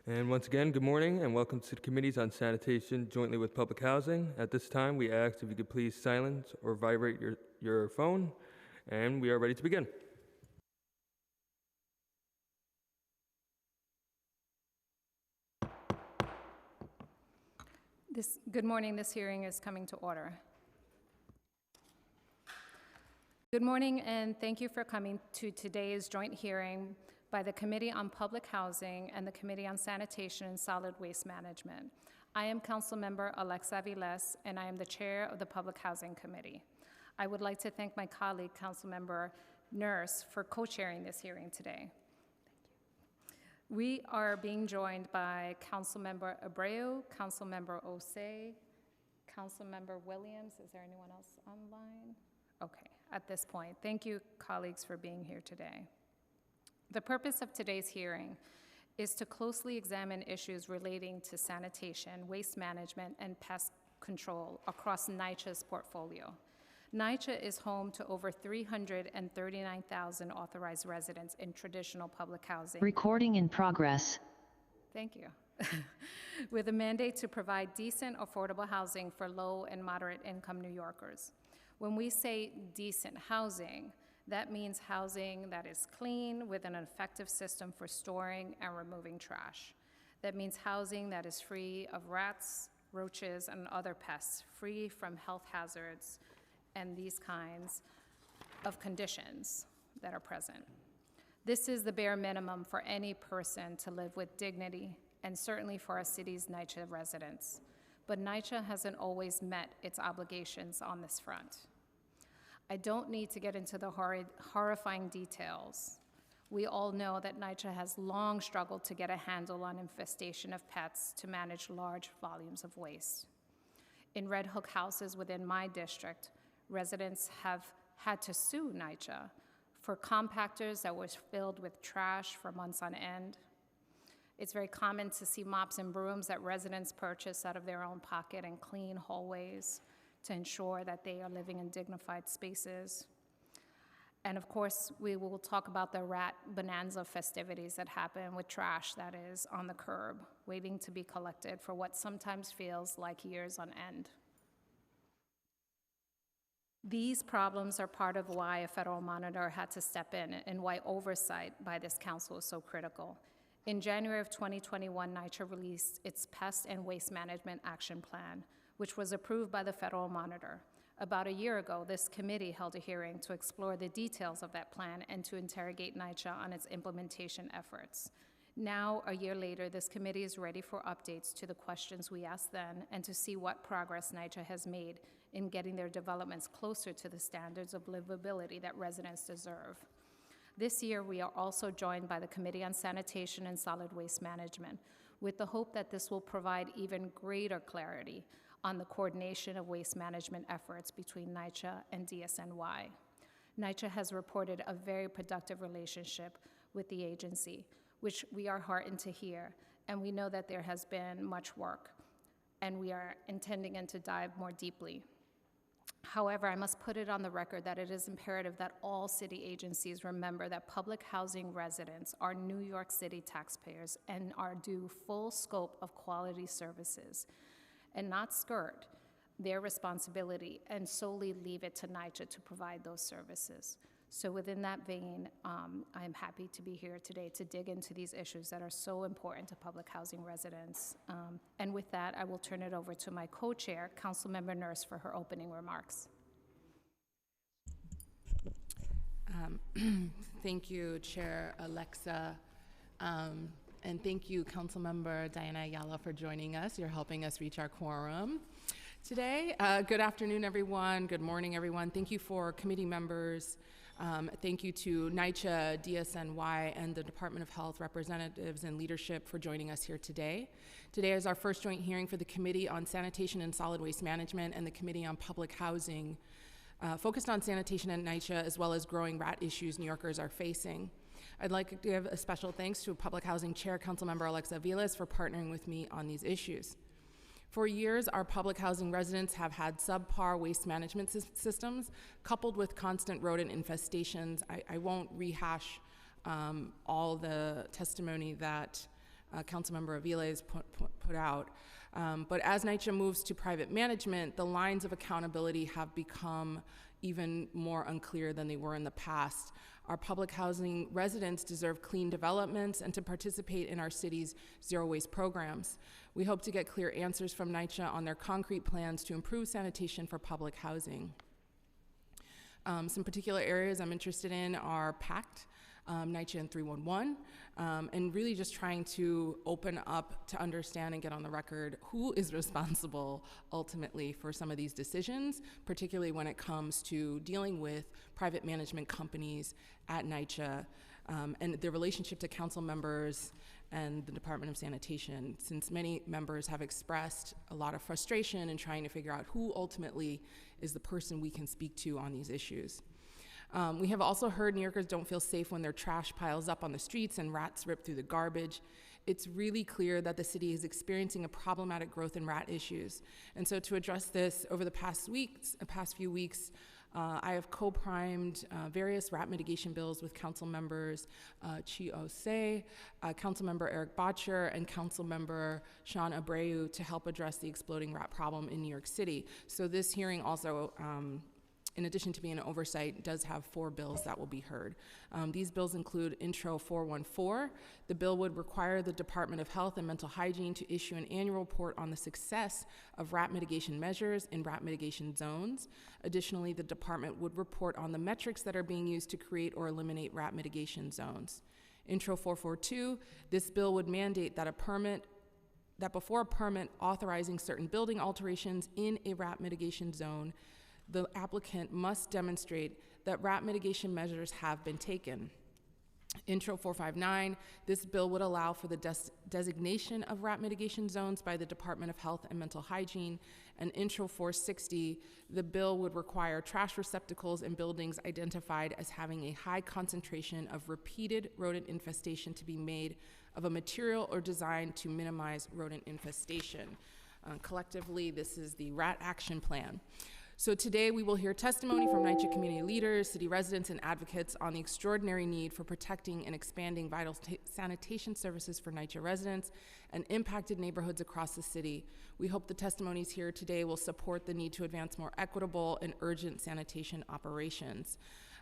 And once again, good morning and welcome to the Committees on Sanitation jointly with Public Housing. At this time, we ask if you could please silence or vibrate your phone, and we are ready to begin. Good morning. This hearing is coming to order. Good morning, and thank you for coming to today's joint hearing by the Committee on Public Housing and the Committee on Sanitation and Solid Waste Management. I am Councilmember Alexa Viles, and I am the chair of the Public Housing Committee. I would like to thank my colleague, Councilmember Nurse, for co-chairing this hearing today. We are being joined by Councilmember Abreu, Councilmember Osei, Councilmember Williams. Is there anyone else online? Okay, at this point, thank you, colleagues, for being here today. The purpose of today's hearing is to closely examine issues relating to sanitation, waste management, and pest control across NYCHA's portfolio. NYCHA is home to over 339,000 authorized residents in traditional public housing. Recording in progress. Thank you. With a mandate to provide decent, affordable housing for low and moderate income New Yorkers. When we say decent housing, that means housing that is clean with an effective system for storing and removing trash. That means housing that is free of rats, roaches, and other pests, free from health hazards and these kinds of conditions that are present. This is the bare minimum for any person to live with dignity, and certainly for our city's NYCHA residents. But NYCHA hasn't always met its obligations on this front. I don't need to get into the horrifying details. We all know that NYCHA has long struggled to get a handle on infestation of pets to manage large volumes of waste. In Red Hook houses within my district, residents have had to sue NYCHA for compactors that were filled with trash for months on end. It's very common to see mops and brooms that residents purchase out of their own pocket and clean hallways to ensure that they are living in dignified spaces. And of course, we will talk about the rat bonanza festivities that happen with trash that is on the curb, waiting to be collected for what sometimes feels like years on end. These problems are part of why a federal monitor had to step in and why oversight by this council is so critical. In January of 2021, NYCHA released its Pest and Waste Management Action Plan, which was approved by the federal monitor. About a year ago, this committee held a hearing to explore the details of that plan and to interrogate NYCHA on its implementation efforts. Now, a year later, this committee is ready for updates to the questions we asked then and to see what progress NYCHA has made in getting their developments closer to the standards of livability that residents deserve. This year, we are also joined by the Committee on Sanitation and Solid Waste Management, with the hope that this will provide even greater clarity on the coordination of waste management efforts between NYCHA and DSNY. NYCHA has reported a very productive relationship with the agency, which we are heartened to hear, and we know that there has been much work, and we are intending to dive more deeply. However, I must put it on the record that it is imperative that all city agencies remember that public housing residents are New York City taxpayers and are due full scope of quality services, and not skirt their responsibility and solely leave it to NYCHA to provide those services. So within that vein, I'm happy to be here today to dig into these issues that are so important to public housing residents. And with that, I will turn it over to my co-chair, Councilmember Nurse, for her opening remarks. Thank you, Chair Alexa. And thank you, Councilmember Diana Ayala, for joining us. You're helping us reach our quorum today. Good afternoon, everyone. Good morning, everyone. Thank you for committee members. Thank you to NYCHA, DSNY, and the Department of Health representatives and leadership for joining us here today. Today is our first joint hearing for the Committee on Sanitation and Solid Waste Management and the Committee on Public Housing, focused on sanitation at NYCHA, as well as growing rat issues New Yorkers are facing. I'd like to give a special thanks to Public Housing Chair, Councilmember Alexa Viles, for partnering with me on these issues. For years, our public housing residents have had subpar waste management systems, coupled with constant rodent infestations. I won't rehash all the testimony that Councilmember Aviles put out. But as NYCHA moves to private management, the lines of accountability have become even more unclear than they were in the past. Our public housing residents deserve clean developments and to participate in our city's zero waste programs. We hope to get clear answers from NYCHA on their concrete plans to improve sanitation for public housing. Some particular areas I'm interested in are PACT, NYCHA and 311, and really just trying to open up to understand and get on the record who is responsible ultimately for some of these decisions, particularly when it comes to dealing with private management companies at NYCHA and their relationship to council members and the Department of Sanitation, since many members have expressed a lot of frustration in trying to figure out who ultimately is the person we can speak to on these issues. We have also heard New Yorkers don't feel safe when their trash piles up on the streets and rats rip through the garbage. It's really clear that the city is experiencing a problematic growth in rat issues. And so to address this, over the past few weeks, I have co-primed various rat mitigation bills with council members Chi Ose, council member Eric Botcher, and council member Sean Abreu to help address the exploding rat problem in New York City. So this hearing also, in addition to being an oversight, does have 4 bills that will be heard. These bills include Intro 414. The bill would require the Department of Health and Mental Hygiene to issue an annual report on the success of rat mitigation measures in rat mitigation zones. Additionally, the department would report on the metrics that are being used to create or eliminate rat mitigation zones. Intro 442, this bill would mandate that before a permit authorizing certain building alterations in a rat mitigation zone, the applicant must demonstrate that rat mitigation measures have been taken. Intro 459, this bill would allow for the designation of rat mitigation zones by the Department of Health and Mental Hygiene. And Intro 460, the bill would require trash receptacles in buildings identified as having a high concentration of repeated rodent infestation to be made of a material or design to minimize rodent infestation. Collectively, this is the Rat Action Plan. So today we will hear testimony from NYCHA community leaders, city residents, and advocates on the extraordinary need for protecting and expanding vital sanitation services for NYCHA residents and impacted neighborhoods across the city. We hope the testimonies here today will support the need to advance more equitable and urgent sanitation operations.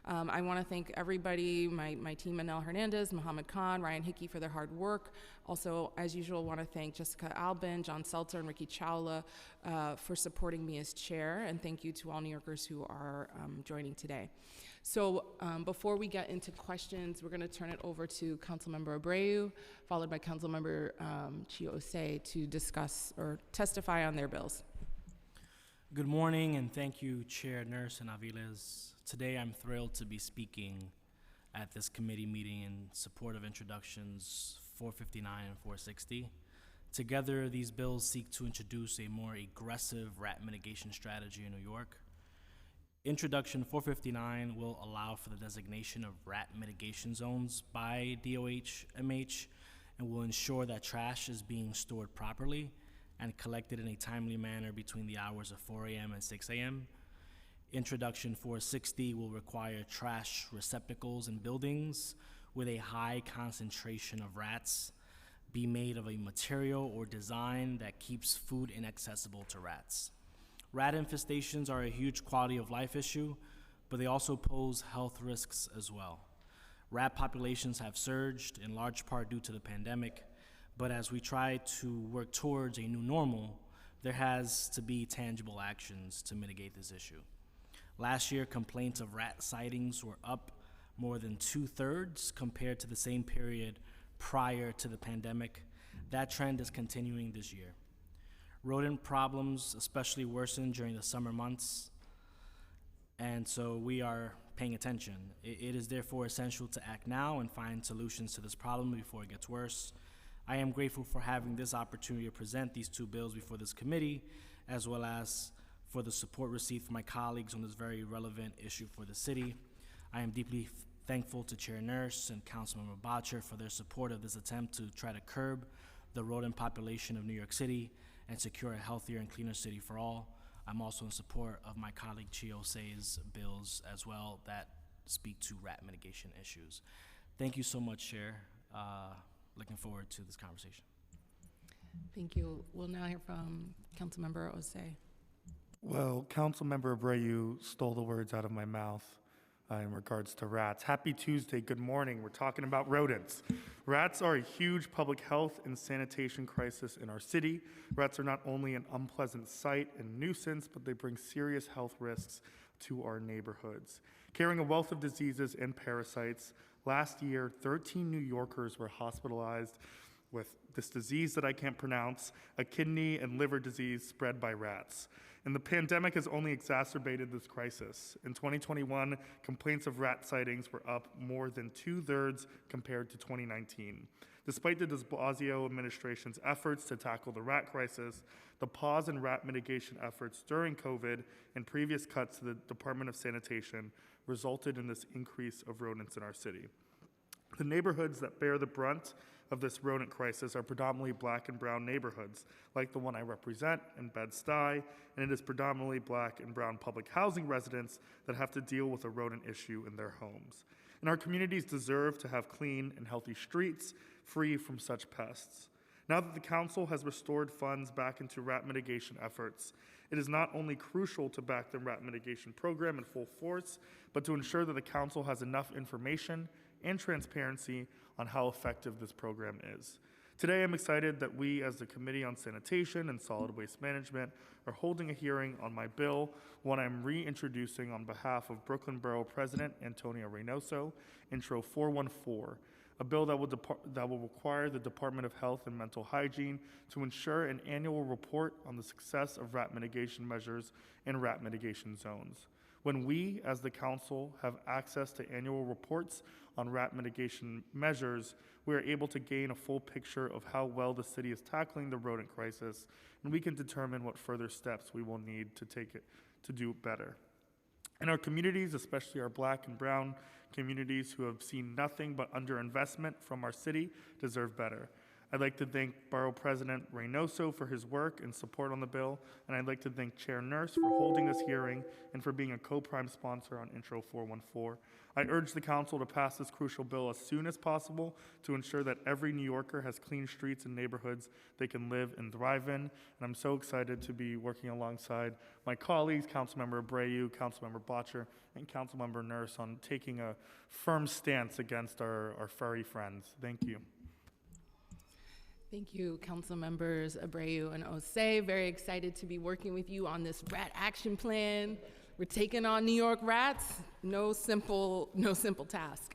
I want to thank everybody, my team, Manel Hernandez, Mohammed Khan, Ryan Hickey for their hard work. Also, as usual, want to thank Jessica Albin, John Seltzer, and Ricky Chawla for supporting me as chair, and thank you to all New Yorkers who are joining today. So before we get into questions, we're going to turn it over to Councilmember Abreu, followed by Councilmember Chi Ose to discuss or testify on their bills. Good morning, and thank you, Chair Nurse and Aviles. Today, I'm thrilled to be speaking at this committee meeting in support of introductions 459 and 460. Together, these bills seek to introduce a more aggressive rat mitigation strategy in New York. Introduction 459 will allow for the designation of rat mitigation zones by DOH-MH and will ensure that trash is being stored properly and collected in a timely manner between the hours of 4 a.m. and 6 a.m. Introduction 460 will require trash receptacles in buildings with a high concentration of rats be made of a material or design that keeps food inaccessible to rats. Rat infestations are a huge quality of life issue, but they also pose health risks as well. Rat populations have surged in large part due to the pandemic, but as we try to work towards a new normal, there has to be tangible actions to mitigate this issue. Last year, complaints of rat sightings were up more than 2/3 compared to the same period prior to the pandemic. That trend is continuing this year. Rodent problems especially worsened during the summer months, and so we are paying attention. It is therefore essential to act now and find solutions to this problem before it gets worse. I am grateful for having this opportunity to present these 2 bills before this committee, as well as for the support received from my colleagues on this very relevant issue for the city. I am deeply thankful to Chair Nurse and Councilmember Botcher for their support of this attempt to try to curb the rodent population of New York City and secure a healthier and cleaner city for all. I'm also in support of my colleague Chi Ose's bills as well that speak to rat mitigation issues. Thank you so much, Chair. looking forward to this conversation. Thank you. We'll now hear from Councilmember Osei. Well, Councilmember Abreu stole the words out of my mouth in regards to rats. Happy Tuesday, good morning. We're talking about rodents. Rats are a huge public health and sanitation crisis in our city. Rats are not only an unpleasant sight and nuisance, but they bring serious health risks to our neighborhoods. Carrying a wealth of diseases and parasites, last year, 13 New Yorkers were hospitalized with this disease that I can't pronounce, a kidney and liver disease spread by rats. And the pandemic has only exacerbated this crisis. In 2021, complaints of rat sightings were up more than 2/3 compared to 2019. Despite the de Blasio administration's efforts to tackle the rat crisis, the pause in rat mitigation efforts during COVID and previous cuts to the Department of Sanitation resulted in this increase of rodents in our city. The neighborhoods that bear the brunt of this rodent crisis are predominantly black and brown neighborhoods, like the one I represent in Bed-Stuy, and it is predominantly black and brown public housing residents that have to deal with a rodent issue in their homes. And our communities deserve to have clean and healthy streets free from such pests. Now that the council has restored funds back into rat mitigation efforts, it is not only crucial to back the rat mitigation program in full force, but to ensure that the council has enough information and transparency on how effective this program is. Today, I'm excited that we, as the Committee on Sanitation and Solid Waste Management, are holding a hearing on my bill, one I'm reintroducing on behalf of Brooklyn Borough President Antonio Reynoso, Intro 414, a bill that will require the Department of Health and Mental Hygiene to ensure an annual report on the success of rat mitigation measures in rat mitigation zones. When we, as the council, have access to annual reports on rat mitigation measures, we are able to gain a full picture of how well the city is tackling the rodent crisis, and we can determine what further steps we will need to take it to do better. In our communities, especially our black and brown communities who have seen nothing but underinvestment from our city, deserve better. I'd like to thank Borough President Reynoso for his work and support on the bill, and I'd like to thank Chair Nurse for holding this hearing and for being a co-prime sponsor on Intro 414. I urge the council to pass this crucial bill as soon as possible to ensure that every New Yorker has clean streets and neighborhoods they can live and thrive in, and I'm so excited to be working alongside my colleagues, Councilmember Abreu, Councilmember Botcher, and Councilmember Nurse on taking a firm stance against our furry friends. Thank you. Thank you, Council Members Abreu and Osei. Very excited to be working with you on this rat action plan. We're taking on New York rats. No simple task.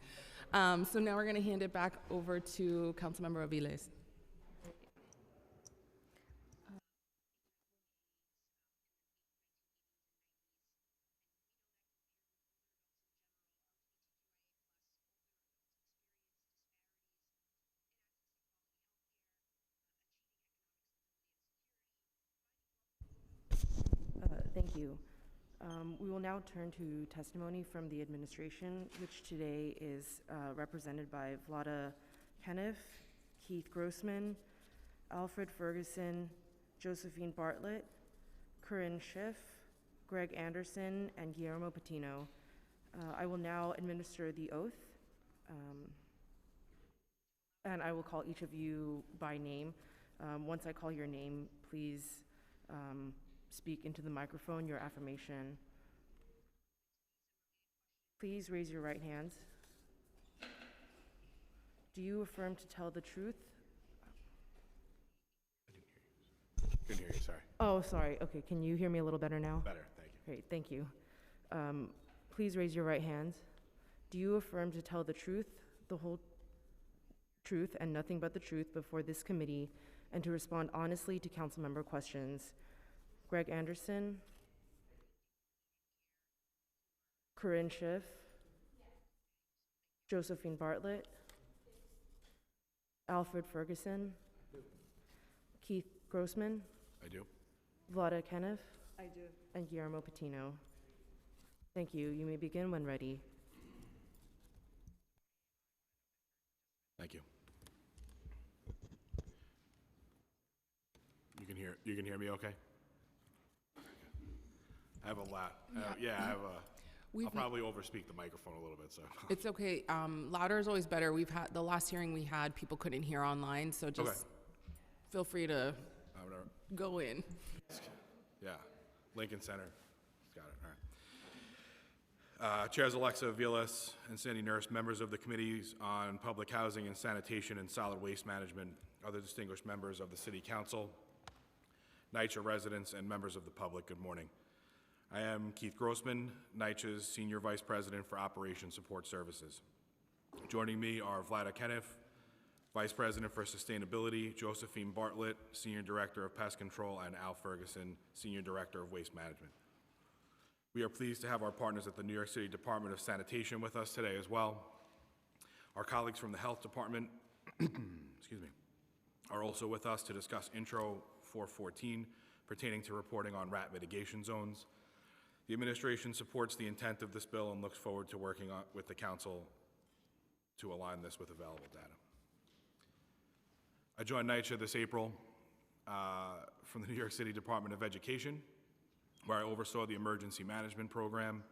So now we're going to hand it back over to Councilmember Aviles. Thank you. We will now turn to testimony from the administration, which today is represented by Vlada Kenneth, Keith Grossman, Alfred Ferguson, Josephine Bartlett, Corinne Schiff, Greg Anderson, and Guillermo Patino. I will now administer the oath, and I will call each of you by name. Once I call your name, please speak into the microphone your affirmation. Please raise your right hand. Do you affirm to tell the truth? Couldn't hear you, sorry. Oh, sorry. Okay, can you hear me a little better now? Better, thank you. Great, thank you. Please raise your right hand. Do you affirm to tell the truth, the whole truth, and nothing but the truth before this committee, and to respond honestly to council member questions? Greg Anderson? Corinne Schiff? Josephine Bartlett? Alfred Ferguson? Keith Grossman? I do. Vlada Kenneth? I do. And Guillermo Patino. Thank you. You may begin when ready. Thank you. You can hear me okay? I have a lot. I have I'll probably overspeak the microphone a little bit, so. It's okay. Louder is always better. We've had, the last hearing we had, people couldn't hear online, so just Okay. feel free to Whatever. go in. Yeah, Lincoln Center. Got it, all right. Chairs Alexa Vilas and Sandy Nurse, members of the committees on public housing and sanitation and solid waste management, other distinguished members of the City Council, NYCHA residents, and members of the public, good morning. I am Keith Grossman, NYCHA's Senior Vice President for Operation Support Services. Joining me are Vlada Kenneth, Vice President for Sustainability, Josephine Bartlett, Senior Director of Pest Control, and Al Ferguson, Senior Director of Waste Management. We are pleased to have our partners at the New York City Department of Sanitation with us today as well. Our colleagues from the Health Department excuse me, are also with us to discuss Intro 414 pertaining to reporting on rat mitigation zones. The administration supports the intent of this bill and looks forward to working with the council to align this with available data. I joined NYCHA this April from the New York City Department of Education, where I oversaw the emergency management program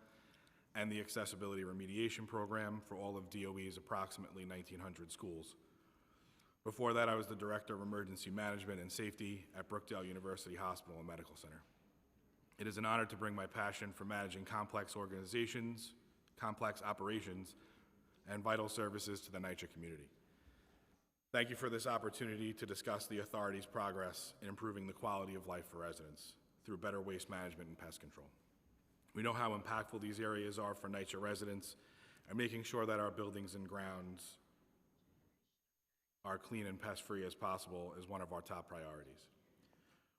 and the accessibility remediation program for all of DOE's approximately 1,900 schools. Before that, I was the Director of Emergency Management and Safety at Brookdale University Hospital and Medical Center. It is an honor to bring my passion for managing complex organizations, complex operations, and vital services to the NYCHA community. Thank you for this opportunity to discuss the authority's progress in improving the quality of life for residents through better waste management and pest control. We know how impactful these areas are for NYCHA residents, and making sure that our buildings and grounds are clean and pest-free as possible is one of our top priorities.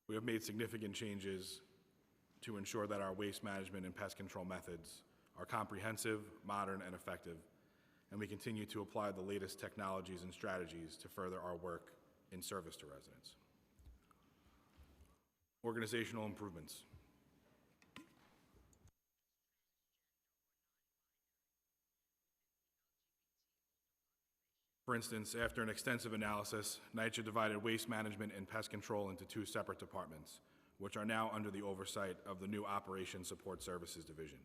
We have made significant changes to ensure that our waste management and pest control methods are comprehensive, modern, and effective, and we continue to apply the latest technologies and strategies to further our work in service to residents. Organizational improvements. For instance, after an extensive analysis, NYCHA divided waste management and pest control into two separate departments, which are now under the oversight of the new Operations Support Services Division.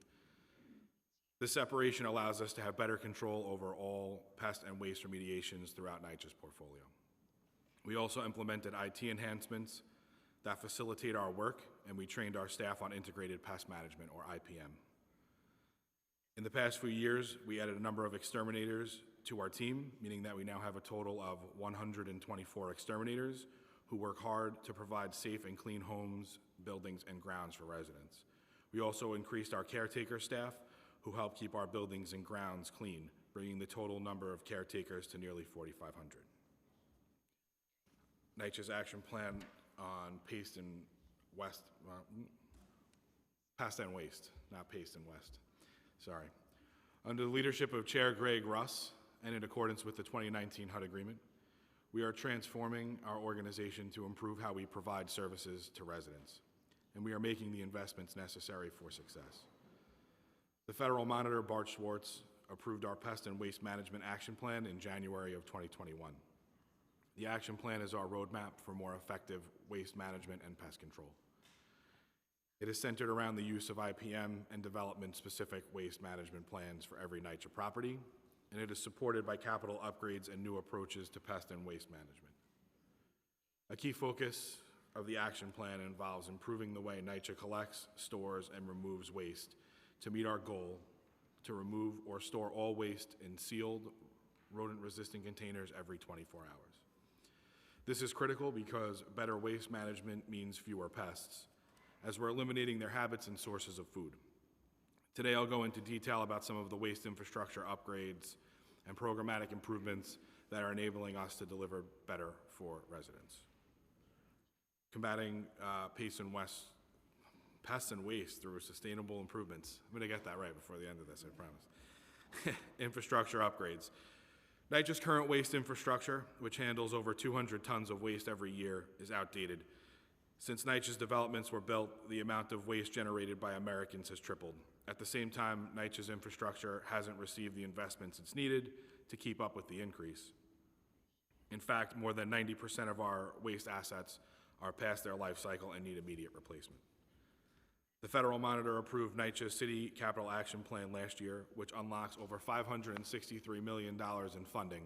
This separation allows us to have better control over all pest and waste remediations throughout NYCHA's portfolio. We also implemented IT enhancements that facilitate our work, and we trained our staff on integrated pest management, or IPM. In the past few years, we added a number of exterminators to our team, meaning that we now have a total of 124 exterminators who work hard to provide safe and clean homes, buildings, and grounds for residents. We also increased our caretaker staff who help keep our buildings and grounds clean, bringing the total number of caretakers to nearly 4,500. NYCHA's action plan on pest and waste, not paste and west, sorry. Under the leadership of Chair Greg Russ, and in accordance with the 2019 HUD agreement, we are transforming our organization to improve how we provide services to residents, and we are making the investments necessary for success. The federal monitor, Bart Schwartz, approved our Pest and Waste Management Action Plan in January of 2021. The action plan is our roadmap for more effective waste management and pest control. It is centered around the use of IPM and development-specific waste management plans for every NYCHA property, and it is supported by capital upgrades and new approaches to pest and waste management. A key focus of the action plan involves improving the way NYCHA collects, stores, and removes waste to meet our goal to remove or store all waste in sealed, rodent-resistant containers every 24 hours. This is critical because better waste management means fewer pests, as we're eliminating their habits and sources of food. Today, I'll go into detail about some of the waste infrastructure upgrades and programmatic improvements that are enabling us to deliver better for residents. Combating pests and waste through sustainable improvements. I'm gonna get that right before the end of this, I promise. Infrastructure upgrades. NYCHA's current waste infrastructure, which handles over 200 tons of waste every year, is outdated. Since NYCHA's developments were built, the amount of waste generated by Americans has tripled. At the same time, NYCHA's infrastructure hasn't received the investments it's needed to keep up with the increase. In fact, more than 90% of our waste assets are past their life cycle and need immediate replacement. The Federal Monitor approved NYCHA City Capital Action Plan last year, which unlocks over $563 million in funding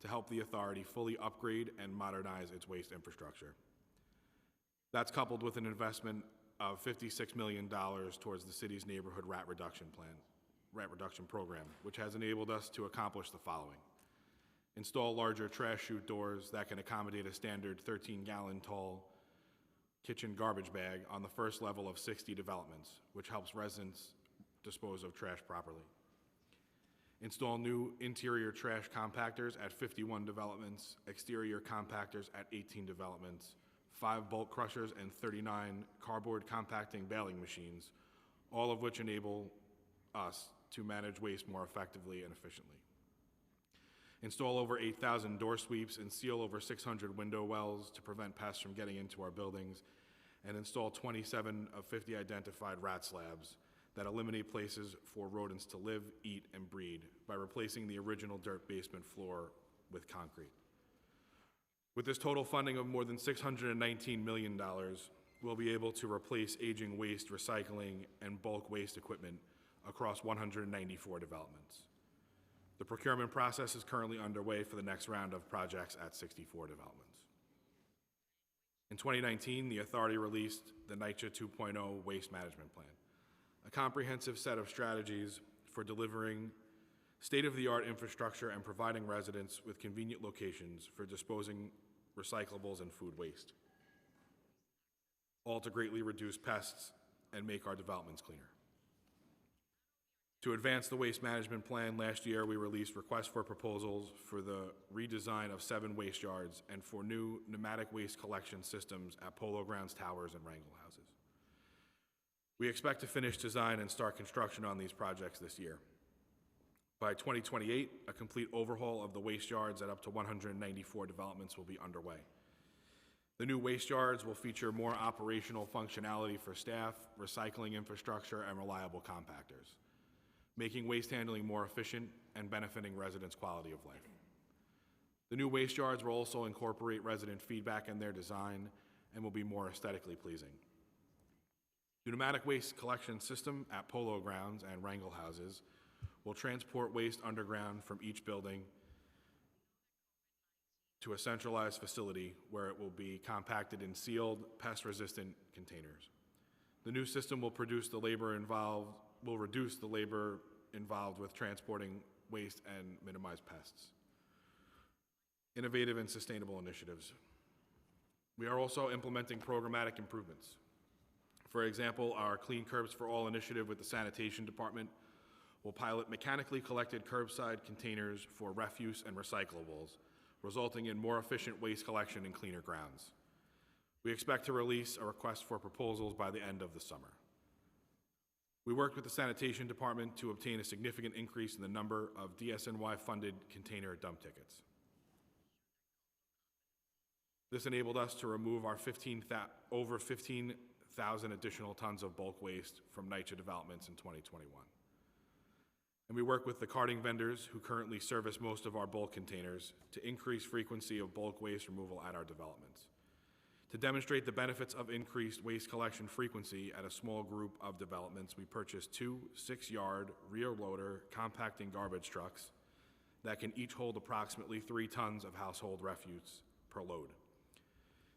to help the authority fully upgrade and modernize its waste infrastructure. That's coupled with an investment of $56 million towards the city's neighborhood rat reduction program, which has enabled us to accomplish the following: install larger trash chute doors that can accommodate a standard 13-gallon tall kitchen garbage bag on the first level of 60 developments, which helps residents dispose of trash properly. Install new interior trash compactors at 51 developments, exterior compactors at 18 developments, 5 bulk crushers, and 39 cardboard compacting baling machines, all of which enable us to manage waste more effectively and efficiently. Install over 8,000 door sweeps and seal over 600 window wells to prevent pests from getting into our buildings, and install 27 of 50 identified rat slabs that eliminate places for rodents to live, eat, and breed by replacing the original dirt basement floor with concrete. With this total funding of more than $619 million, we'll be able to replace aging waste, recycling, and bulk waste equipment across 194 developments. The procurement process is currently underway for the next round of projects at 64 developments. In 2019, the authority released the NYCHA 2.0 Waste Management Plan, a comprehensive set of strategies for delivering state-of-the-art infrastructure and providing residents with convenient locations for disposing recyclables and food waste, all to greatly reduce pests and make our developments cleaner. To advance the waste management plan, last year we released requests for proposals for the redesign of 7 waste yards and for new pneumatic waste collection systems at Polo Grounds Towers and Wrangle Houses. We expect to finish design and start construction on these projects this year. By 2028, a complete overhaul of the waste yards at up to 194 developments will be underway. The new waste yards will feature more operational functionality for staff, recycling infrastructure, and reliable compactors, making waste handling more efficient and benefiting residents' quality of life. The new waste yards will also incorporate resident feedback in their design and will be more aesthetically pleasing. The pneumatic waste collection system at Polo Grounds and Wrangle Houses will transport waste underground from each building to a centralized facility where it will be compacted in sealed, pest-resistant containers. The new system will reduce the labor involved with transporting waste and minimize pests. Innovative and sustainable initiatives. We are also implementing programmatic improvements. For example, our Clean Curbs for All initiative with the Sanitation Department will pilot mechanically collected curbside containers for refuse and recyclables, resulting in more efficient waste collection and cleaner grounds. We expect to release a request for proposals by the end of the summer. We worked with the Sanitation Department to obtain a significant increase in the number of DSNY-funded container dump tickets. This enabled us to remove our over 15,000 additional tons of bulk waste from NYCHA developments in 2021. And we work with the carting vendors who currently service most of our bulk containers to increase frequency of bulk waste removal at our developments. To demonstrate the benefits of increased waste collection frequency at a small group of developments, we purchased 2 6-yard rear-loader compacting garbage trucks that can each hold approximately 3 tons of household refuse per load.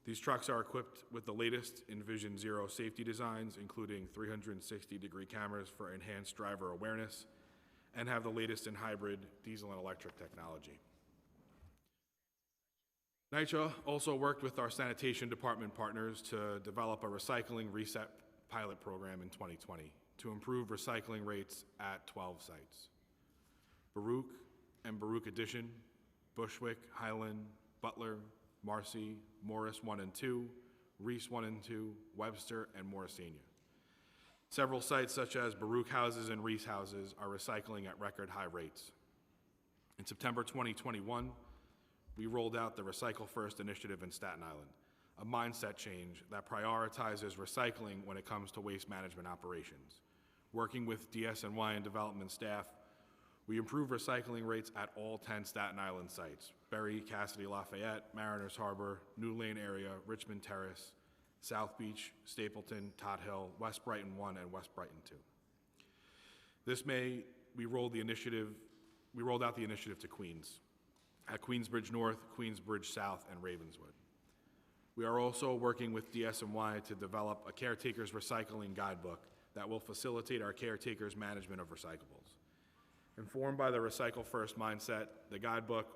These trucks are equipped with the latest Envision Zero safety designs, including 360-degree cameras for enhanced driver awareness, and have the latest in hybrid diesel and electric technology. NYCHA also worked with our Sanitation Department partners to develop a recycling reset pilot program in 2020 to improve recycling rates at 12 sites. Baruch and Baruch Addition, Bushwick, Highland, Butler, Marcy, Morris 1 and 2, Reese 1 and 2, Webster, and Morrisania. Several sites such as Baruch Houses and Reese Houses are recycling at record high rates. In September 2021, we rolled out the Recycle First initiative in Staten Island, a mindset change that prioritizes recycling when it comes to waste management operations. Working with DSNY and development staff, we improve recycling rates at all 10 Staten Island sites: Berry, Cassidy, Lafayette, Mariners Harbor, New Lane area, Richmond Terrace, South Beach, Stapleton, Todd Hill, West Brighton 1, and West Brighton 2. This May, we rolled out the initiative to Queens, at Queensbridge North, Queensbridge South, and Ravenswood. We are also working with DSNY to develop a caretaker's recycling guidebook that will facilitate our caretakers' management of recyclables. Informed by the Recycle First mindset, the guidebook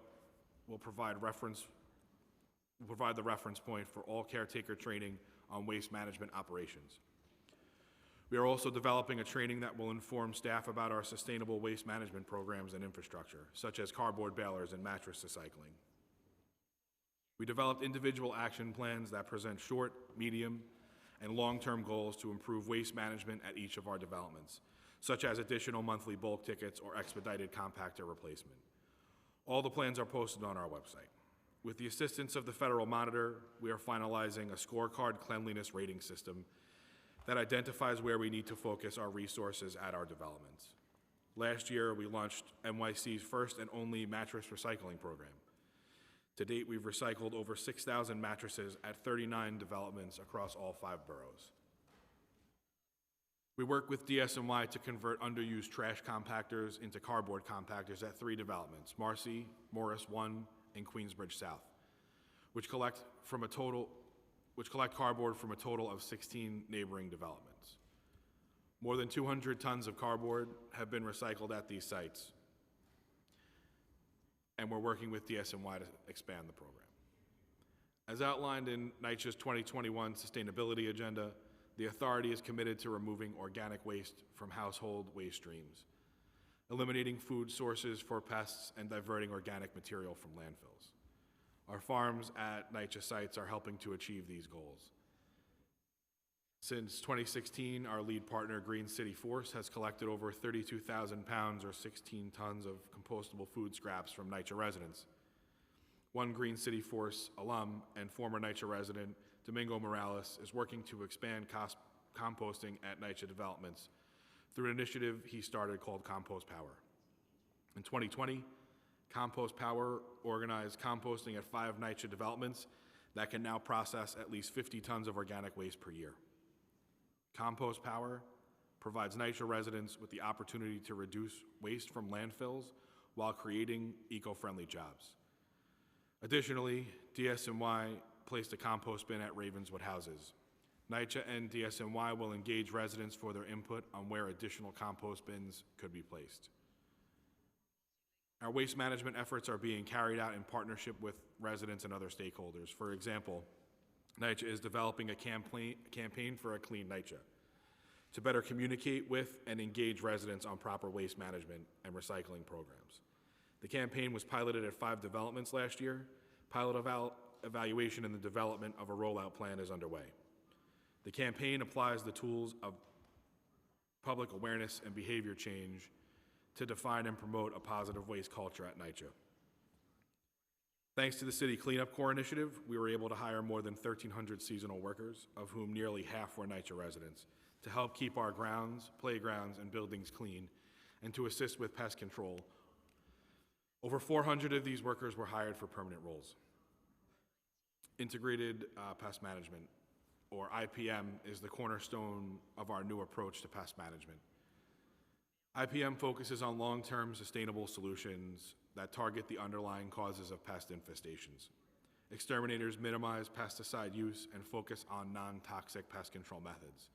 will provide the reference point for all caretaker training on waste management operations. We are also developing a training that will inform staff about our sustainable waste management programs and infrastructure, such as cardboard balers and mattress recycling. We developed individual action plans that present short, medium, and long-term goals to improve waste management at each of our developments, such as additional monthly bulk tickets or expedited compactor replacement. All the plans are posted on our website. With the assistance of the Federal Monitor, we are finalizing a scorecard cleanliness rating system that identifies where we need to focus our resources at our developments. Last year, we launched NYC's first and only mattress recycling program. To date, we've recycled over 6,000 mattresses at 39 developments across all 5 boroughs. We work with DSNY to convert underused trash compactors into cardboard compactors at 3 developments, Marcy, Morris 1, and Queensbridge South, which collect cardboard from a total of 16 neighboring developments. More than 200 tons of cardboard have been recycled at these sites, and we're working with DSNY to expand the program. As outlined in NYCHA's 2021 sustainability agenda, the authority is committed to removing organic waste from household waste streams, eliminating food sources for pests, and diverting organic material from landfills. Our farms at NYCHA sites are helping to achieve these goals. Since 2016, our lead partner, Green City Force, has collected over 32,000 pounds or 16 tons of compostable food scraps from NYCHA residents. One Green City Force alum and former NYCHA resident, Domingo Morales, is working to expand composting at NYCHA developments through an initiative he started called Compost Power. In 2020, Compost Power organized composting at 5 NYCHA developments that can now process at least 50 tons of organic waste per year. Compost Power provides NYCHA residents with the opportunity to reduce waste from landfills while creating eco-friendly jobs. Additionally, DSNY placed a compost bin at Ravenswood houses. NYCHA and DSNY will engage residents for their input on where additional compost bins could be placed. Our waste management efforts are being carried out in partnership with residents and other stakeholders. For example, NYCHA is developing a campaign for a clean NYCHA to better communicate with and engage residents on proper waste management and recycling programs. The campaign was piloted at 5 developments last year. Pilot evaluation and the development of a rollout plan is underway. The campaign applies the tools of public awareness and behavior change to define and promote a positive waste culture at NYCHA. Thanks to the City Cleanup Corps initiative, we were able to hire more than 1,300 seasonal workers, of whom nearly half were NYCHA residents, to help keep our grounds, playgrounds, and buildings clean, and to assist with pest control. Over 400 of these workers were hired for permanent roles. Integrated Pest Management, or IPM, is the cornerstone of our new approach to pest management. IPM focuses on long-term sustainable solutions that target the underlying causes of pest infestations. Exterminators minimize pesticide use and focus on non-toxic pest control methods.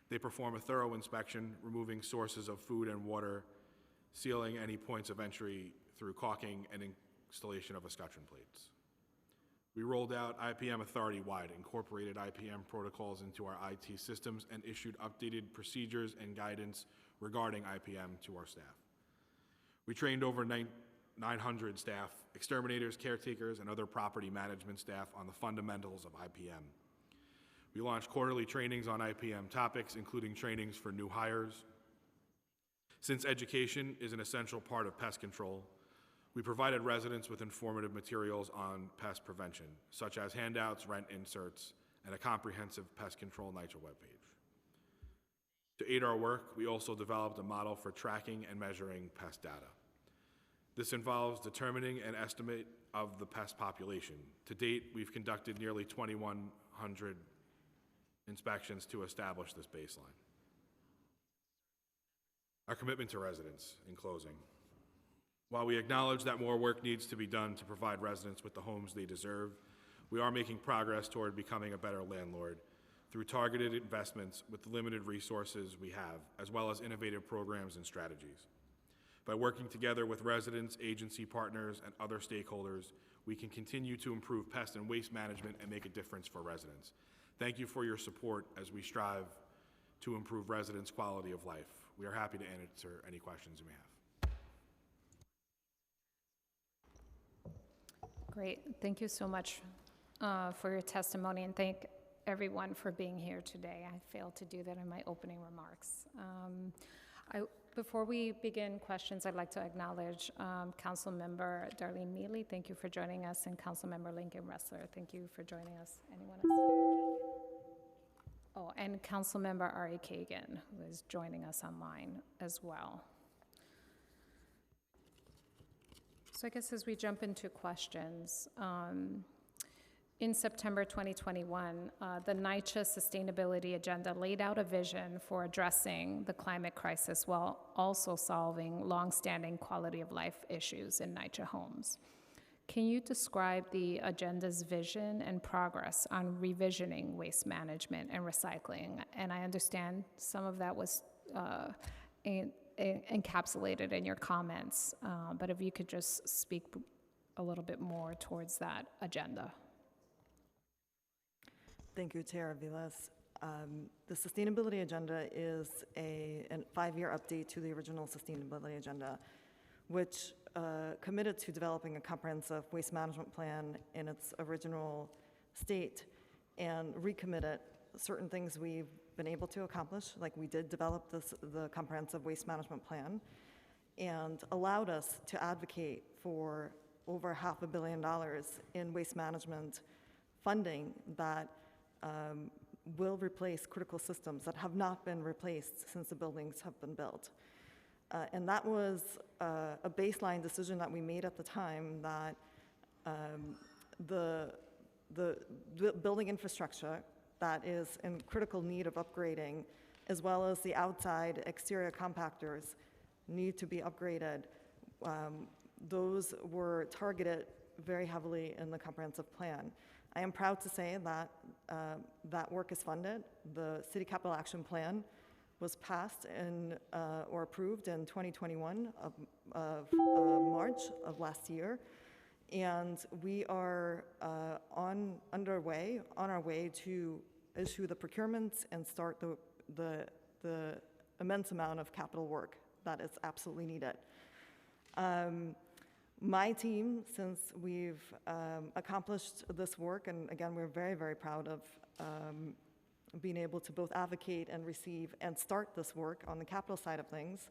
They perform a thorough inspection, removing sources of food and water, sealing any points of entry through caulking and installation of escutcheon plates. We rolled out IPM authority-wide, incorporated IPM protocols into our IT systems, and issued updated procedures and guidance regarding IPM to our staff. We trained over 900 staff, exterminators, caretakers, and other property management staff on the fundamentals of IPM. We launched quarterly trainings on IPM topics, including trainings for new hires. Since education is an essential part of pest control, we provided residents with informative materials on pest prevention, such as handouts, rent inserts, and a comprehensive pest control NYCHA webpage. To aid our work, we also developed a model for tracking and measuring pest data. This involves determining an estimate of the pest population. To date, we've conducted nearly 2,100 inspections to establish this baseline. Our commitment to residents, in closing. While we acknowledge that more work needs to be done to provide residents with the homes they deserve, we are making progress toward becoming a better landlord through targeted investments with the limited resources we have, as well as innovative programs and strategies. By working together with residents, agency partners, and other stakeholders, we can continue to improve pest and waste management and make a difference for residents. Thank you for your support as we strive to improve residents' quality of life. We are happy to answer any questions you may have. Great. Thank you so much for your testimony, and thank everyone for being here today. I failed to do that in my opening remarks. Before we begin questions, I'd like to acknowledge Councilmember Darlene Mealy. Thank you for joining us, and Councilmember Lincoln Ressler. Thank you for joining us. Anyone else? Oh, and Councilmember Ari Kagan, who is joining us online as well. So I guess as we jump into questions, in September 2021, the NYCHA Sustainability Agenda laid out a vision for addressing the climate crisis while also solving longstanding quality of life issues in NYCHA homes. Can you describe the agenda's vision and progress on revisioning waste management and recycling? And I understand some of that was encapsulated in your comments, but if you could just speak a little bit more towards that agenda. Thank you, Chair Vilas. The Sustainability Agenda is a 5-year update to the original Sustainability Agenda, which committed to developing a comprehensive waste management plan in its original state and recommitted certain things we've been able to accomplish, like we did develop the comprehensive waste management plan, and allowed us to advocate for over $500 million in waste management funding that will replace critical systems that have not been replaced since the buildings have been built. And that was a baseline decision that we made at the time, that the building infrastructure that is in critical need of upgrading, as well as the outside exterior compactors, need to be upgraded. Those were targeted very heavily in the comprehensive plan. I am proud to say that that work is funded. The City Capital Action Plan was passed or approved in 2021 of March of last year. And we are on our way to issue the procurements and start the immense amount of capital work that is absolutely needed. My team, since we've accomplished this work, and again, we're very, very proud of being able to both advocate and receive and start this work on the capital side of things,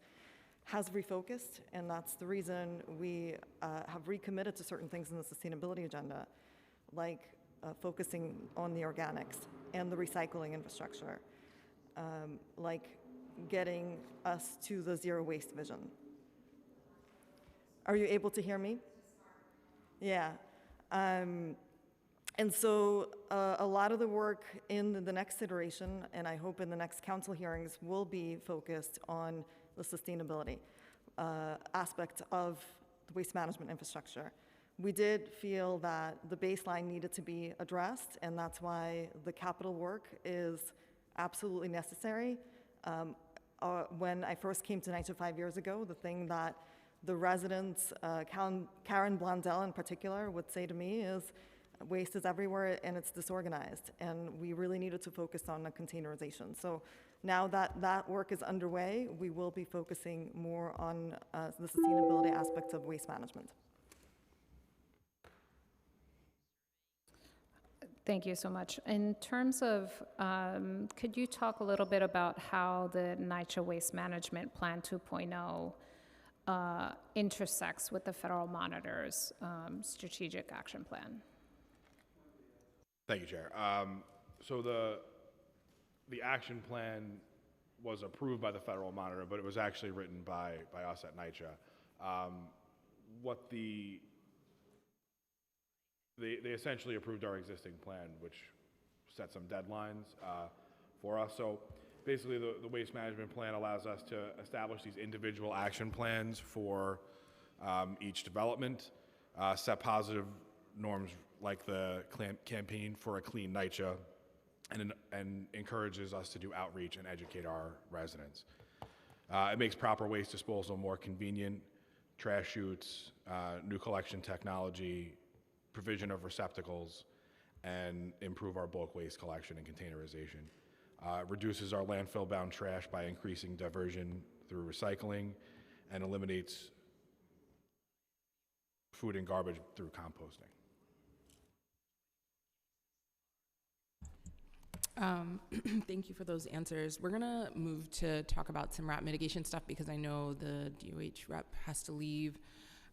has refocused, and that's the reason we have recommitted to certain things in the sustainability agenda, like focusing on the organics and the recycling infrastructure, like getting us to the zero waste vision. Are you able to hear me? Yeah. And so a lot of the work in the next iteration, and I hope in the next council hearings, will be focused on the sustainability aspect of the waste management infrastructure. We did feel that the baseline needed to be addressed, and that's why the capital work is absolutely necessary. When I first came to NYCHA 5 years ago, the thing that the residents, Karen Blondell in particular, would say to me is, waste is everywhere and it's disorganized, and we really needed to focus on the containerization. So now that that work is underway, we will be focusing more on the sustainability aspects of waste management. Thank you so much. In terms of, could you talk a little bit about how the NYCHA Waste Management Plan 2.0 intersects with the federal monitor's strategic action plan? Thank you, Chair. So the action plan was approved by the federal monitor, but it was actually written by us at NYCHA. They essentially approved our existing plan, which set some deadlines. for us. So basically, the waste management plan allows us to establish these individual action plans for each development, set positive norms like the campaign for a clean NYCHA, and encourages us to do outreach and educate our residents. It makes proper waste disposal more convenient, trash chutes, new collection technology, provision of receptacles, and improve our bulk waste collection and containerization. It reduces our landfill-bound trash by increasing diversion through recycling, and eliminates food and garbage through composting. Thank you for those answers. We're gonna move to talk about some rat mitigation stuff because I know the DOH rep has to leave.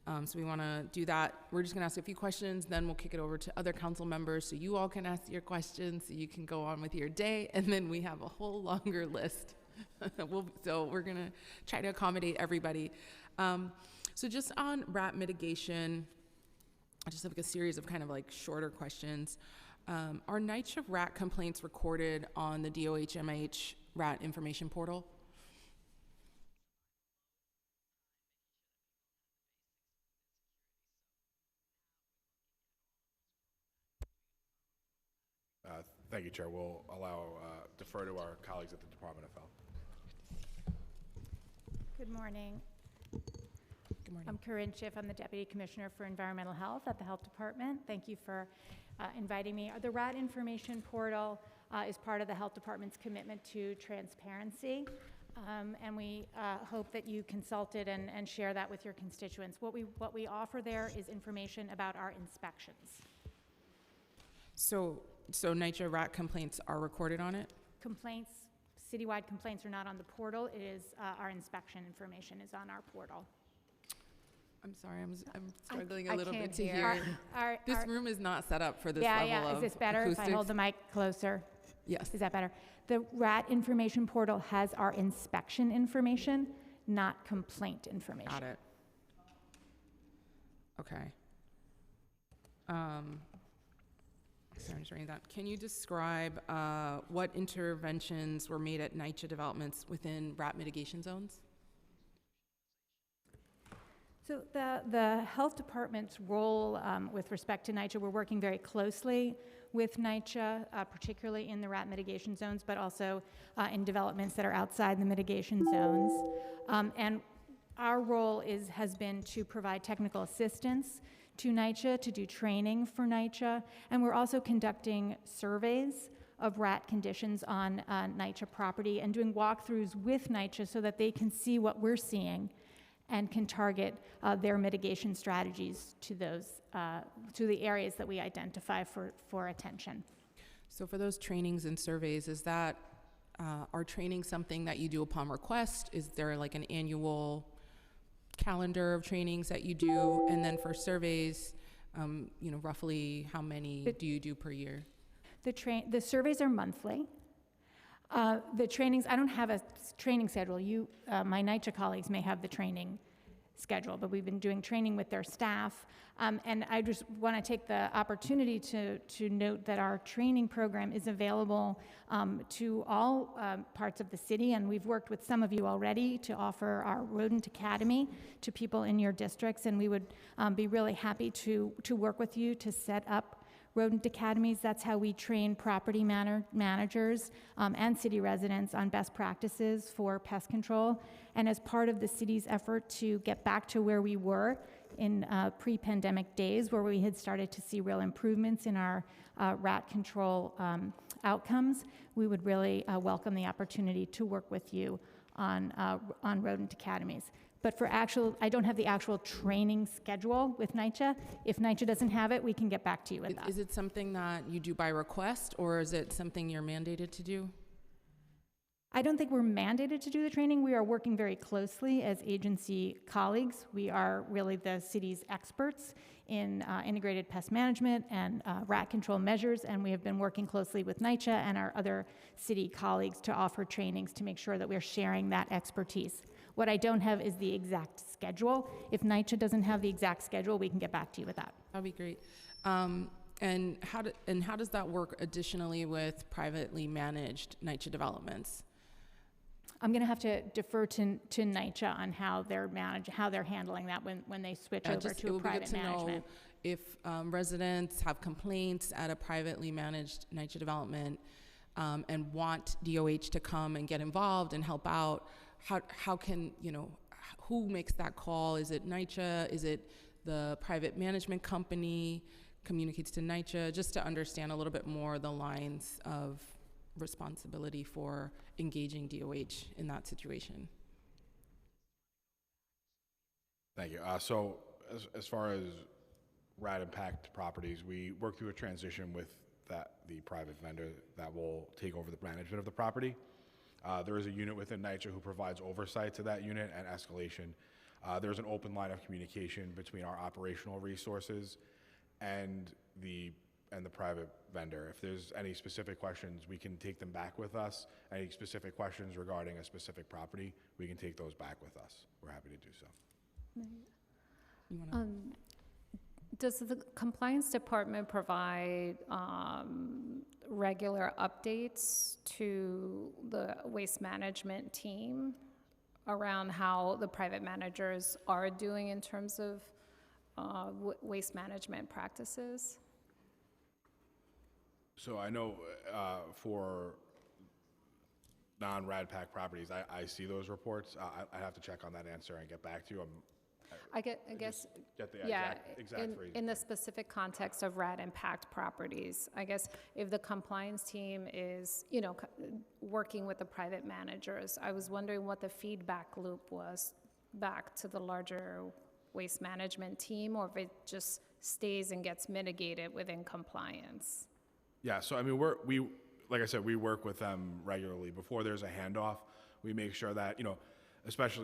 So we wanna do that. We're just gonna ask a few questions, then we'll kick it over to other council members so you all can ask your questions so you can go on with your day, and then we have a whole longer list. So we're gonna try to accommodate everybody. So just on rat mitigation, I just have like a series of kind of like shorter questions. Are NYCHA rat complaints recorded on the DOH-MIH rat information portal? Thank you, Chair. We'll defer to our colleagues at the Department of Health. Good morning. Good morning. I'm Corinne Schiff. I'm the Deputy Commissioner for Environmental Health at the Health Department. Thank you for inviting me. The rat information portal is part of the Health Department's commitment to transparency, and we hope that you consult it and share that with your constituents. What we offer there is information about our inspections. So NYCHA rat complaints are recorded on it? Complaints, citywide complaints are not on the portal. It is our inspection information is on our portal. I'm sorry, I'm struggling a I little bit can't to hear. hear. This room is not set up for this Yeah, level of Is this better acoustics. if I hold the mic closer? Yes. Is that better? The rat information portal has our inspection information, not complaint information. Got it. Okay. Sorry, I'm just writing that. Can you describe what interventions were made at NYCHA developments within rat mitigation zones? So the health department's role with respect to NYCHA, we're working very closely with NYCHA, particularly in the rat mitigation zones, but also in developments that are outside the mitigation zones. And our role has been to provide technical assistance to NYCHA, to do training for NYCHA, and we're also conducting surveys of rat conditions on NYCHA property and doing walkthroughs with NYCHA so that they can see what we're seeing and can target their mitigation strategies to those, to the areas that we identify for attention. So for those trainings and surveys, is that, are training something that you do upon request? Is there like an annual calendar of trainings that you do? And then for surveys, roughly how many do you do per year? The surveys are monthly. The trainings, I don't have a training schedule. My NYCHA colleagues may have the training schedule, but we've been doing training with their staff. And I just want to take the opportunity to note that our training program is available to all parts of the city, and we've worked with some of you already to offer our Rodent Academy to people in your districts, and we would be really happy to work with you to set up rodent academies. That's how we train property managers and city residents on best practices for pest control. And as part of the city's effort to get back to where we were in pre-pandemic days, where we had started to see real improvements in our rat control outcomes, we would really welcome the opportunity to work with you on rodent academies. But I don't have the actual training schedule with NYCHA. If NYCHA doesn't have it, we can get back to you with that. Is it something that you do by request, or is it something you're mandated to do? I don't think we're mandated to do the training. We are working very closely as agency colleagues. We are really the city's experts in integrated pest management and rat control measures, and we have been working closely with NYCHA and our other city colleagues to offer trainings to make sure that we're sharing that expertise. What I don't have is the exact schedule. If NYCHA doesn't have the exact schedule, we can get back to you with that. That'd be great. And how does that work additionally with privately managed NYCHA developments? I'm going to have to defer to NYCHA on how they're handling that when they switch over It to a would be good private to know management. if residents have complaints at a privately managed NYCHA development and want DOH to come and get involved and help out. How can, who makes that call? Is it NYCHA? Is it the private management company communicates to NYCHA? Just to understand a little bit more the lines of responsibility for engaging DOH in that situation. Thank you. So as far as RAD impact properties, we work through a transition with the private vendor that will take over the management of the property. There is a unit within NYCHA who provides oversight to that unit and escalation. There's an open line of communication between our operational resources and the private vendor. If there's any specific questions, we can take them back with us. Any specific questions regarding a specific property, we can take those back with us. We're happy to do so. You wanna- Does the compliance department provide regular updates to the waste management team around how the private managers are doing in terms of waste management practices? So I know for non-RAD pack properties, I see those reports. I have to check on that answer and get back to you. I guess, Get the yeah, exact phrase. in the specific context of RAD impact properties, I guess if the compliance team is, working with the private managers, I was wondering what the feedback loop was back to the larger waste management team, or if it just stays and gets mitigated within compliance. Yeah, so I mean, like I said, we work with them regularly. Before there's a handoff, we make sure that,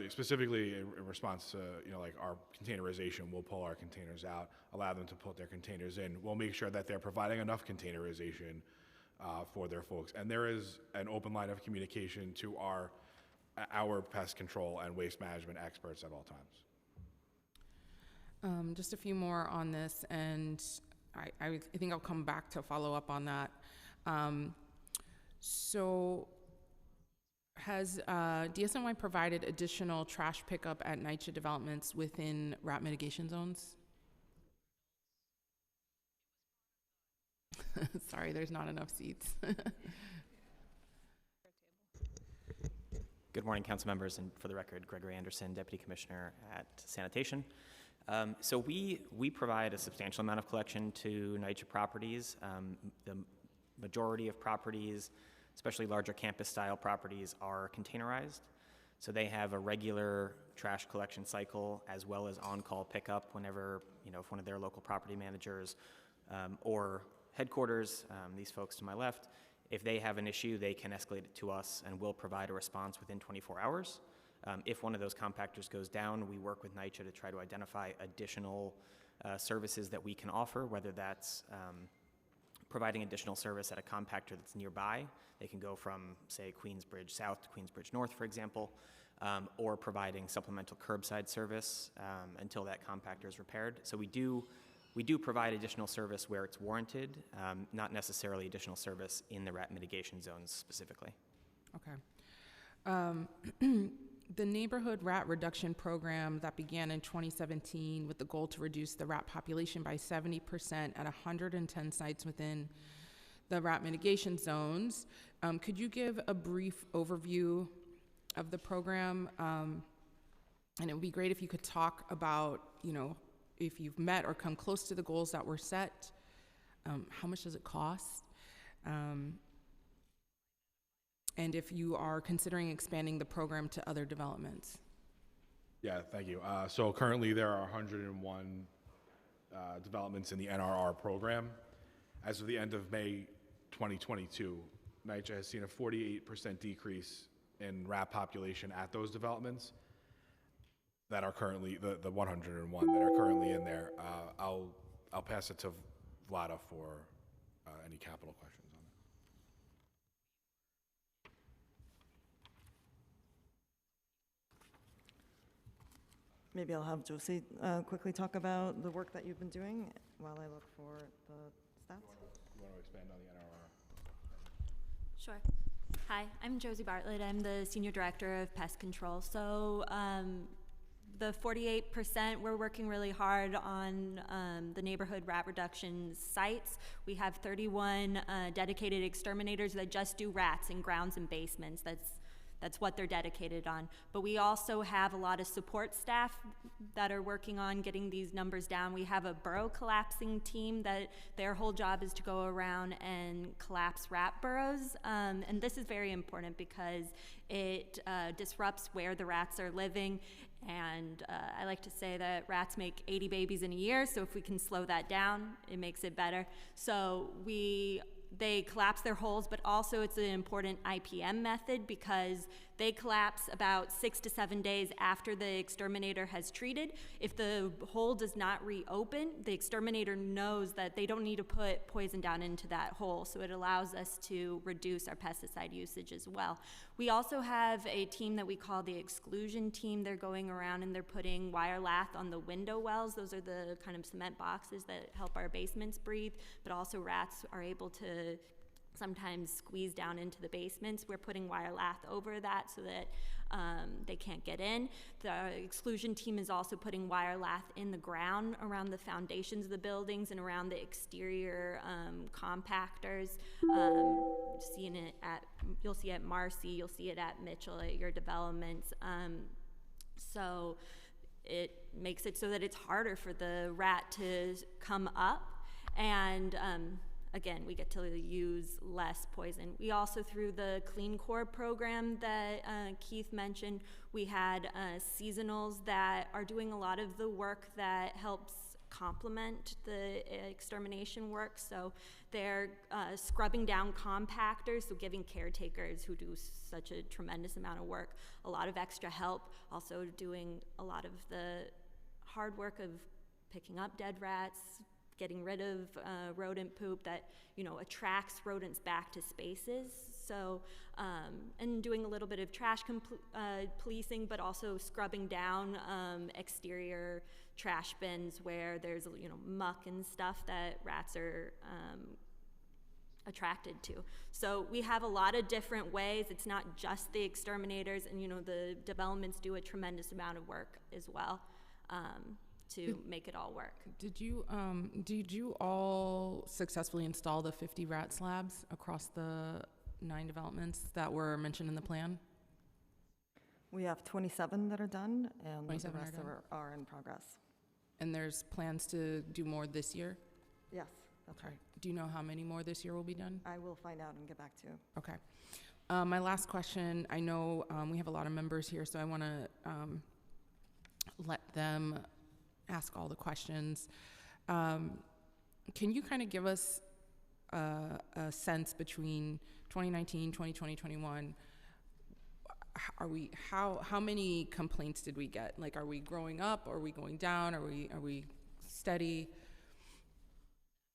specifically in response to, like our containerization, we'll pull our containers out, allow them to put their containers in. We'll make sure that they're providing enough containerization for their folks. And there is an open line of communication to our pest control and waste management experts at all times. Just a few more on this, and I think I'll come back to follow up on that. So has DSNY provided additional trash pickup at NYCHA developments within rat mitigation zones? Sorry, there's not enough seats. Good morning, council members, and for the record, Gregory Anderson, Deputy Commissioner at Sanitation. So we provide a substantial amount of collection to NYCHA properties. The majority of properties, especially larger campus-style properties, are containerized. So they have a regular trash collection cycle as well as on-call pickup whenever, if one of their local property managers or headquarters, these folks to my left, if they have an issue, they can escalate it to us and we'll provide a response within 24 hours. If one of those compactors goes down, we work with NYCHA to try to identify additional services that we can offer, whether that's providing additional service at a compactor that's nearby. They can go from, say, Queensbridge South to Queensbridge North, for example, or providing supplemental curbside service until that compactor is repaired. So we do provide additional service where it's warranted, not necessarily additional service in the rat mitigation zones specifically. Okay. The Neighborhood Rat Reduction Program that began in 2017 with the goal to reduce the rat population by 70% at 110 sites within the rat mitigation zones. Could you give a brief overview of the program? And it would be great if you could talk about, if you've met or come close to the goals that were set. How much does it cost? And if you are considering expanding the program to other developments. Yeah, thank you. So currently there are 101 developments in the NRR program. As of the end of May 2022, NYCHA has seen a 48% decrease in rat population at those developments that are currently, the 101 that are currently in there. I'll pass it to Vlada for any capital questions. Maybe I'll have Josie quickly talk about the work that you've been doing while I look for the that. You want to expand on the NRR? Sure. Hi, I'm Josie Bartlett. I'm the Senior Director of Pest Control. So the 48%, we're working really hard on the neighborhood rat reduction sites. We have 31 dedicated exterminators that just do rats in grounds and basements. That's what they're dedicated on. But we also have a lot of support staff that are working on getting these numbers down. We have a burrow collapsing team that their whole job is to go around and collapse rat burrows. And this is very important because it disrupts where the rats are living. And I like to say that rats make 80 babies in a year, so if we can slow that down, it makes it better. So they collapse their holes, but also it's an important IPM method because they collapse about 6 to 7 days after the exterminator has treated. If the hole does not reopen, the exterminator knows that they don't need to put poison down into that hole, so it allows us to reduce our pesticide usage as well. We also have a team that we call the exclusion team. They're going around and they're putting wire lath on the window wells. Those are the kind of cement boxes that help our basements breathe, but also rats are able to sometimes squeeze down into the basements. We're putting wire lath over that so that they can't get in. The exclusion team is also putting wire lath in the ground around the foundations of the buildings and around the exterior compactors. You'll see it at Marcy, you'll see it at Mitchell, at your developments. So it makes it so that it's harder for the rat to come up, and again, we get to use less poison. We also, through the Clean Core program that Keith mentioned, we had seasonals that are doing a lot of the work that helps complement the extermination work. So they're scrubbing down compactors, so giving caretakers who do such a tremendous amount of work a lot of extra help, also doing a lot of the hard work of picking up dead rats, getting rid of rodent poop that attracts rodents back to spaces. So, and doing a little bit of trash policing, but also scrubbing down exterior trash bins where there's muck and stuff that rats are attracted to. So we have a lot of different ways. It's not just the exterminators, and the developments do a tremendous amount of work as well. To make it all work. Did you all successfully install the 50 rat slabs across the 9 developments that were mentioned in the plan? We have 27 that are done, and the 27 rest are done. are in progress. And there's plans to do more this year? Yes, that's right. Do you know how many more this year will be done? I will find out and get back to you. Okay. My last question, I know we have a lot of members here, so I want to let them ask all the questions. Can you kind of give us a sense between 2019, 2020, 2021? How many complaints did we get? Like, are we growing up? Are we going down? Are we steady?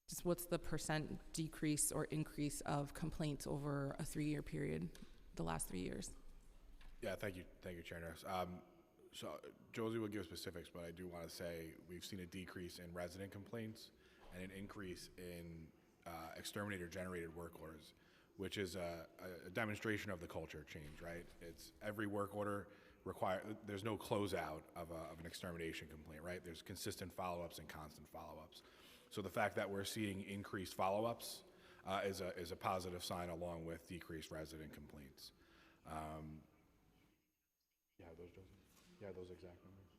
Just what's the percent decrease or increase of complaints over a 3-year period, the last 3 years? Yeah, thank you, Chair Nurse. So Josie will give specifics, but I do want to say we've seen a decrease in resident complaints and an increase in exterminator-generated work orders, which is a demonstration of the culture change, right? It's every work order there's no closeout of an extermination complaint, right? There's consistent follow-ups and constant follow-ups. So the fact that we're seeing increased follow-ups is a positive sign, along with decreased resident complaints. Yeah, those, Josie? Yeah, those exact numbers.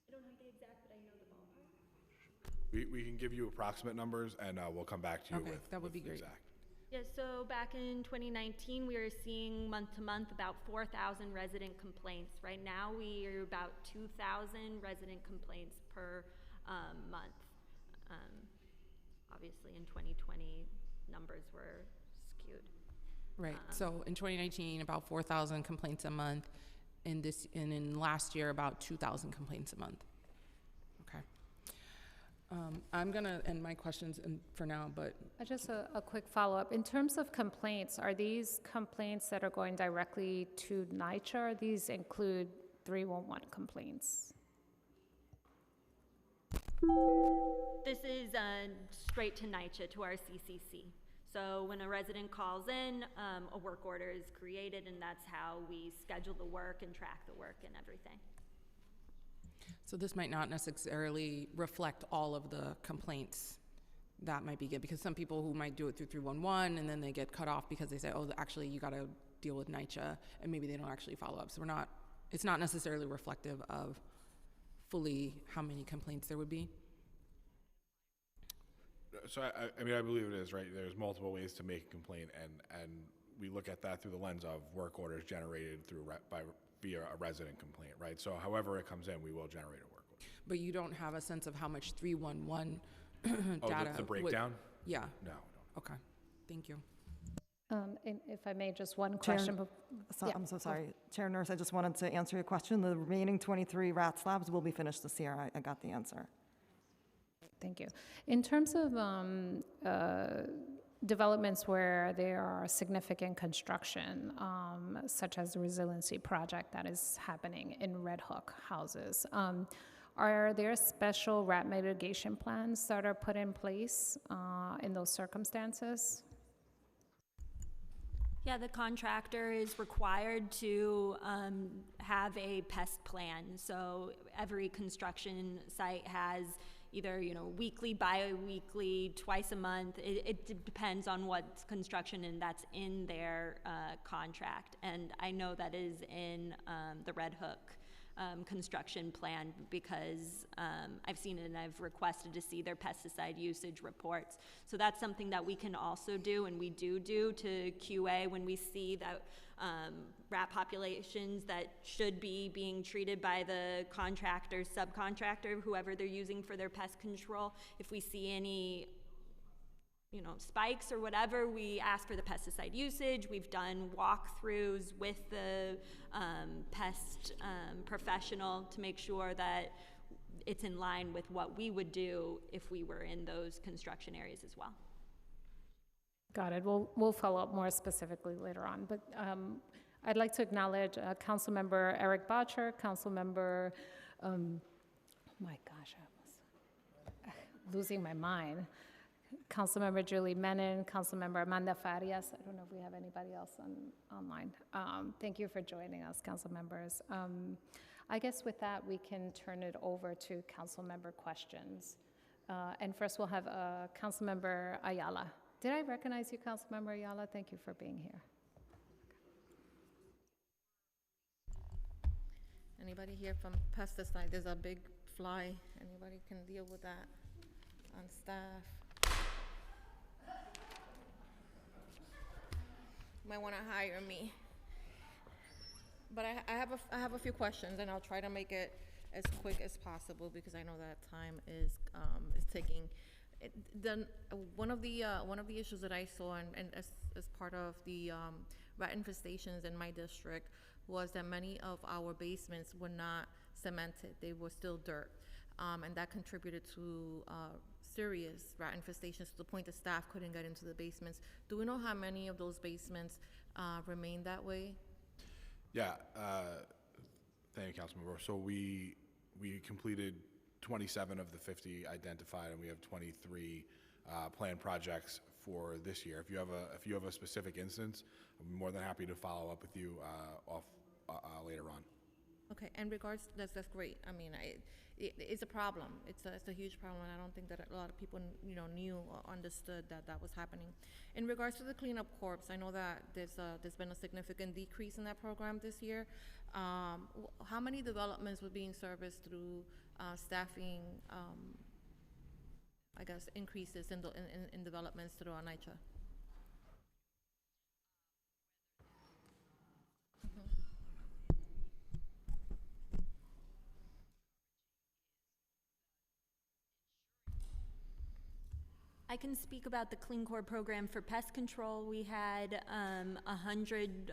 I don't have the exact, but I know the ballpark. We can give you approximate numbers, and we'll come back to you Okay, with that would be great. exact. Yeah, so back in 2019, we were seeing month to month about 4,000 resident complaints. Right now, we are about 2,000 resident complaints per month. Obviously, in 2020, numbers were skewed. Right. So in 2019, about 4,000 complaints a month. In last year, about 2,000 complaints a month. Okay. I'm gonna end my questions for now, but Just a quick follow-up. In terms of complaints, are these complaints that are going directly to NYCHA, or these include 311 complaints? This is straight to NYCHA, to our CCC. So when a resident calls in, a work order is created, and that's how we schedule the work and track the work and everything. So this might not necessarily reflect all of the complaints that might be good, because some people who might do it through 311 and then they get cut off because they say, oh, actually you got to deal with NYCHA, and maybe they don't actually follow up. So it's not necessarily reflective of fully how many complaints there would be. So I mean, I believe it is, right? There's multiple ways to make a complaint, and we look at that through the lens of work orders generated via a resident complaint, right? So however it comes in, we will generate a work order. But you don't have a sense of how much 311 Oh, data the breakdown? Yeah. No. Okay. Thank you. And if I may, just one Chair- question. So, Yeah. I'm so sorry. Chair Nurse, I just wanted to answer your question. The remaining 23 rat slabs will be finished this year. I got the answer. Thank you. In terms of developments where there are significant construction, such as the resiliency project that is happening in Red Hook houses, are there special rat mitigation plans that are put in place in those circumstances? Yeah, the contractor is required to have a pest plan. So every construction site has either, weekly, bi-weekly, twice a month. It depends on what's construction, and that's in their contract. And I know that is in the Red Hook construction plan, because I've seen it and I've requested to see their pesticide usage reports. So that's something that we can also do, and we do to QA when we see that rat populations that should be being treated by the contractor, subcontractor, whoever they're using for their pest control. If we see any spikes or whatever, we ask for the pesticide usage. We've done walkthroughs with the pest professional to make sure that it's in line with what we would do if we were in those construction areas as well. Got it. We'll follow up more specifically later on. But I'd like to acknowledge Councilmember Eric Botcher, Councilmember, oh my gosh, I was losing my mind. Councilmember Julie Menon, Councilmember Amanda Farias. I don't know if we have anybody else online. Thank you for joining us, council members. I guess with that, we can turn it over to council member questions. And first we'll have Councilmember Ayala. Did I recognize you, Councilmember Ayala? Thank you for being here. Anybody here from pesticide? There's a big fly. Anybody can deal with that on staff? Might want to hire me. But I have a few questions, and I'll try to make it as quick as possible because I know that time is taking. One of the issues that I saw, and as part of the rat infestations in my district, was that many of our basements were not cemented; they were still dirt, and that contributed to serious rat infestations to the point that staff couldn't get into the basements. Do we know how many of those basements remain that way? Yeah, thank you, Councilmember. So we completed 27 of the 50 identified, and we have 23 planned projects for this year. If you have a specific instance, I'm more than happy to follow up with you later on. Okay, and regards, that's great. I mean, it's a problem. It's a huge problem, and I don't think that a lot of people knew or understood that was happening. In regards to the cleanup corps, I know that there's been a significant decrease in that program this year. How many developments were being serviced through staffing? I guess increases in developments through NYCHA. I can speak about the Clean Core program for pest control. We had 100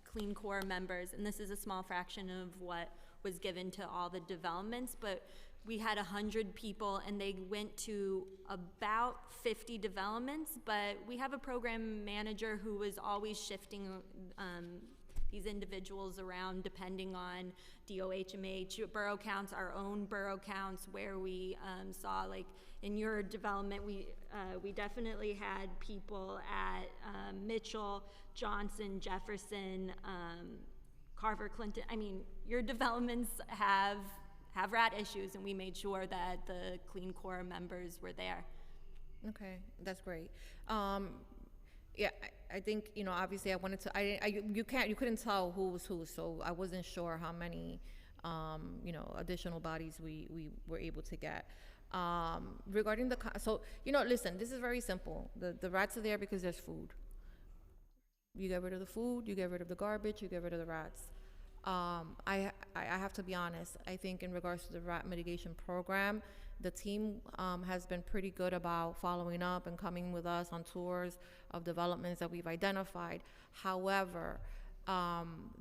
Clean Core members, and this is a small fraction of what was given to all the developments, but we had 100 people, and they went to about 50 developments, but we have a program manager who was always shifting these individuals around depending on DOHMH borough counts, our own borough counts, where we saw, like in your development, we definitely had people at Mitchell, Johnson, Jefferson, Carver, Clinton. I mean, your developments have rat issues, and we made sure that the Clean Core members were there. Okay, that's great. Yeah, I think, you know, obviously I wanted to, you couldn't tell who was who, so I wasn't sure how many, you know, additional bodies we were able to get. Regarding so, you know, listen, this is very simple. The rats are there because there's food. You get rid of the food, you get rid of the garbage, you get rid of the rats. I have to be honest, I think in regards to the rat mitigation program, the team has been pretty good about following up and coming with us on tours of developments that we've identified. However,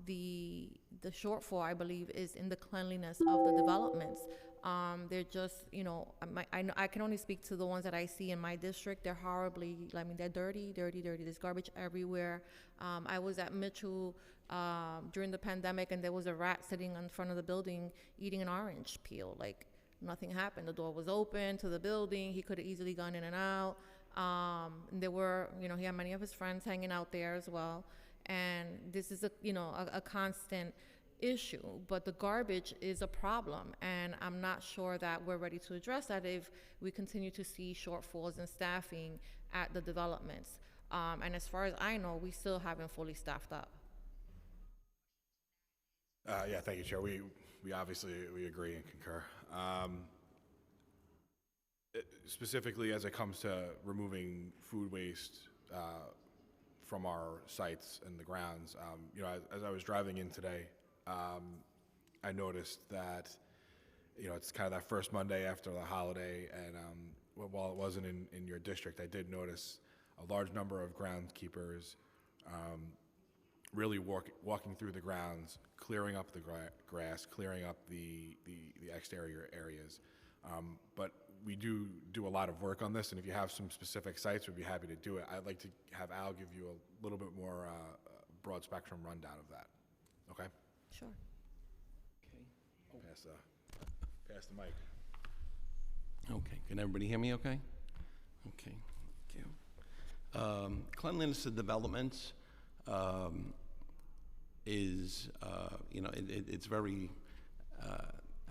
the shortfall, I believe, is in the cleanliness of the developments. They're just, you know, I can only speak to the ones that I see in my district. They're horribly, I mean, they're dirty. There's garbage everywhere. I was at Mitchell during the pandemic, and there was a rat sitting in front of the building eating an orange peel. Like, nothing happened. The door was open to the building. He could have easily gone in and out. There were, you know, he had many of his friends hanging out there as well. And this is a constant issue, but the garbage is a problem, and I'm not sure that we're ready to address that if we continue to see shortfalls in staffing at the developments. And as far as I know, we still haven't fully staffed up. Yeah, thank you, Chair. We obviously agree and concur. Specifically, as it comes to removing food waste from our sites and the grounds, you know, as I was driving in today, I noticed that, you know, it's kind of that first Monday after the holiday, and while it wasn't in your district, I did notice a large number of groundskeepers really walking through the grounds, clearing up the grass, clearing up the exterior areas. But we do a lot of work on this, and if you have some specific sites, we'd be happy to do it. I'd like to have Al give you a little bit more broad spectrum rundown of that. Okay? Sure. Okay. Pass the mic. Okay. Can everybody hear me okay? Okay. Thank you. Cleanliness of developments is, you know, it's very,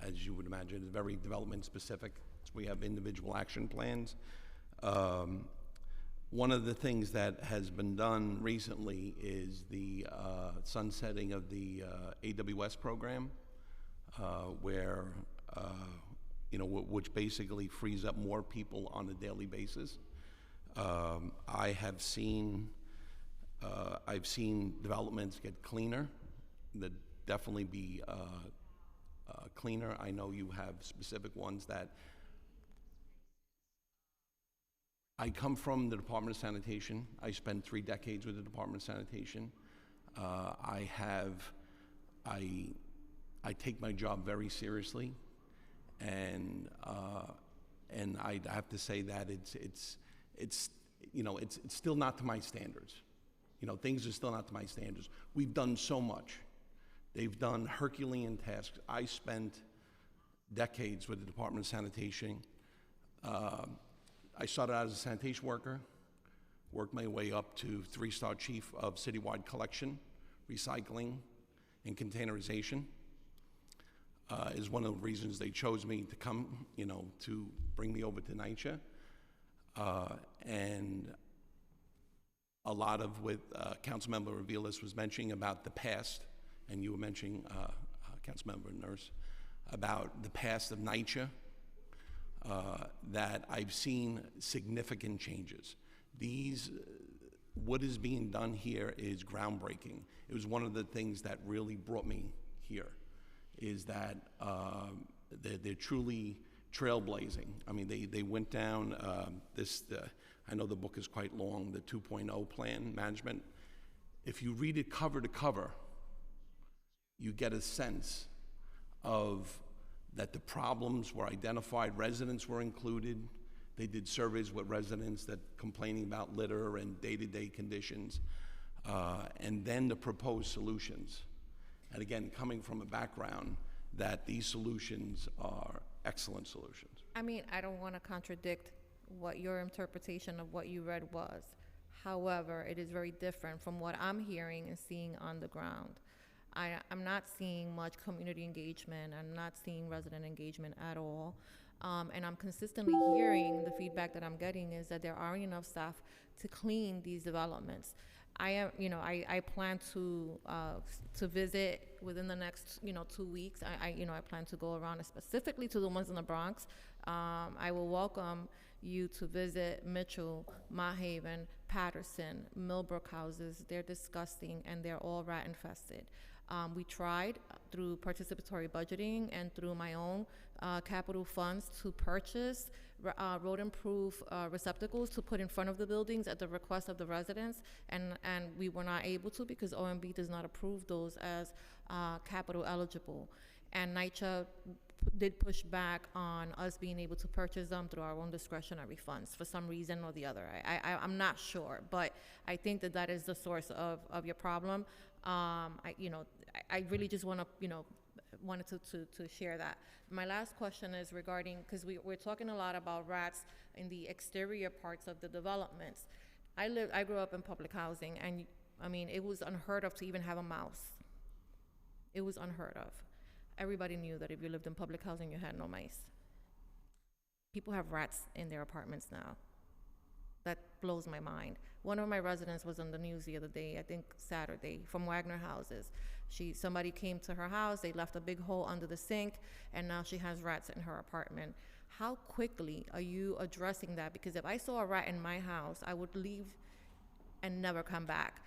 as you would imagine, it's very development specific. We have individual action plans. One of the things that has been done recently is the sunsetting of the AWS program, where, you know, which basically frees up more people on a daily basis. I've seen developments get cleaner, that definitely be cleaner. I know you have specific ones that I come from the Department of Sanitation. I spent 3 decades with the Department of Sanitation. I take my job very seriously, and I have to say that it's you know, it's still not to my standards. You know, things are still not to my standards. We've done so much. They've done Herculean tasks. I spent decades with the Department of Sanitation. I started out as a sanitation worker, worked my way up to 3-star chief of citywide collection, recycling, and containerization. Is one of the reasons they chose me to come, you know, to bring me over to NYCHA. And a lot of what Councilmember Aviles was mentioning about the past, and you were mentioning, Councilmember Nurse, about the past of NYCHA, that I've seen significant changes. What is being done here is groundbreaking. It was one of the things that really brought me here, is that they're truly trailblazing. I mean, they went down I know the book is quite long, the 2.0 plan management. If you read it cover to cover, you get a sense of that the problems were identified, residents were included. They did surveys with residents that complaining about litter and day-to-day conditions. and then the proposed solutions. And again, coming from a background that these solutions are excellent solutions. I mean, I don't want to contradict what your interpretation of what you read was. However, it is very different from what I'm hearing and seeing on the ground. I'm not seeing much community engagement. I'm not seeing resident engagement at all. And I'm consistently hearing the feedback that I'm getting is that there aren't enough staff to clean these developments. I plan to visit within the next, 2 weeks. I plan to go around specifically to the ones in the Bronx. I will welcome you to visit Mitchell, Mott Haven, Patterson, Millbrook houses. They're disgusting and they're all rat infested. We tried through participatory budgeting and through my own capital funds to purchase rodent-proof receptacles to put in front of the buildings at the request of the residents, and we were not able to because OMB does not approve those as capital eligible. And NYCHA did push back on us being able to purchase them through our own discretionary funds for some reason or the other. I'm not sure, but I think that is the source of your problem. I really just wanted to share that. My last question is regarding, because we're talking a lot about rats in the exterior parts of the developments. I grew up in public housing, and I mean, it was unheard of to even have a mouse. It was unheard of. Everybody knew that if you lived in public housing, you had no mice. People have rats in their apartments now. That blows my mind. One of my residents was on the news the other day, I think Saturday, from Wagner Houses. Somebody came to her house, they left a big hole under the sink, and now she has rats in her apartment. How quickly are you addressing that? Because if I saw a rat in my house, I would leave and never come back.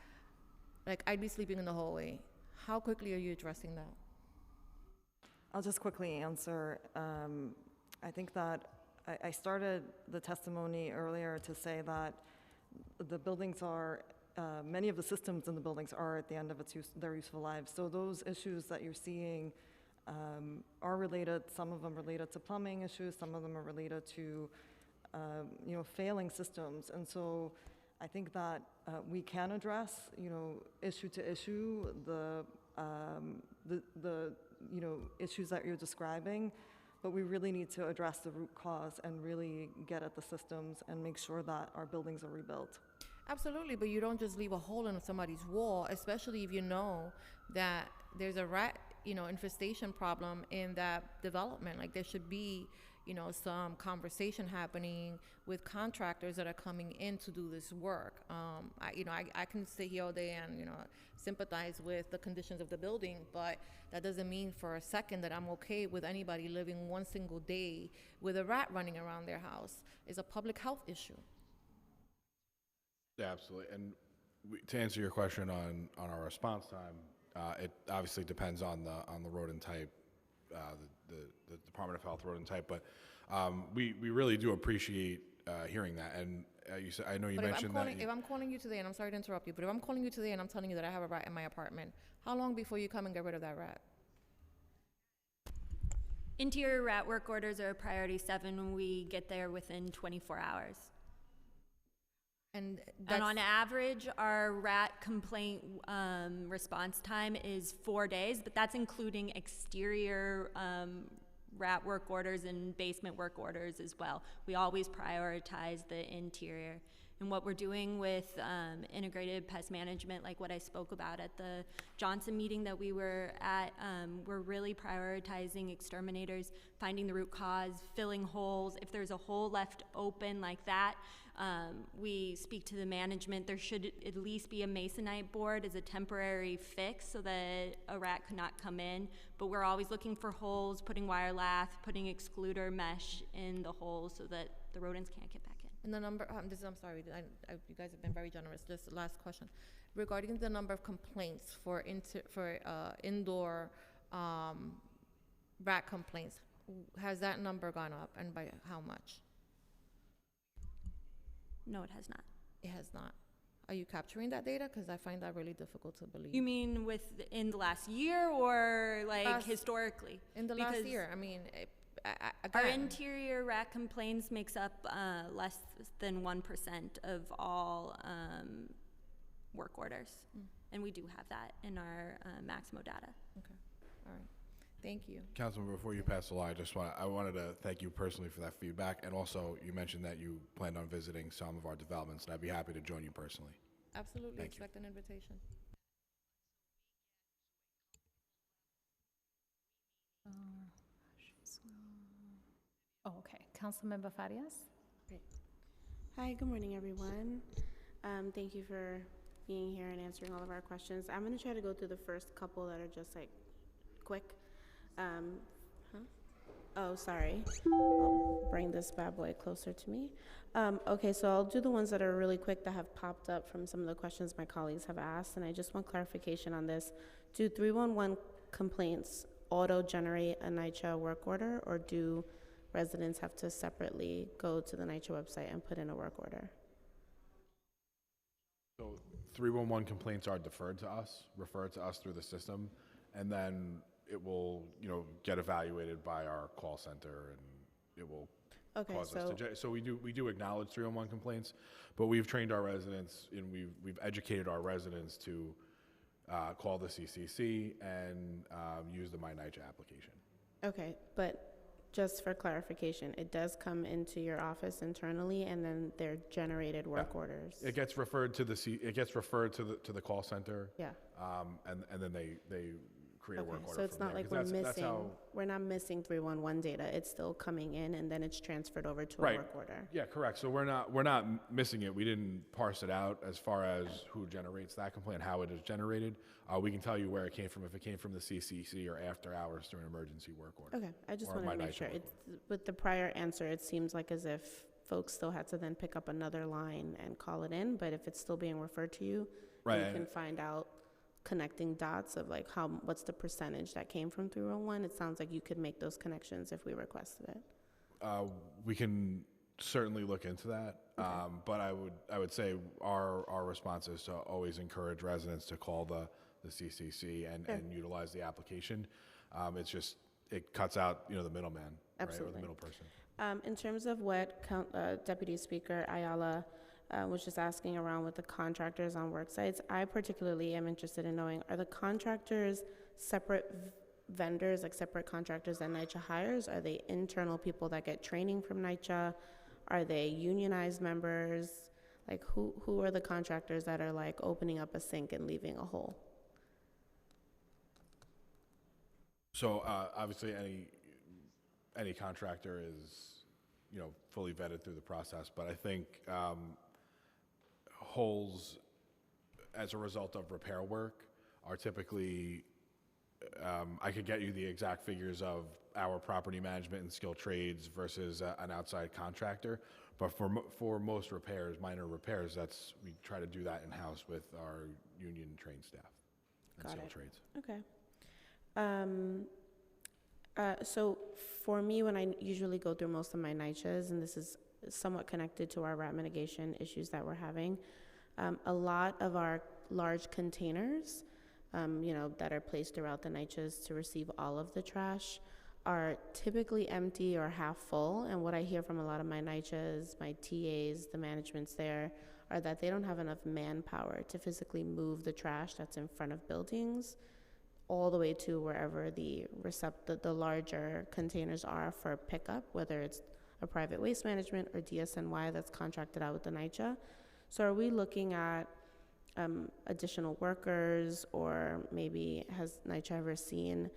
Like, I'd be sleeping in the hallway. How quickly are you addressing that? I'll just quickly answer. I think that I started the testimony earlier to say that the buildings are, many of the systems in the buildings are at the end of their useful lives. So those issues that you're seeing are related, some of them related to plumbing issues, some of them are related to, failing systems. And so I think that we can address, issue to issue, the issues that you're describing, but we really need to address the root cause and really get at the systems and make sure that our buildings are rebuilt. Absolutely, but you don't just leave a hole in somebody's wall, especially if you know that there's a rat, infestation problem in that development. Like, there should be, some conversation happening with contractors that are coming in to do this work. I can sit here all day and, sympathize with the conditions of the building, but that doesn't mean for a second that I'm okay with anybody living one single day with a rat running around their house. It's a public health issue. Yeah, absolutely. And to answer your question on our response time, it obviously depends on the rodent type, the Department of Health rodent type, but we really do appreciate hearing that. And you said, I know you mentioned that. If I'm calling you today, and I'm sorry to interrupt you, but if I'm calling you today and I'm telling you that I have a rat in my apartment, how long before you come and get rid of that rat? Interior rat work orders are priority 7. We get there within 24 hours. And on average, our rat complaint response time is 4 days, but that's including exterior rat work orders and basement work orders as well. We always prioritize the interior. And what we're doing with integrated pest management, like what I spoke about at the Johnson meeting that we were at, we're really prioritizing exterminators, finding the root cause, filling holes. If there's a hole left open like that, we speak to the management. There should at least be a masonite board as a temporary fix so that a rat could not come in. But we're always looking for holes, putting wire lath, putting excluder mesh in the holes so that the rodents can't get back in. And the number, I'm sorry, you guys have been very generous. Just last question. Regarding the number of complaints for indoor rat complaints, has that number gone up, and by how much? No, it has not. It has not. Are you capturing that data? Because I find that really difficult to believe. You mean in the last year or historically? In the last year. I mean, our interior rat complaints makes up less than 1% of all work orders. And we do have that in our Maximo data. Okay, all right. Thank you. Councilman, before you pass the line, I wanted to thank you personally for that feedback, and also you mentioned that you planned on visiting some of our developments, and I'd be happy to join you personally. Absolutely, Thank you. expect an invitation. Oh, okay. Councilmember Farias? Hi, good morning, everyone. Thank you for being here and answering all of our questions. I'm going to try to go through the first couple that are just like quick. Oh, sorry. I'll bring this bad boy closer to me. Okay, so I'll do the ones that are really quick that have popped up from some of the questions my colleagues have asked, and I just want clarification on this. Do 311 complaints auto-generate a NYCHA work order, or do residents have to separately go to the NYCHA website and put in a work order? So 311 complaints are deferred to us, referred to us through the system, and then it will, get evaluated by our call center, and it will cause us to. So we do acknowledge 311 complaints, but we've trained our residents and we've educated our residents to call the CCC and use the My NYCHA application. Okay, but just for clarification, it does come into your office internally, and then they're generated work orders. It gets referred to the call center. Yeah. And then they create a work order. So it's not like we're not missing 311 data. It's still coming in, and then it's transferred over to a work order. Yeah, correct. So we're not missing it. We didn't parse it out as far as who generates that complaint, how it is generated. We can tell you where it came from, if it came from the CCC or after hours through an emergency work order. Okay, I just wanted to make sure. With the prior answer, it seems like as if folks still had to then pick up another line and call it in, but if it's still being referred to you, you can find out connecting dots of like what's the percentage that came from 301. It sounds like you could make those connections if we requested it. We can certainly look into that, but I would say our response is to always encourage residents to call the CCC and utilize the application. It cuts out the middleman, right, or the middle person. In terms of what Deputy Speaker Ayala was just asking around with the contractors on work sites, I particularly am interested in knowing, are the contractors separate vendors, like separate contractors that NYCHA hires? Are they internal people that get training from NYCHA? Are they unionized members? Like who are the contractors that are like opening up a sink and leaving a hole? So obviously any contractor is fully vetted through the process, but I think holes as a result of repair work are typically, I could get you the exact figures of our property management and skilled trades versus an outside contractor, but for most repairs, minor repairs, we try to do that in-house with our union trained staff and skilled trades. Okay. So for me, when I usually go through most of my NYCHAs, and this is somewhat connected to our rat mitigation issues that we're having, a lot of our large containers, that are placed throughout the NYCHAs to receive all of the trash are typically empty or half full. And what I hear from a lot of my NYCHAs, my TAs, the managements there, are that they don't have enough manpower to physically move the trash that's in front of buildings all the way to wherever the larger containers are for pickup, whether it's a private waste management or DSNY that's contracted out with the NYCHA. So are we looking at additional workers, or maybe has NYCHA ever seen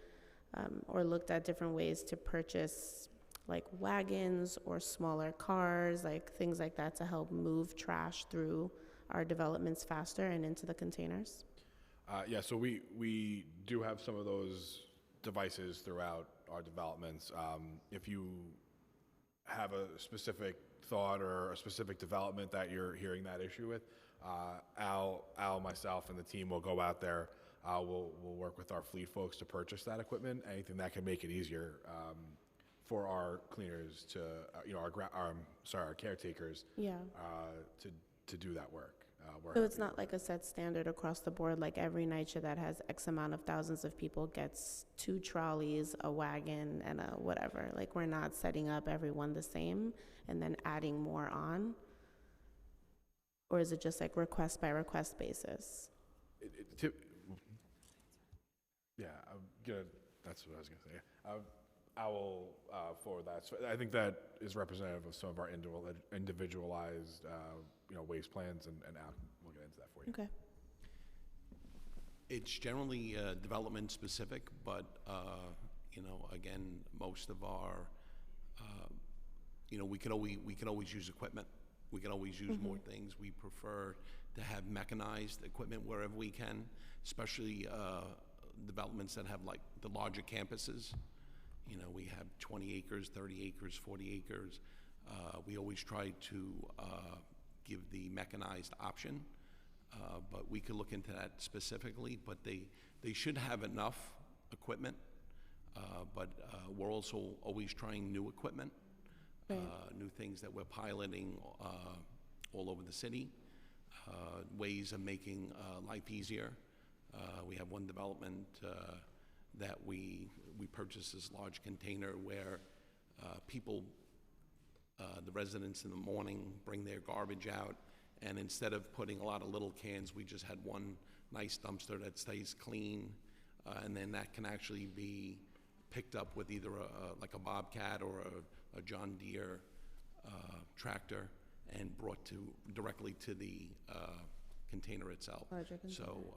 or looked at different ways to purchase like wagons or smaller cars, like things like that, to help move trash through our developments faster and into the containers? Yeah, so we do have some of those devices throughout our developments. If you have a specific thought or a specific development that you're hearing that issue with, Al, myself, and the team will go out there. We'll work with our fleet folks to purchase that equipment. Anything that can make it easier for our cleaners to, our caretakers, to do that work. So it's not like a set standard across the board, like every NYCHA that has X amount of thousands of people gets 2 trolleys, a wagon, and a whatever. Like, we're not setting up everyone the same and then adding more on. Or is it just like request by request basis? Yeah, I'm gonna, that's what I was gonna say. I will forward that. So I think that is representative of some of our individualized, waste plans, and we'll get into that for you. Okay. It's generally development specific, but again, most of our, we could always use equipment. We could always use more things. We prefer to have mechanized equipment wherever we can, especially developments that have like the larger campuses. We have 20 acres, 30 acres, 40 acres. We always try to give the mechanized option, but we could look into that specifically. But they should have enough equipment, but we're also always trying new equipment, new things that we're piloting all over the city, ways of making life easier. We have one development that we purchased this large container where people, the residents in the morning, bring their garbage out, and instead of putting a lot of little cans, we just had one nice dumpster that stays clean, and then that can actually be picked up with either like a Bobcat or a John Deere tractor and brought directly to the container itself. Larger container. So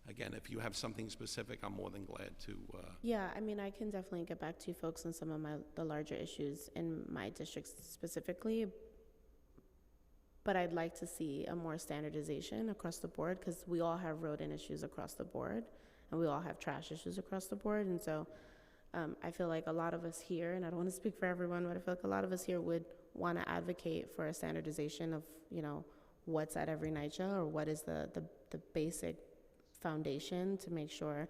again, if you have something specific, I'm more than glad to. Yeah, I mean, I can definitely get back to you folks on some of the larger issues in my district specifically, but I'd like to see a more standardization across the board, because we all have rodent issues across the board, and we all have trash issues across the board. And so I feel like a lot of us here, and I don't want to speak for everyone, but I feel like a lot of us here would want to advocate for a standardization of, what's at every NYCHA, or what is the basic foundation to make sure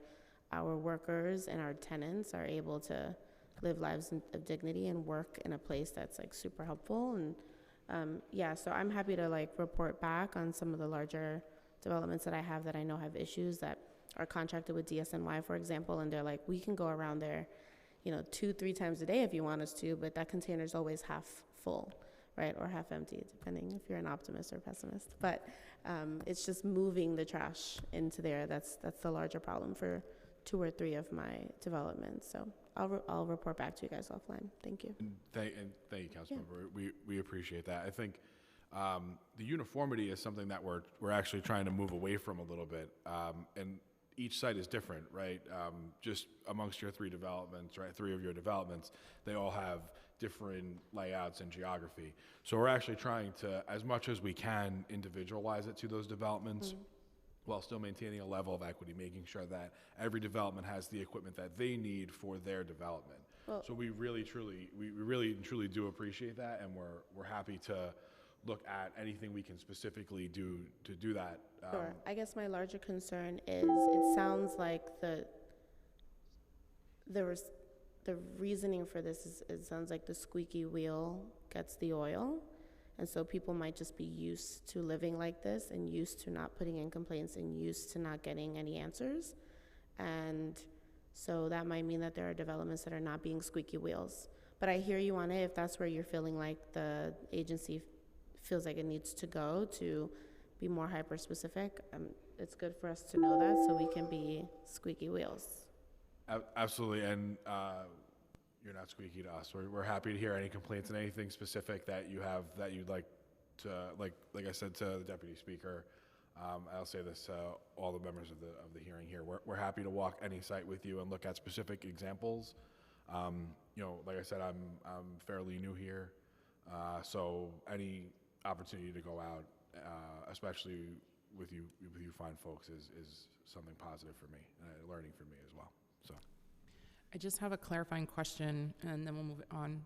our workers and our tenants are able to live lives of dignity and work in a place that's like super helpful. And so I'm happy to like report back on some of the larger developments that I have that I know have issues that are contracted with DSNY, for example, and they're like, we can go around there, 2-3 times a day if you want us to, but that container is always half full, right? Or half empty, depending if you're an optimist or pessimist. But it's just moving the trash into there. That's the larger problem for 2 or 3 of my developments. So I'll report back to you guys offline. Thank you. Thank you, Councilmember. We appreciate that. I think the uniformity is something that we're actually trying to move away from a little bit. And each site is different, right? Just amongst your 3 developments, right? 3 of your developments, they all have different layouts and geography. So we're actually trying to, as much as we can, individualize it to those developments while still maintaining a level of equity, making sure that every development has the equipment that they need for their development. Well, so we really and truly do appreciate that, and we're happy to look at anything we can specifically do to do that. Sure. I guess my larger concern is it sounds like the reasoning for this is it sounds like the squeaky wheel gets the oil. And so people might just be used to living like this and used to not putting in complaints and used to not getting any answers. And so that might mean that there are developments that are not being squeaky wheels. But I hear you on it. If that's where you're feeling like the agency feels like it needs to go to be more hyper-specific, it's good for us to know that so we can be squeaky wheels. Absolutely, and you're not squeaky to us. We're happy to hear any complaints and anything specific that you have that you'd like to, like I said to the Deputy Speaker, I'll say this to all the members of the hearing here. We're happy to walk any site with you and look at specific examples. Like I said, I'm fairly new here, so any opportunity to go out, especially with you fine folks, is something positive for me and learning for me as well. So, I just have a clarifying question, and then we'll move on.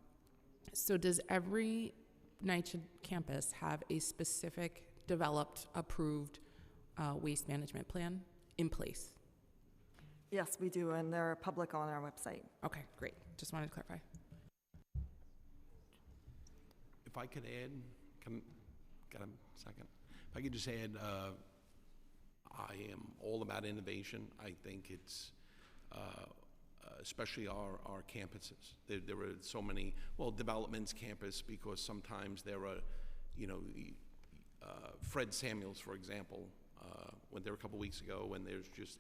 So does every NYCHA campus have a specific developed, approved waste management plan in place? Yes, we do, and they're public on our website. Okay, great. Just wanted to clarify. If I could add, got a second? If I could just add, I am all about innovation. I think it's, especially our campuses. There are so many, developments campus, because sometimes there are, Fred Samuels, for example, went there a couple weeks ago, and there's just,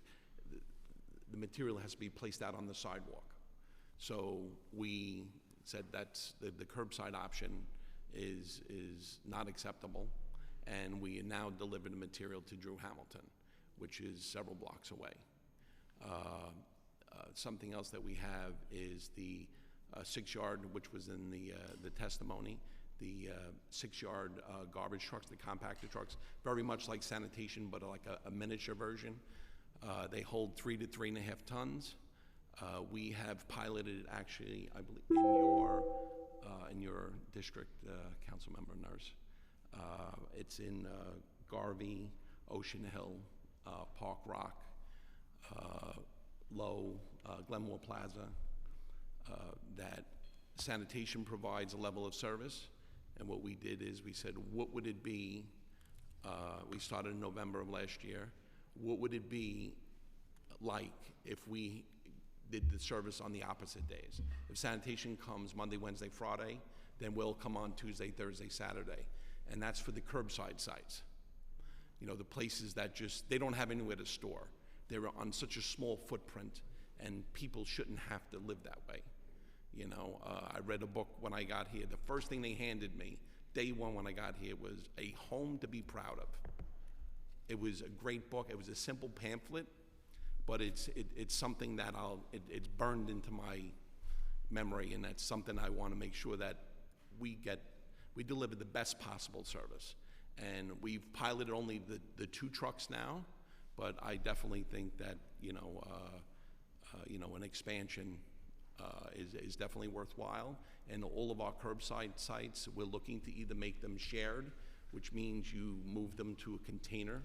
the material has to be placed out on the sidewalk. So we said that's, the curbside option is not acceptable, and we now deliver the material to Drew Hamilton, which is several blocks away. Something else that we have is the 6-yard, which was in the testimony, the 6-yard garbage trucks, the compactor trucks, very much like sanitation, but like a miniature version. They hold 3 to 3.5 tons. We have piloted, actually, I believe, in your district, Councilmember Nurse. It's in Garvey, Ocean Hill, Park Rock, Low, Glenmore Plaza, that sanitation provides a level of service. And what we did is we said, what would it be, we started in November of last year, what would it be like if we did the service on the opposite days? If sanitation comes Monday, Wednesday, Friday, then we'll come on Tuesday, Thursday, Saturday. And that's for the curbside sites. You know, the places that just, they don't have anywhere to store. They're on such a small footprint, and people shouldn't have to live that way. You know, I read a book when I got here. The first thing they handed me, day one when I got here, was A Home to Be Proud of. It was a great book. It was a simple pamphlet, but it's something that it's burned into my memory, and that's something I want to make sure that we deliver the best possible service. And we've piloted only the 2 trucks now, but I definitely think that, an expansion is definitely worthwhile. And all of our curbside sites, we're looking to either make them shared, which means you move them to a container,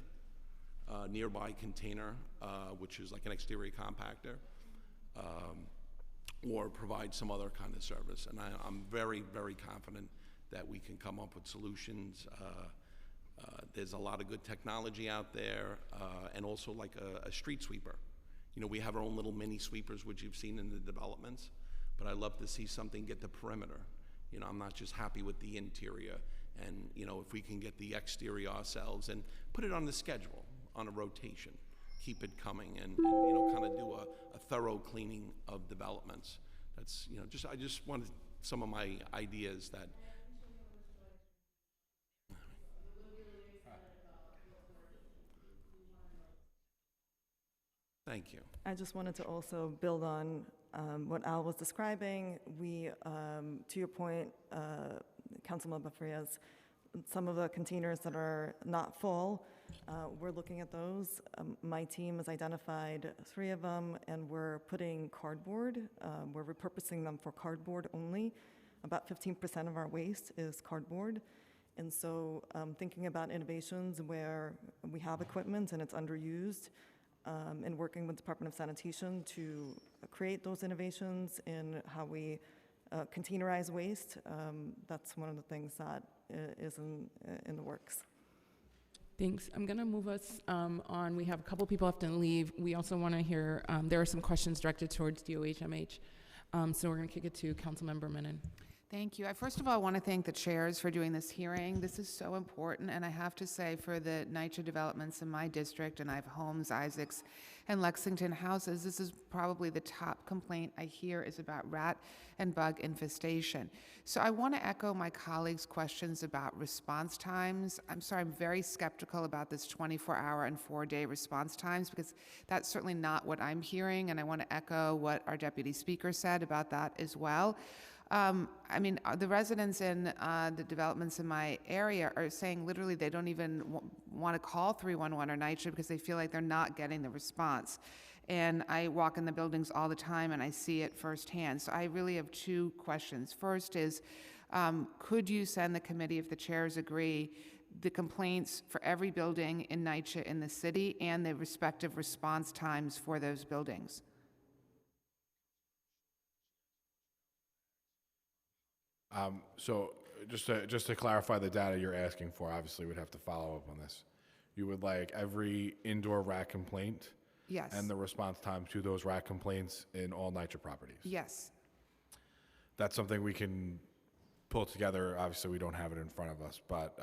nearby container, which is like an exterior compactor, or provide some other kind of service. And I'm very, very confident that we can come up with solutions. There's a lot of good technology out there, and also like a street sweeper. You know, we have our own little mini sweepers, which you've seen in the developments, but I love to see something get the perimeter. You know, I'm not just happy with the interior, and, if we can get the exterior ourselves and put it on the schedule, on a rotation, keep it coming, and kind of do a thorough cleaning of developments. That's, I just wanted some of my ideas that. Thank you. I just wanted to also build on what Al was describing. We, to your point, Councilmember Frias, some of the containers that are not full, we're looking at those. My team has identified 3 of them, and we're putting cardboard. We're repurposing them for cardboard only. About 15% of our waste is cardboard. And so thinking about innovations where we have equipment and it's underused, and working with the Department of Sanitation to create those innovations in how we containerize waste. That's one of the things that is in the works. Thanks. I'm going to move us on. We have a couple people have to leave. We also want to hear, there are some questions directed towards DOHMH. So we're going to kick it to Councilmember Menon. Thank you. First of all, I want to thank the chairs for doing this hearing. This is so important, and I have to say, for the NYCHA developments in my district, and I have Holmes, Isaacs, and Lexington houses, this is probably the top complaint I hear is about rat and bug infestation. So I want to echo my colleagues' questions about response times. I'm sorry, I'm very skeptical about this 24-hour and 4-day response times, because that's certainly not what I'm hearing, and I want to echo what our Deputy Speaker said about that as well. The residents in the developments in my area are saying literally they don't even want to call 311 or NYCHA because they feel like they're not getting the response. And I walk in the buildings all the time and I see it firsthand. So I really have 2 questions. First is, could you send the committee, if the chairs agree, the complaints for every building in NYCHA in the city and the respective response times for those buildings? So just to clarify the data you're asking for, obviously we'd have to follow up on this. You would like every indoor rat complaint? Yes. And the response time to those rat complaints in all NYCHA properties? Yes. That's something we can pull together. Obviously, we don't have it in front of us, but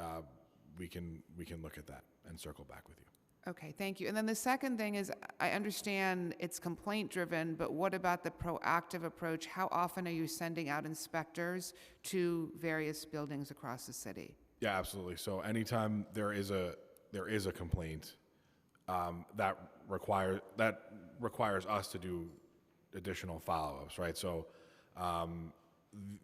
can look at that and circle back with you. Okay, thank you. And then the second thing is, I understand it's complaint-driven, but what about the proactive approach? How often are you sending out inspectors to various buildings across the city? Yeah, absolutely. So anytime there is a complaint, that requires us to do additional follow-ups, right? So I'm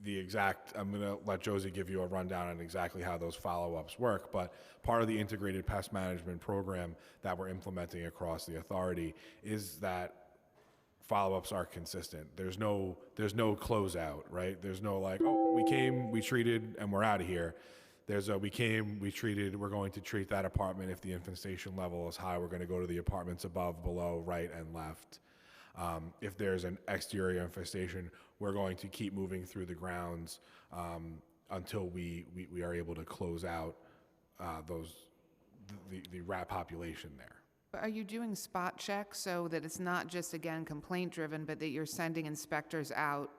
going to let Josie give you a rundown on exactly how those follow-ups work, but part of the integrated pest management program that we're implementing across the authority is that follow-ups are consistent. There's no closeout, right? There's no like, oh, we came, we treated, and we're out of here. There's a, we came, we treated, we're going to treat that apartment. If the infestation level is high, we're going to go to the apartments above, below, right, and left. If there's an exterior infestation, we're going to keep moving through the grounds until we are able to close out the rat population there. Are you doing spot checks so that it's not just, again, complaint-driven, but that you're sending inspectors out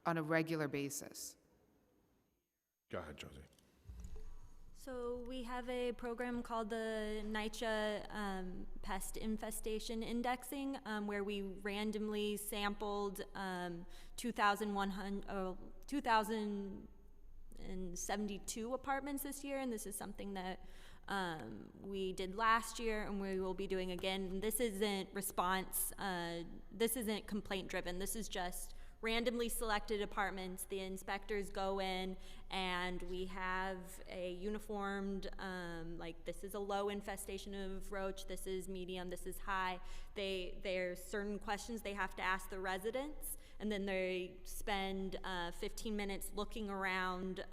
on a regular basis? Go ahead, Josie. So we have a program called the NYCHA Pest Infestation Indexing, where we randomly sampled 2,072 apartments this year, and this is something that we did last year and we will be doing again. And this isn't this isn't complaint driven. This is just randomly selected apartments. The inspectors go in and we have a uniformed, like this is a low infestation of roach, this is medium, this is high. There's certain questions they have to ask the residents, and then they spend 15 minutes looking around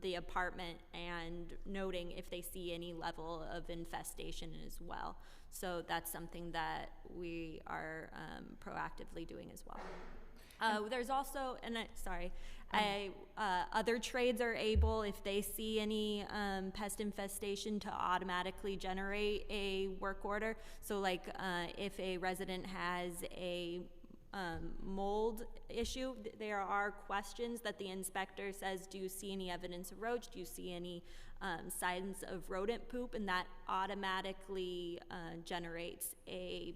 the apartment and noting if they see any level of infestation as well. So that's something that we are proactively doing as well. There's also, other trades are able, if they see any pest infestation, to automatically generate a work order. So like if a resident has a mold issue, there are questions that the inspector says, do you see any evidence of roach? Do you see any signs of rodent poop? And that automatically generates a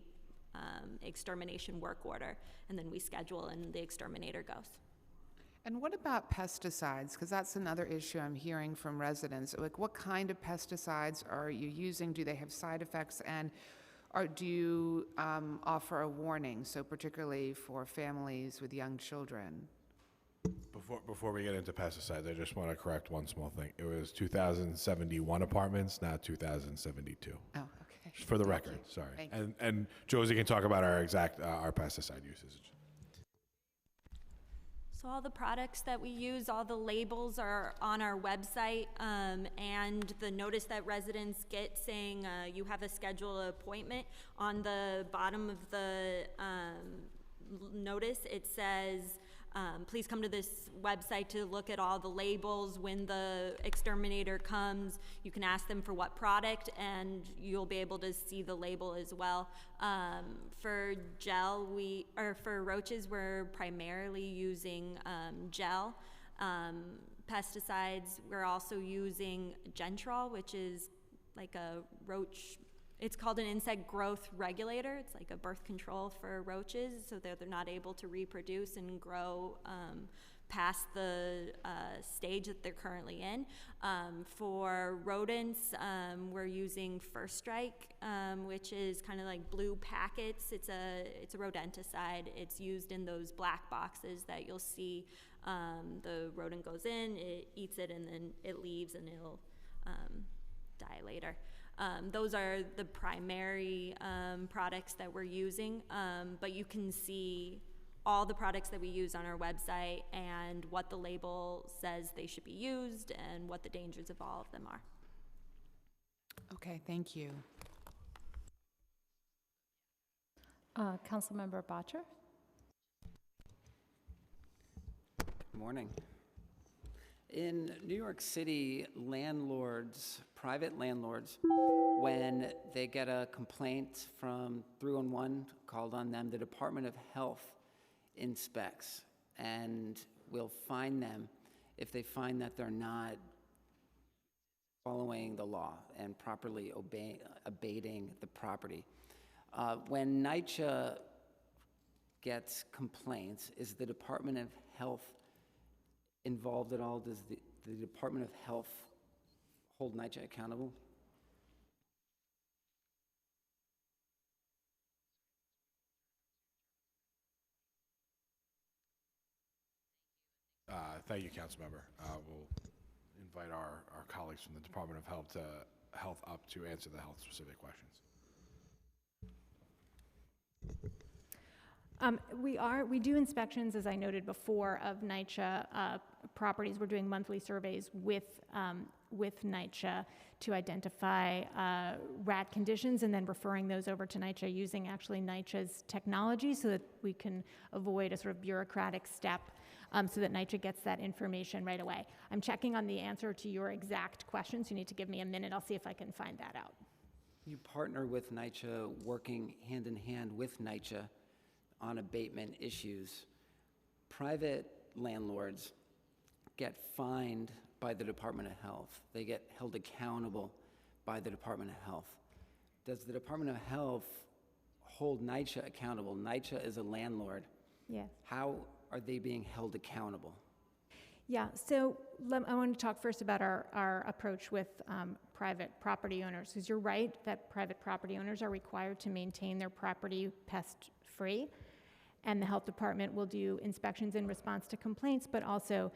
extermination work order, and then we schedule and the exterminator goes. And what about pesticides? Because that's another issue I'm hearing from residents. Like, what kind of pesticides are you using? Do they have side effects? And do you offer a warning, so particularly for families with young children? Before we get into pesticides, I just want to correct one small thing. It was 2,071 apartments, not 2,072. Oh, okay. For the record, sorry. And Josie can talk about our pesticide usage. So all the products that we use, all the labels are on our website, and the notice that residents get saying you have a scheduled appointment, on the bottom of the notice it says please come to this website to look at all the labels. When the exterminator comes, you can ask them for what product and you'll be able to see the label as well. For gel, for roaches, we're primarily using gel. Pesticides, we're also using Gentrol, which is like a roach, it's called an insect growth regulator. It's like a birth control for roaches so that they're not able to reproduce and grow past the stage that they're currently in. For rodents, we're using First Strike, which is kind of like blue packets. It's a rodenticide. It's used in those black boxes that you'll see. The rodent goes in, it eats it, and then it leaves and it'll die later. Those are the primary products that we're using, but you can see all the products that we use on our website and what the label says they should be used and what the dangers of all of them are. Okay, thank you. Councilmember Bottcher? Good morning. In New York City, landlords, private landlords, when they get a complaint from 311 called on them, the Department of Health inspects and will fine them if they find that they're not following the law and properly abating the property. When NYCHA gets complaints, is the Department of Health involved at all? Does the Department of Health hold NYCHA accountable? Thank you, Councilmember. We'll invite our colleagues from the Department of Health up to answer the health-specific questions. We do inspections, as I noted before, of NYCHA properties. We're doing monthly surveys with NYCHA to identify rat conditions and then referring those over to NYCHA using actually NYCHA's technology so that we can avoid a sort of bureaucratic step so that NYCHA gets that information right away. I'm checking on the answer to your exact questions. You need to give me a minute. I'll see if I can find that out. You partner with NYCHA, working hand in hand with NYCHA on abatement issues. Private landlords get fined by the Department of Health. They get held accountable by the Department of Health. Does the Department of Health hold NYCHA accountable? NYCHA is a landlord. Yes. How are they being held accountable? Yeah, so I want to talk first about our approach with private property owners, because you're right that private property owners are required to maintain their property pest-free, and the health department will do inspections in response to complaints, but also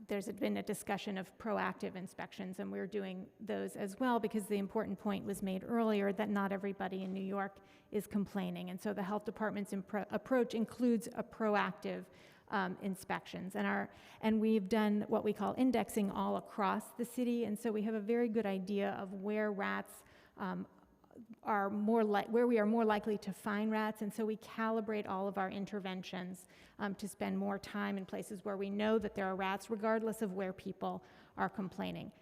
there's been a discussion of proactive inspections, and we're doing those as well, because the important point was made earlier that not everybody in New York is complaining, and so the health department's approach includes a proactive inspections, and we've done what we call indexing all across the city, and so we have a very good idea of where rats where we are more likely to find rats, and so we calibrate all of our interventions to spend more time in places where we know that there are rats, regardless of where people are complaining.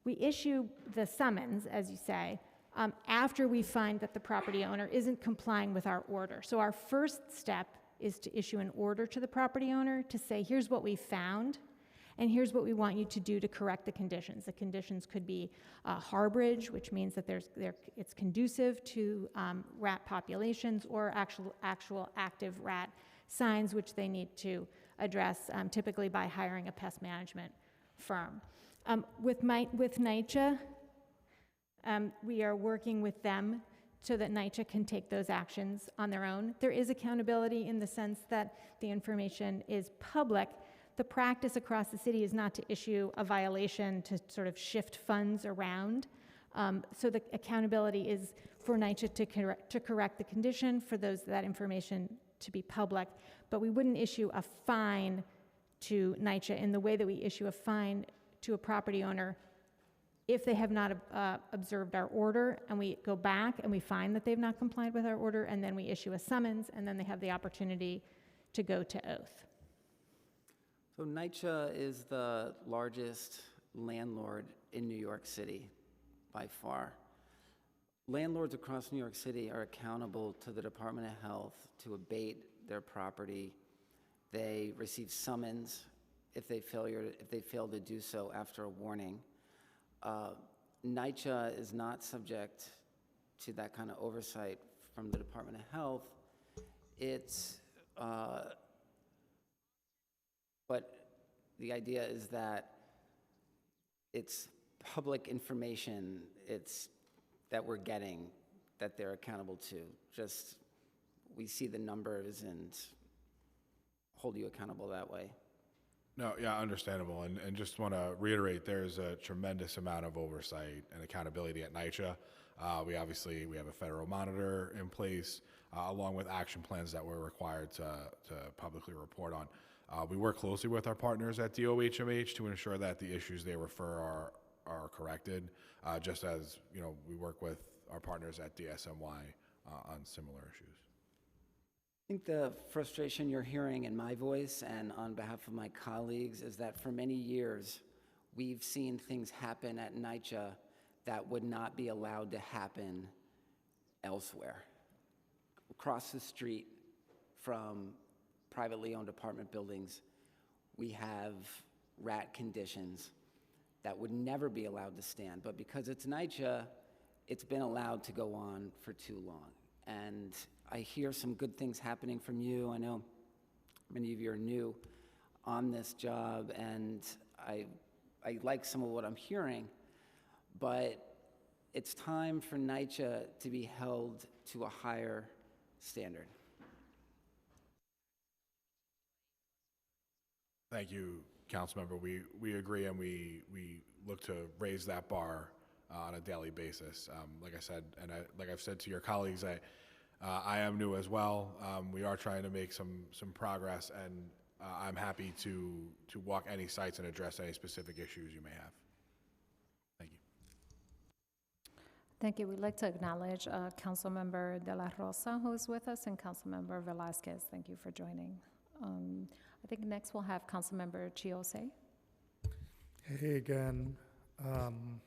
We issue the summons, as you say, after we find that the property owner isn't complying with our order. So our first step is to issue an order to the property owner to say, here's what we found, and here's what we want you to do to correct the conditions. The conditions could be harborage, which means that it's conducive to rat populations, or actual active rat signs, which they need to address, typically by hiring a pest management firm. With NYCHA, we are working with them so that NYCHA can take those actions on their own. There is accountability in the sense that the information is public. The practice across the city is not to issue a violation to sort of shift funds around. So the accountability is for NYCHA to correct the condition, for that information to be public, but we wouldn't issue a fine to NYCHA in the way that we issue a fine to a property owner if they have not observed our order, and we go back and we find that they've not complied with our order, and then we issue a summons, and then they have the opportunity to go to oath. So NYCHA is the largest landlord in New York City by far. Landlords across New York City are accountable to the Department of Health to abate their property. They receive summons if they fail to do so after a warning. NYCHA is not subject to that kind of oversight from the Department of Health. But the idea is that it's public information that we're getting that they're accountable to. Just, we see the numbers and hold you accountable that way. No, yeah, understandable. And just want to reiterate, there's a tremendous amount of oversight and accountability at NYCHA. We have a federal monitor in place, along with action plans that we're required to publicly report on. We work closely with our partners at DOHMH to ensure that the issues they refer are corrected, just as we work with our partners at DSMY on similar issues. I think the frustration you're hearing in my voice and on behalf of my colleagues is that for many years, we've seen things happen at NYCHA that would not be allowed to happen elsewhere. Across the street from privately owned apartment buildings, we have rat conditions that would never be allowed to stand. But because it's NYCHA, it's been allowed to go on for too long. And I hear some good things happening from you. I know many of you are new on this job, and I like some of what I'm hearing, but it's time for NYCHA to be held to a higher standard. Thank you, Councilmember. We agree, and we look to raise that bar on a daily basis. Like I said, and like I've said to your colleagues, I am new as well. We are trying to make some progress, and I'm happy to walk any sites and address any specific issues you may have. Thank you. Thank you. We'd like to acknowledge Councilmember De La Rosa, who is with us, and Councilmember Velasquez. Thank you for joining. I think next we'll have Councilmember Chiose. Hey again.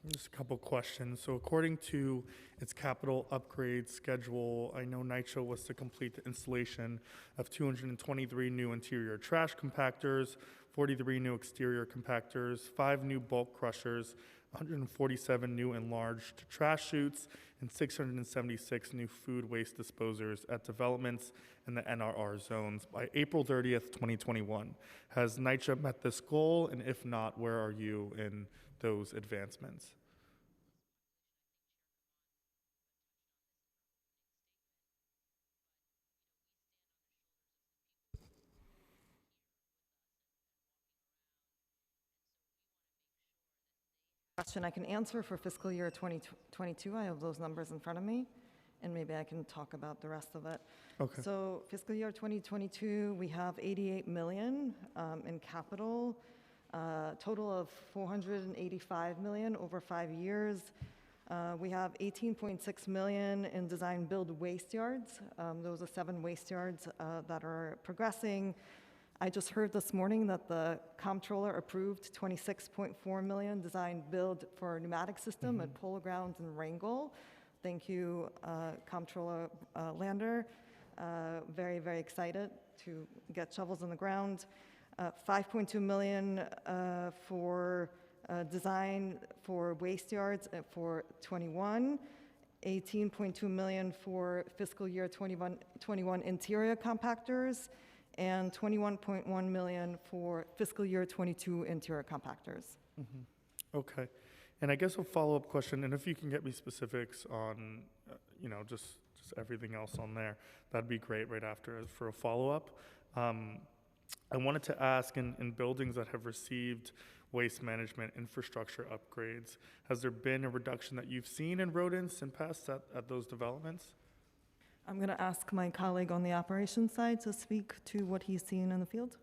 Just a couple questions. So according to its capital upgrade schedule, I know NYCHA was to complete the installation of 223 new interior trash compactors, 43 new exterior compactors, 5 new bulk crushers, 147 new enlarged trash chutes, and 676 new food waste disposers at developments in the NRR zones by April 30th, 2021. Has NYCHA met this goal? And if not, where are you in those advancements? Question I can answer for fiscal year 2022. I have those numbers in front of me, and maybe I can talk about the rest of it. Okay. So fiscal year 2022, we have 88 million in capital, total of 485 million over 5 years. We have 18.6 million in design build waste yards. Those are 7 waste yards that are progressing. I just heard this morning that the comptroller approved 26.4 million design build for a pneumatic system at Polo Grounds in Wrangell. Thank you, Comptroller Lander. Very, very excited to get shovels in the ground. 5.2 million for design for waste yards for 21. 18.2 million for fiscal year 21 interior compactors, and 21.1 million for fiscal year 22 interior compactors. Okay. And I guess a follow-up question, and if you can get me specifics on, just everything else on there, that'd be great right after for a follow-up. I wanted to ask, in buildings that have received waste management infrastructure upgrades, has there been a reduction that you've seen in rodents and pests at those developments? I'm going to ask my colleague on the operations side to speak to what he's seen in the field.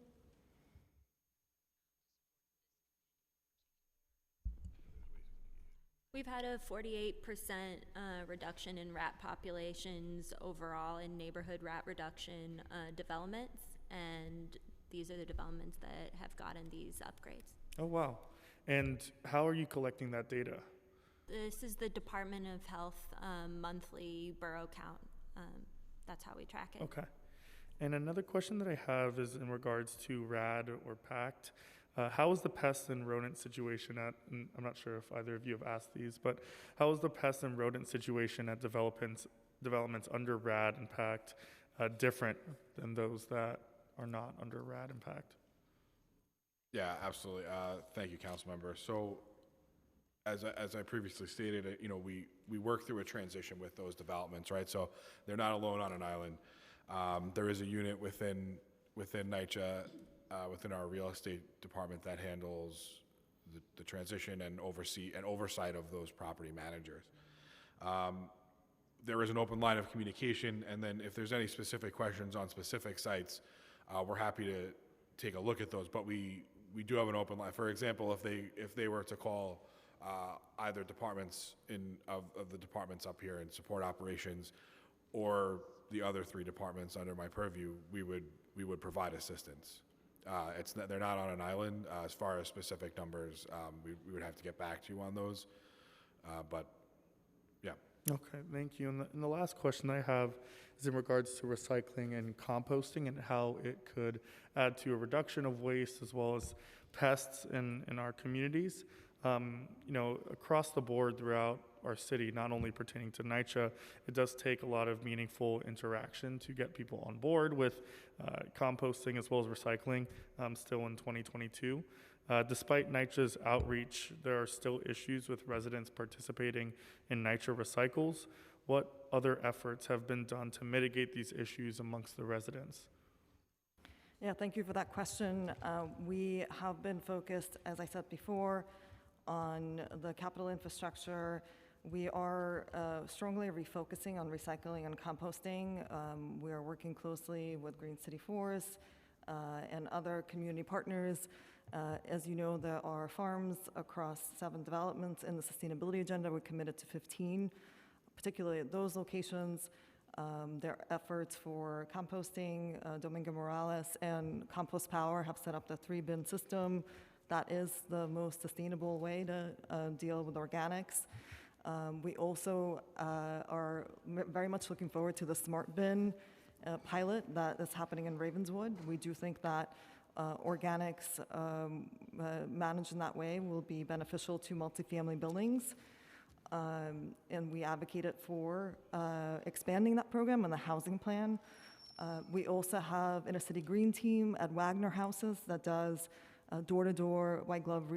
We've had a 48% reduction in rat populations overall in neighborhood rat reduction developments, and these are the developments that have gotten these upgrades. Oh, wow. And how are you collecting that data? This is the Department of Health monthly borough count. That's how we track it. Okay. And another question that I have is in regards to RAD or PACT. How is the pest and rodent situation and I'm not sure if either of you have asked these, but how is the pest and rodent situation at developments under RAD and PACT different than those that are not under RAD and PACT? Yeah, absolutely. Thank you, Councilmember. So, as I previously stated, we work through a transition with those developments, right? So they're not alone on an island. There is a unit within NYCHA, within our real estate department that handles the transition and oversight of those property managers. There is an open line of communication, and then if there's any specific questions on specific sites, we're happy to take a look at those. But we do have an open line. For example, if they were to call either departments of the departments up here in support operations, or the other 3 departments under my purview, we would provide assistance. They're not on an island. As far as specific numbers, we would have to get back to you on those. But yeah. Okay, thank you. And the last question I have is in regards to recycling and composting and how it could add to a reduction of waste as well as pests in our communities. Across the board throughout our city, not only pertaining to NYCHA, it does take a lot of meaningful interaction to get people on board with composting as well as recycling still in 2022. Despite NYCHA's outreach, there are still issues with residents participating in NYCHA Recycles. What other efforts have been done to mitigate these issues amongst the residents? Yeah, thank you for that question. We have been focused, as I said before, on the capital infrastructure. We are strongly refocusing on recycling and composting. We are working closely with Green City Forests and other community partners. As you know, there are farms across 7 developments in the sustainability agenda. We're committed to 15, particularly at those locations. Their efforts for composting, Domingo Morales and Compost Power have set up the 3-bin system. That is the most sustainable way to deal with organics. We also are very much looking forward to the Smart Bin pilot that is happening in Ravenswood. We do think that organics managed in that way will be beneficial to multifamily buildings. And we advocated for expanding that program on the housing plan. We also have an Inner-City Green team at Wagner Houses that does door-to-door white glove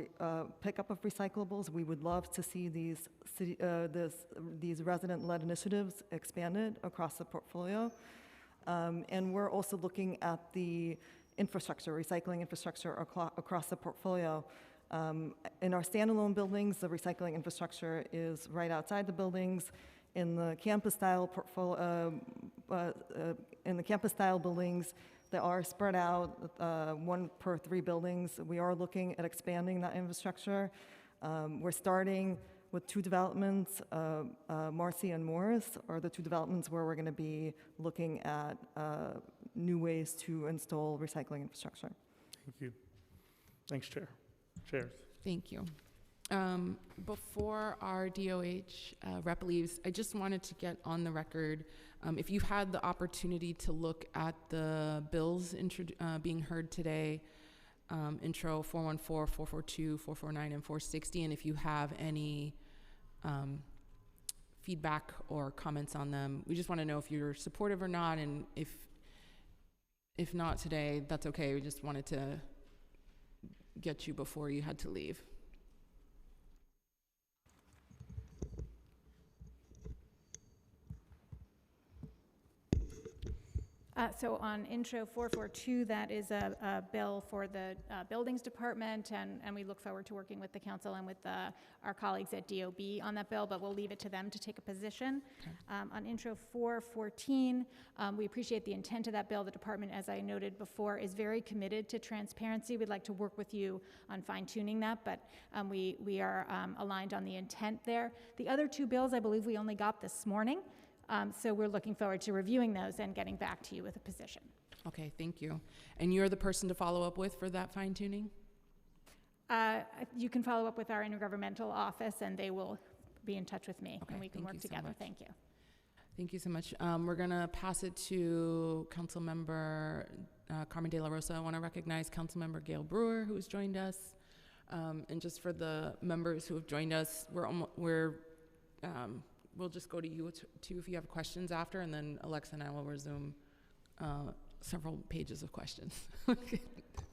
pickup of recyclables. We would love to see these resident-led initiatives expanded across the portfolio. And we're also looking at the infrastructure, recycling infrastructure across the portfolio. In our standalone buildings, the recycling infrastructure is right outside the buildings. In the campus-style buildings, they are spread out, 1 per 3 buildings. We are looking at expanding that infrastructure. We're starting with 2 developments. Marcy and Morris are the 2 developments where we're going to be looking at new ways to install recycling infrastructure. Thank you. Thanks, Chair. Chairs. Thank you. Before our DOH rep leaves, I just wanted to get on the record, if you've had the opportunity to look at the bills being heard today, intro 414, 442, 449, and 460, and if you have any feedback or comments on them, we just want to know if you're supportive or not, and if not today, that's okay. We just wanted to get you before you had to leave. So on intro 442, that is a bill for the buildings department, and we look forward to working with the council and with our colleagues at DOB on that bill, but we'll leave it to them to take a position. Okay. On intro 414, we appreciate the intent of that bill. The department, as I noted before, is very committed to transparency. We'd like to work with you on fine-tuning that, but we are aligned on the intent there. The other 2 bills, I believe we only got this morning. So we're looking forward to reviewing those and getting back to you with a position. Okay, thank you. And you're the person to follow up with for that fine-tuning? You can follow up with our intergovernmental office, and they will be in touch with me, and we can work together. Thank you. Thank you so much. We're going to pass it to Councilmember Carmen De La Rosa. I want to recognize Councilmember Gail Brewer, who has joined us. And just for the members who have joined us, we'll just go to you too if you have questions after, and then Alexa and I will resume several pages of questions.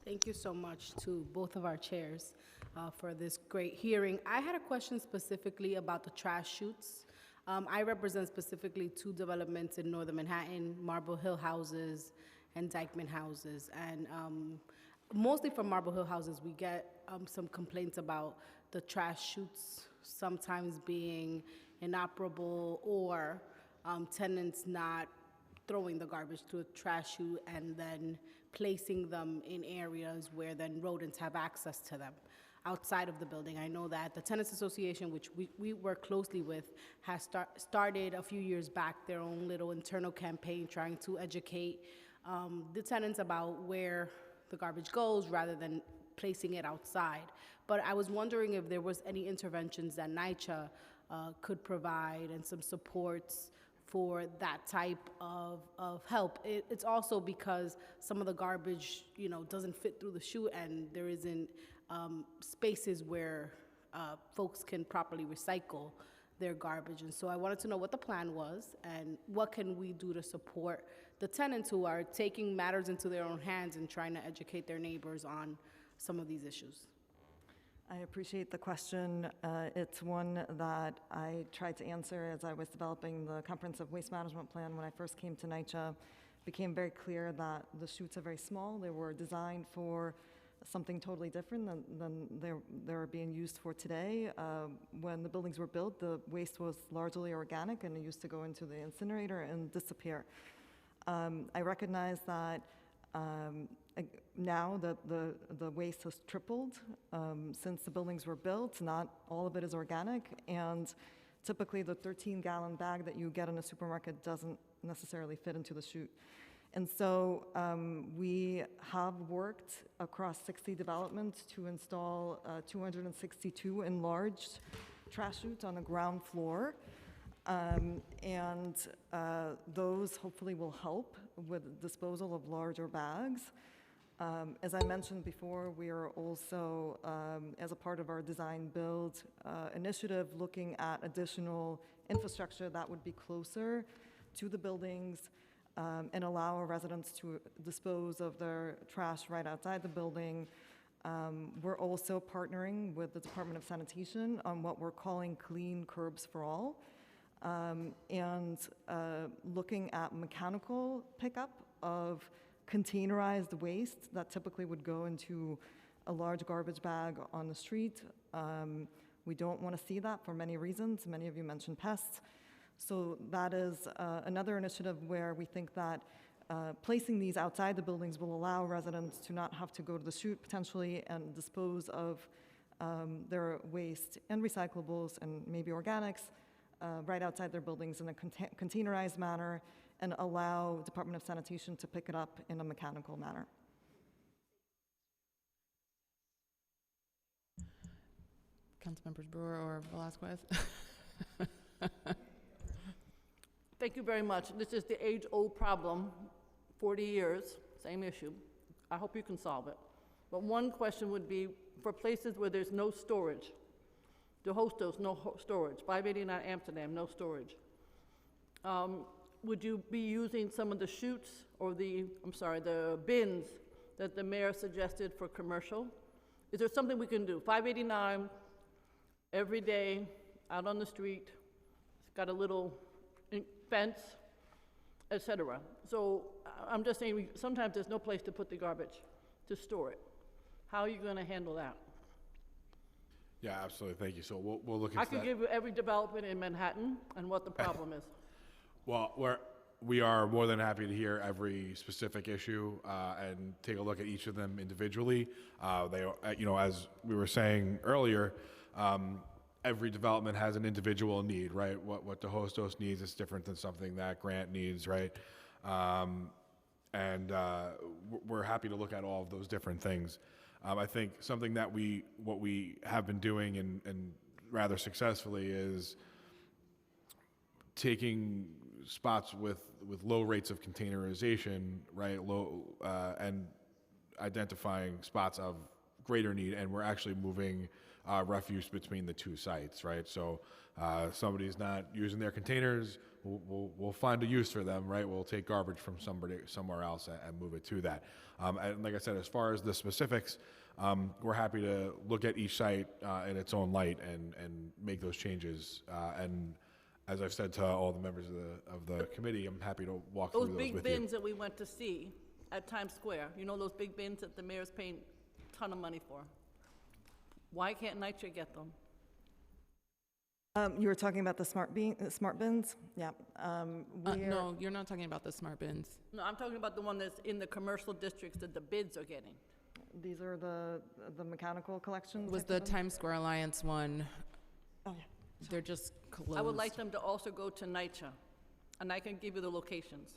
Thank you so much to both of our chairs for this great hearing. I had a question specifically about the trash chutes. I represent specifically 2 developments in Northern Manhattan, Marble Hill Houses and Dykeman Houses. And mostly from Marble Hill Houses, we get some complaints about the trash chutes sometimes being inoperable or tenants not throwing the garbage to a trash chute and then placing them in areas where then rodents have access to them outside of the building. I know that the Tenants Association, which we work closely with, has started a few years back their own little internal campaign trying to educate the tenants about where the garbage goes rather than placing it outside. But I was wondering if there was any interventions that NYCHA could provide and some supports for that type of help. It's also because some of the garbage, doesn't fit through the chute, and there isn't spaces where folks can properly recycle their garbage. And so I wanted to know what the plan was and what can we do to support the tenants who are taking matters into their own hands and trying to educate their neighbors on some of these issues. I appreciate the question. It's one that I tried to answer as I was developing the comprehensive waste management plan when I first came to NYCHA. It became very clear that the chutes are very small. They were designed for something totally different than they're being used for today. When the buildings were built, the waste was largely organic and it used to go into the incinerator and disappear. I recognize that now that the waste has tripled since the buildings were built. Not all of it is organic, and typically the 13-gallon bag that you get in a supermarket doesn't necessarily fit into the chute. And so we have worked across 60 developments to install 262 enlarged trash chutes on the ground floor. Those hopefully will help with disposal of larger bags. As I mentioned before, we are also, as a part of our design build initiative, looking at additional infrastructure that would be closer to the buildings and allow our residents to dispose of their trash right outside the building. We're also partnering with the Department of Sanitation on what we're calling Clean Curbs for All, and looking at mechanical pickup of containerized waste that typically would go into a large garbage bag on the street. We don't want to see that for many reasons. Many of you mentioned pests. So that is another initiative where we think that placing these outside the buildings will allow residents to not have to go to the chute potentially and dispose of their waste and recyclables and maybe organics right outside their buildings in a containerized manner, and allow Department of Sanitation to pick it up in a mechanical manner. Councilmembers Brewer or Velasquez? Thank you very much. This is the age-old problem, 40 years, same issue. I hope you can solve it. But one question would be, for places where there's no storage, the Hostos, no storage, 589 Amsterdam, no storage. Would you be using some of the chutes or the bins that the mayor suggested for commercial? Is there something we can do? 589, every day, out on the street, it's got a little fence, etc. So I'm just saying, sometimes there's no place to put the garbage, to store it. How are you going to handle that? Yeah, absolutely. Thank you. So we'll look into that. I could give you every development in Manhattan and what the problem is. Well, we are more than happy to hear every specific issue and take a look at each of them individually. As we were saying earlier, every development has an individual need, right? What the Hostos needs is different than something that Grant needs, right? We're happy to look at all of those different things. I think something that what we have been doing and rather successfully is taking spots with low rates of containerization, right? And identifying spots of greater need, and we're actually moving refuse between the two sites, right? So somebody's not using their containers, we'll find a use for them, right? We'll take garbage from somewhere else and move it to that. And like I said, as far as the specifics, we're happy to look at each site in its own light and make those changes. And as I've said to all the members of the committee, I'm happy to walk through those with you. Those big bins that we went to see at Times Square, you know those big bins that the mayor's paying a ton of money for? Why can't NYCHA get them? You were talking about the smart bins? Yeah. No, you're not talking about the smart bins. No, I'm talking about the one that's in the commercial districts that the bids are getting. These are the mechanical collections? Was the Times Square Alliance one? Oh, yeah. They're just closed. I would like them to also go to NYCHA, and I can give you the locations.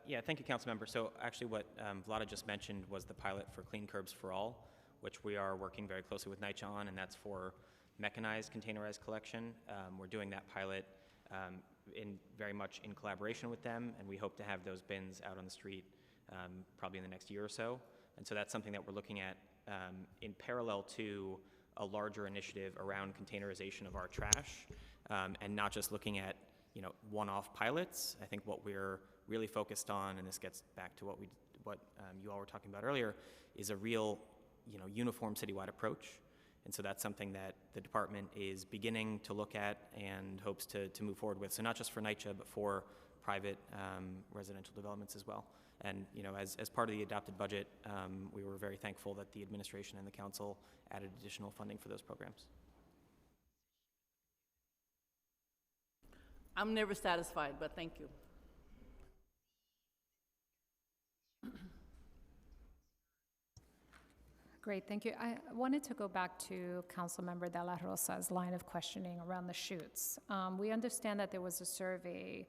Yeah, thank you, Councilmember. So actually what Vlada just mentioned was the pilot for Clean Curbs for All, which we are working very closely with NYCHA on, and that's for mechanized containerized collection. We're doing that pilot very much in collaboration with them, and we hope to have those bins out on the street probably in the next year or so. And so that's something that we're looking at in parallel to a larger initiative around containerization of our trash, and not just looking at, one-off pilots. I think what we're really focused on, and this gets back to what you all were talking about earlier, is a real, uniform citywide approach. And so that's something that the department is beginning to look at and hopes to move forward with. So not just for NYCHA, but for private residential developments as well. And as part of the adopted budget, we were very thankful that the administration and the council added additional funding for those programs. I'm never satisfied, but thank you. Great, thank you. I wanted to go back to Councilmember De La Rosa's line of questioning around the chutes. We understand that there was a survey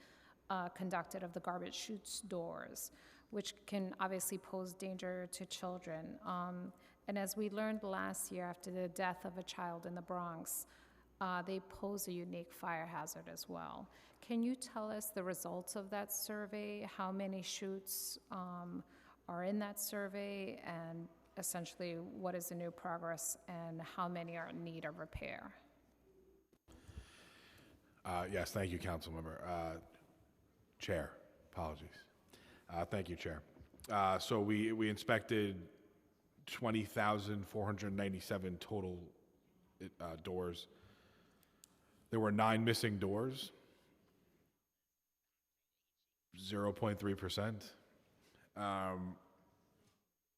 conducted of the garbage chutes doors, which can obviously pose danger to children. And as we learned last year after the death of a child in the Bronx, they pose a unique fire hazard as well. Can you tell us the results of that survey? How many chutes are in that survey? And essentially, what is the new progress and how many are in need of repair? Yes, thank you, Councilmember. Chair, apologies. Thank you, Chair. So we inspected 20,497 total doors. There were 9 missing doors, 0.3%.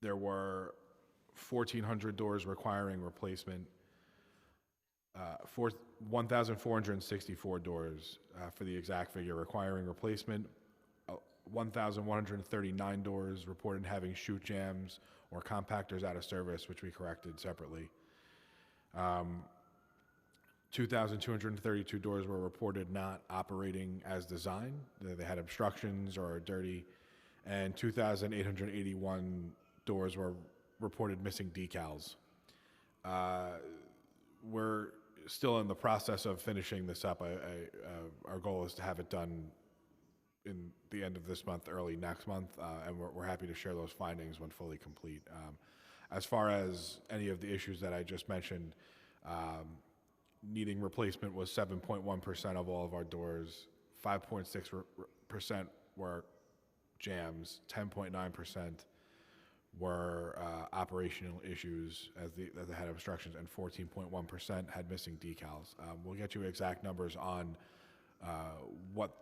There were 1,400 doors requiring replacement, 1,464 doors for the exact figure requiring replacement, 1,139 doors reported having chute jams or compactors out of service, which we corrected separately. 2,232 doors were reported not operating as designed. They had obstructions or are dirty. And 2,881 doors were reported missing decals. We're still in the process of finishing this up. Our goal is to have it done in the end of this month, early next month, and we're happy to share those findings when fully complete. As far as any of the issues that I just mentioned, needing replacement was 7.1% of all of our doors, 5.6% were jams, 10.9% were operational issues as they had obstructions, and 14.1% had missing decals. We'll get you exact numbers on what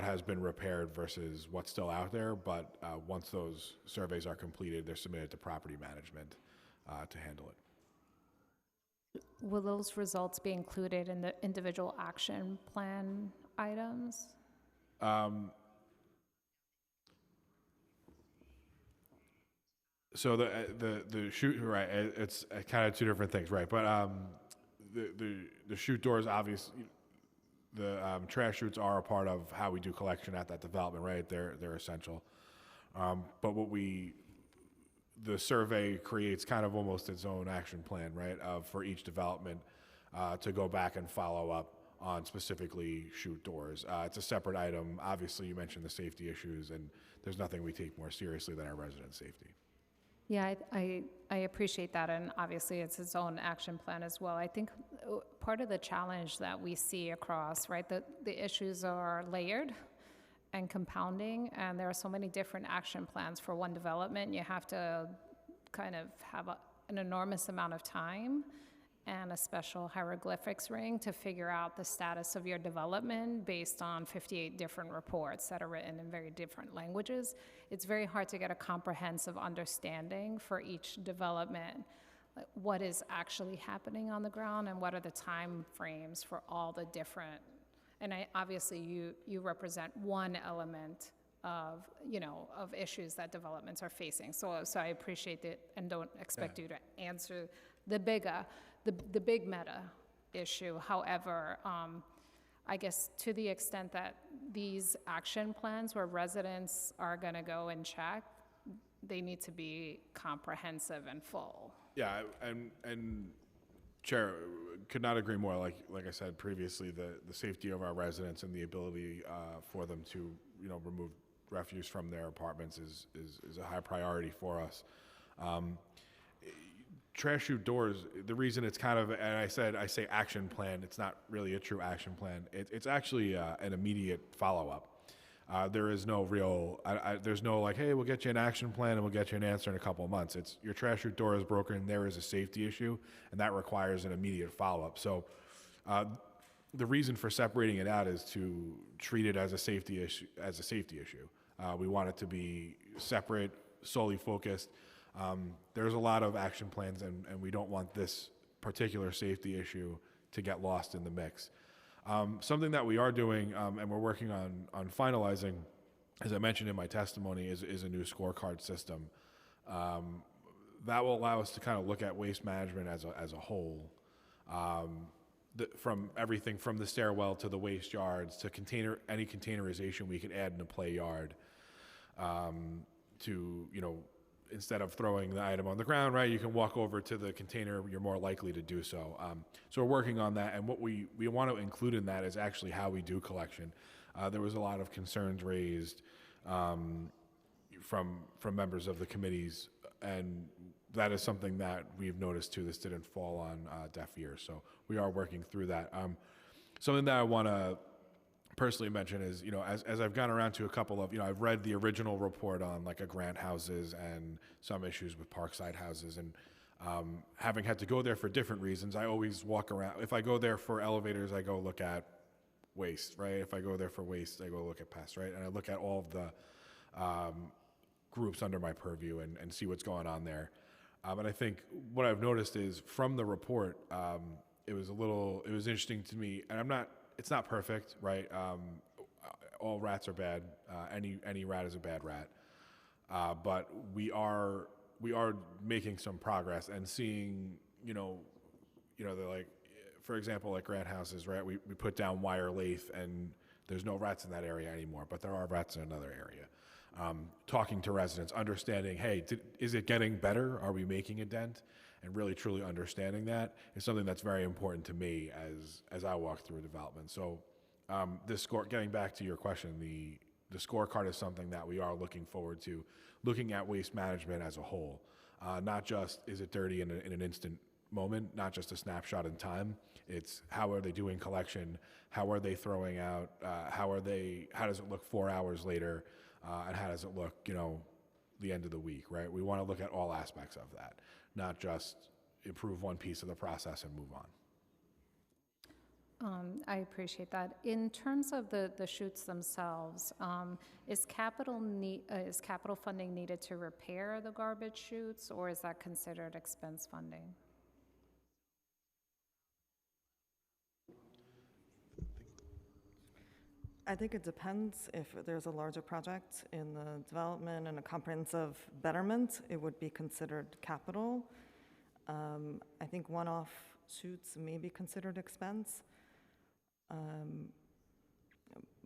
has been repaired versus what's still out there, but once those surveys are completed, they're submitted to property management to handle it. Will those results be included in the individual action plan items? So the chute, right? It's kind of two different things, right? But the chute doors, obviously, the trash chutes are a part of how we do collection at that development, right? They're essential. But the survey creates kind of almost its own action plan, right? For each development to go back and follow up on specifically chute doors. It's a separate item. Obviously, you mentioned the safety issues, and there's nothing we take more seriously than our resident safety. Yeah, I appreciate that, and obviously it's its own action plan as well. I think part of the challenge that we see across, right, the issues are layered and compounding, and there are so many different action plans for one development. You have to kind of have an enormous amount of time and a special hieroglyphics ring to figure out the status of your development based on 58 different reports that are written in very different languages. It's very hard to get a comprehensive understanding for each development, like what is actually happening on the ground and what are the time frames for all the different, and obviously you represent one element of, of issues that developments are facing. So I appreciate it and don't expect you to answer the big meta issue. However, I guess to the extent that these action plans where residents are going to go and check, they need to be comprehensive and full. Yeah, and Chair, could not agree more. Like I said previously, the safety of our residents and the ability for them to remove refuse from their apartments is a high priority for us. trash chute doors, the reason it's kind of, and I say action plan, it's not really a true action plan. It's actually an immediate follow-up. There is no real, there's no like, hey, we'll get you an action plan and we'll get you an answer in a couple of months. It's your trash chute door is broken, there is a safety issue, and that requires an immediate follow-up. So the reason for separating it out is to treat it as a safety issue. We want it to be separate, solely focused. There's a lot of action plans, and we don't want this particular safety issue to get lost in the mix. Something that we are doing, and we're working on finalizing, as I mentioned in my testimony, is a new scorecard system. That will allow us to kind of look at waste management as a whole, from everything from the stairwell to the waste yards to any containerization we can add in a play yard, to, instead of throwing the item on the ground, right, you can walk over to the container, you're more likely to do so. So we're working on that, and what we want to include in that is actually how we do collection. There was a lot of concerns raised from members of the committees, and that is something that we've noticed too. This didn't fall on deaf ears, so we are working through that. Something that I want to personally mention is, as I've gone around to a couple of, I've read the original report on like grant houses and some issues with Parkside houses, and having had to go there for different reasons, I always walk around. If I go there for elevators, I go look at waste, right? If I go there for waste, I go look at pests, right? And I look at all of the groups under my purview and see what's going on there. And I think what I've noticed is from the report, it was interesting to me, and it's not perfect, right? All rats are bad. Any rat is a bad rat. But we are making some progress and seeing, they're like, for example, like grant houses, right? We put down wire lathe and there's no rats in that area anymore, but there are rats in another area. Talking to residents, understanding, hey, is it getting better? Are we making a dent? And really truly understanding that is something that's very important to me as I walk through development. So getting back to your question, the scorecard is something that we are looking forward to, looking at waste management as a whole. Not just is it dirty in an instant moment, not just a snapshot in time. It's how are they doing collection? How are they throwing out? How does it look 4 hours later? And how does it look, the end of the week, right? We want to look at all aspects of that, not just improve one piece of the process and move on. I appreciate that. In terms of the chutes themselves, is capital funding needed to repair the garbage chutes, or is that considered expense funding? I think it depends. If there's a larger project in the development and a comprehensive betterment, it would be considered capital. I think one-off shoots may be considered expense.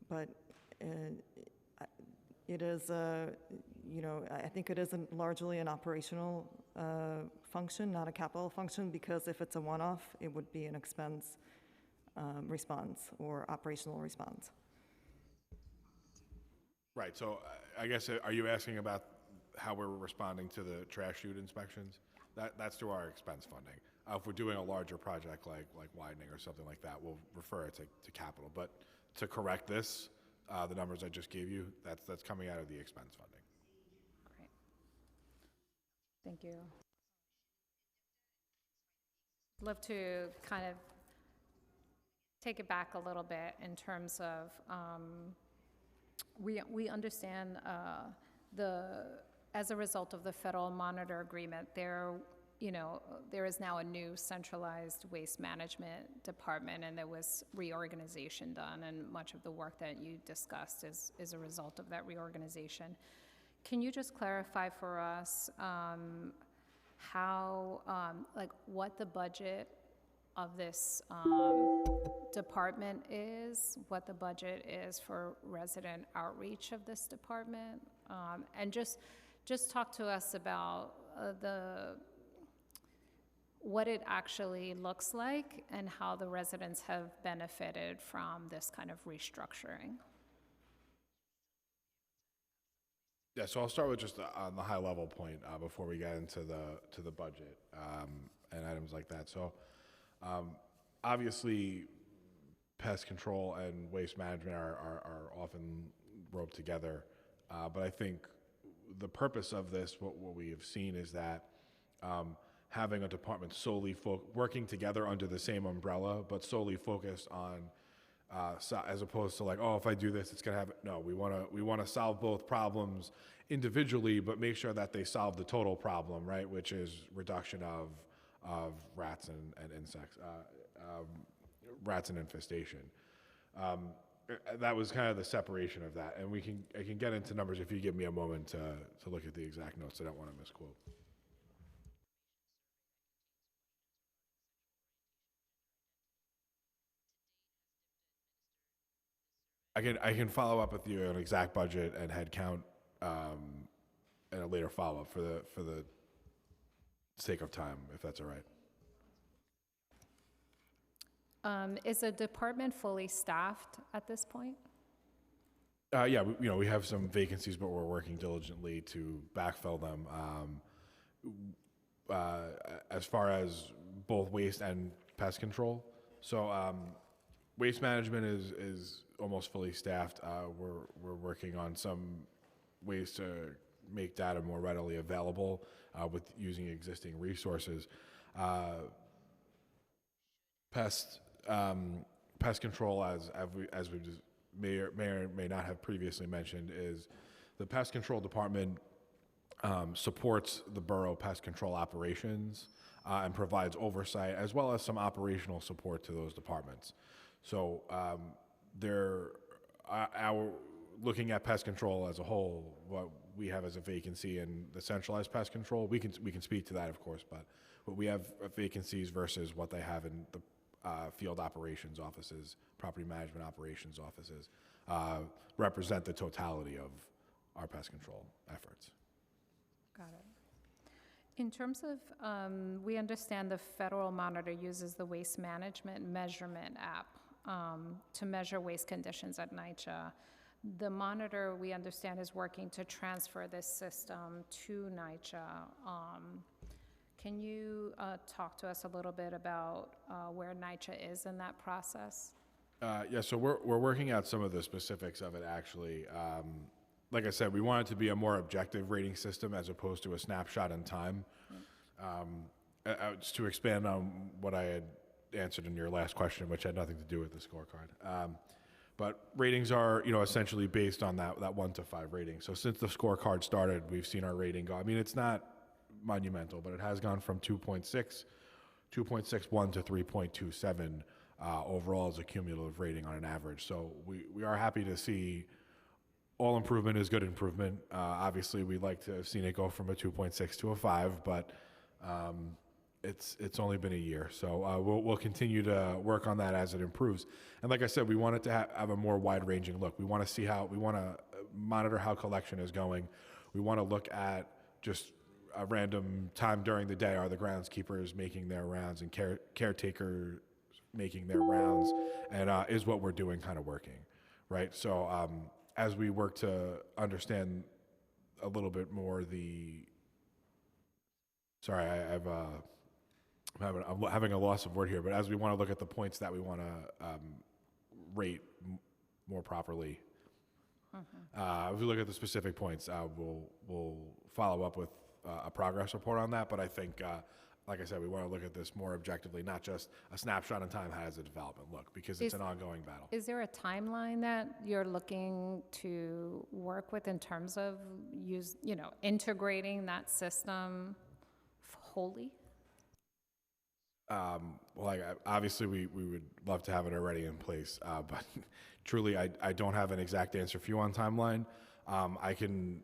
But it is, I think it is largely an operational function, not a capital function, because if it's a one-off, it would be an expense response or operational response. Right, so I guess, are you asking about how we're responding to the trash chute inspections? That's through our expense funding. If we're doing a larger project like widening or something like that, we'll refer it to capital. But to correct this, the numbers I just gave you, that's coming out of the expense funding. Great. Thank you. I'd love to kind of take it back a little bit in terms of we understand as a result of the federal monitor agreement, there is now a new centralized waste management department, and there was reorganization done, and much of the work that you discussed is a result of that reorganization. Can you just clarify for us what the budget of this department is, what the budget is for resident outreach of this department, and just talk to us about what it actually looks like and how the residents have benefited from this kind of restructuring. Yeah, so I'll start with just on the high level point before we get into the budget and items like that. So obviously, pest control and waste management are often roped together, but I think the purpose of this, what we have seen, is that having a department solely working together under the same umbrella, but solely focused on as opposed to like, oh, if I do this, it's gonna have. No, we want to solve both problems individually, but make sure that they solve the total problem, right? Which is reduction of rats and insects, rats and infestation. That was kind of the separation of that, and I can get into numbers if you give me a moment to look at the exact notes. I don't want to misquote. I can follow up with you on exact budget and head count in a later follow up for the sake of time, if that's all right. Is the department fully staffed at this point? Yeah, we have some vacancies, but we're working diligently to backfill them. As far as both waste and pest control, so waste management is almost fully staffed. We're working on some ways to make data more readily available with using existing resources. Pest control, as we just may or may not have previously mentioned, is the pest control department supports the borough pest control operations and provides oversight as well as some operational support to those departments. So looking at pest control as a whole, what we have as a vacancy in the centralized pest control, we can speak to that, of course, but we have vacancies versus what they have in the field operations offices, property management operations offices, represent the totality of our pest control efforts. Got it. In terms of, we understand the federal monitor uses the waste management measurement app to measure waste conditions at NYCHA. The monitor, we understand, is working to transfer this system to NYCHA. Can you talk to us a little bit about where NYCHA is in that process? Yeah, so we're working out some of the specifics of it, actually. Like I said, we want it to be a more objective rating system as opposed to a snapshot in time. Just to expand on what I had answered in your last question, which had nothing to do with the scorecard. But ratings are, essentially based on that 1 to 5 rating. So since the scorecard started, we've seen our rating go. I mean, it's not monumental, but it has gone from 2.6, 2.61 to 3.27 overall as a cumulative rating on an average. So we are happy to see all improvement is good improvement. Obviously, we'd like to have seen it go from a 2.6 to a 5, but it's only been a year. So we'll continue to work on that as it improves. And like I said, we want it to have a more wide-ranging look. We want to monitor how collection is going. We want to look at just a random time during the day. Are the groundskeepers making their rounds and caretakers making their rounds? And is what we're doing kind of working, right? So as we work to understand a little bit more I'm having a loss of word here, but as we want to look at the points that we want to rate more properly, if we look at the specific points, we'll follow up with a progress report on that. But I think, like I said, we want to look at this more objectively, not just a snapshot in time. How does the development look? Because it's an ongoing battle. Is there a timeline that you're looking to work with in terms of integrating that system wholly? Obviously, we would love to have it already in place, but truly, I don't have an exact answer for you on timeline. I can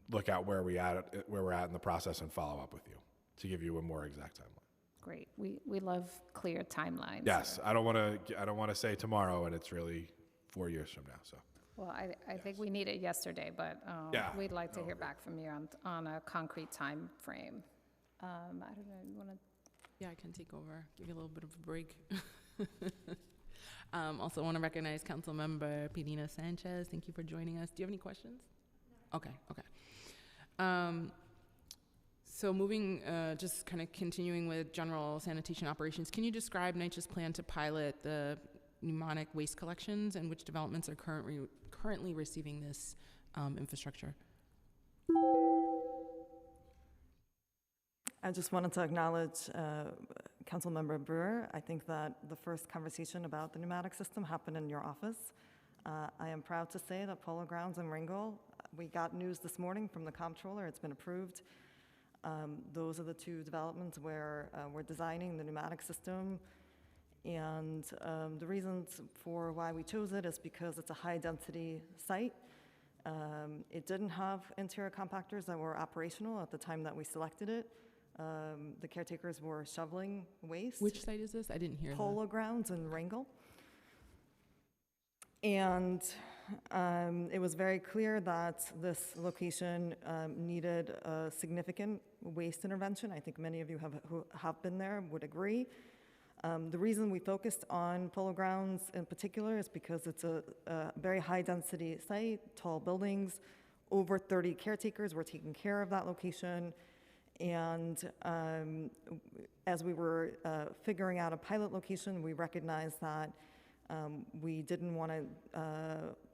look at where we're at in the process and follow up with you to give you a more exact timeline. Great. We love clear timelines. Yes, I don't want to say tomorrow, and it's really 4 years from now. So. Well, I think we need it yesterday, but we'd like to hear back from you on a concrete time frame. I don't know. You want to? Yeah, I can take over, give you a little bit of a break. Also want to recognize Councilmember Pilina Sanchez. Thank you for joining us. Do you have any questions? Okay. So moving, just kind of continuing with general sanitation operations, can you describe NYCHA's plan to pilot the pneumonic waste collections and which developments are currently receiving this infrastructure? I just wanted to acknowledge Councilmember Brewer. I think that the first conversation about the pneumatic system happened in your office. I am proud to say that Polo Grounds in Ringgold, we got news this morning from the comptroller, it's been approved. Those are the two developments where we're designing the pneumatic system. And the reasons for why we chose it is because it's a high-density site. It didn't have interior compactors that were operational at the time that we selected it. The caretakers were shoveling waste. Which site is this? I didn't hear Polo Grounds in Ringgold. And it was very clear that this location needed a significant waste intervention. I think many of you who have been there would agree. The reason we focused on Polo Grounds in particular is because it's a very high-density site, tall buildings, over 30 caretakers were taking care of that location. And as we were figuring out a pilot location, we recognized that we didn't want to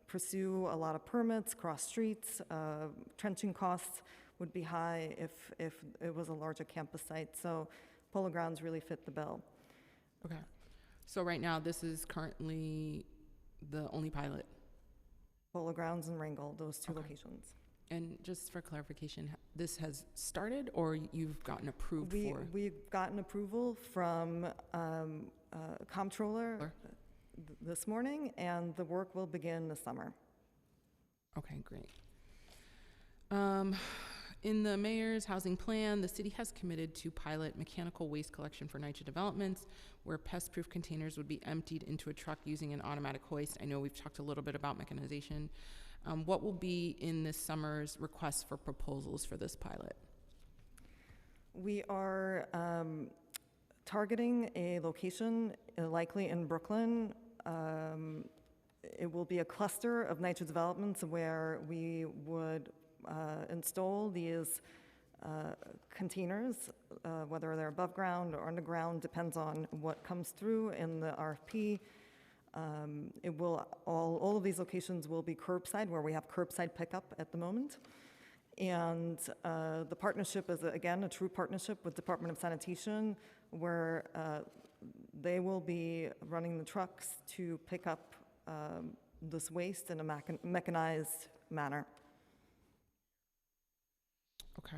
pursue a lot of permits, cross streets. Trenching costs would be high if it was a larger campus site. So Polo Grounds really fit the bill. Okay. So right now, this is currently the only pilot? Polo Grounds and Ringgold, those two locations. And just for clarification, this has started or you've gotten approved for? We've gotten approval from comptroller this morning, and the work will begin this summer. Okay, great. In the mayor's housing plan, the city has committed to pilot mechanical waste collection for NYCHA developments where pest-proof containers would be emptied into a truck using an automatic hoist. I know we've talked a little bit about mechanization. What will be in this summer's request for proposals for this pilot? We are targeting a location likely in Brooklyn. It will be a cluster of NYCHA developments where we would install these containers, whether they're above ground or underground, depends on what comes through in the RFP. All of these locations will be curbside, where we have curbside pickup at the moment. And the partnership is, again, a true partnership with Department of Sanitation, where they will be running the trucks to pick up this waste in a mechanized manner. Okay.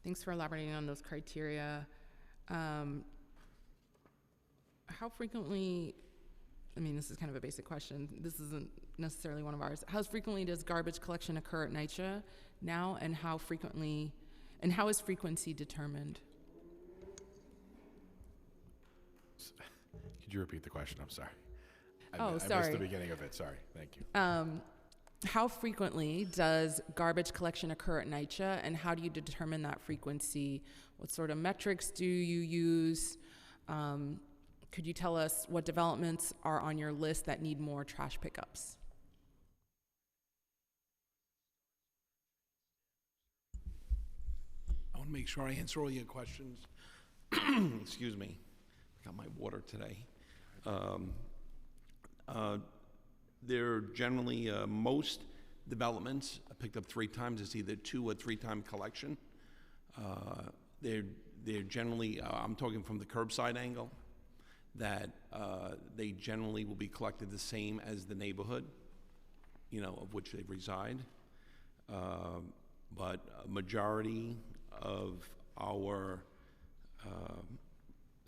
Thanks for elaborating on those criteria. How frequently, I mean, this is kind of a basic question. This isn't necessarily one of ours. How frequently does garbage collection occur at NYCHA now, and how is frequency determined? Could you repeat the question? I'm sorry. Sorry. I missed the beginning of it. Sorry. Thank you. How frequently does garbage collection occur at NYCHA, and how do you determine that frequency? What sort of metrics do you use? Could you tell us what developments are on your list that need more trash pickups? I want to make sure I answer all your questions. Excuse me. I got my water today. They're generally, most developments are picked up 3 times. It's either 2 or 3 time collection. They're generally, I'm talking from the curbside angle, that they generally will be collected the same as the neighborhood, of which they reside. But a majority of our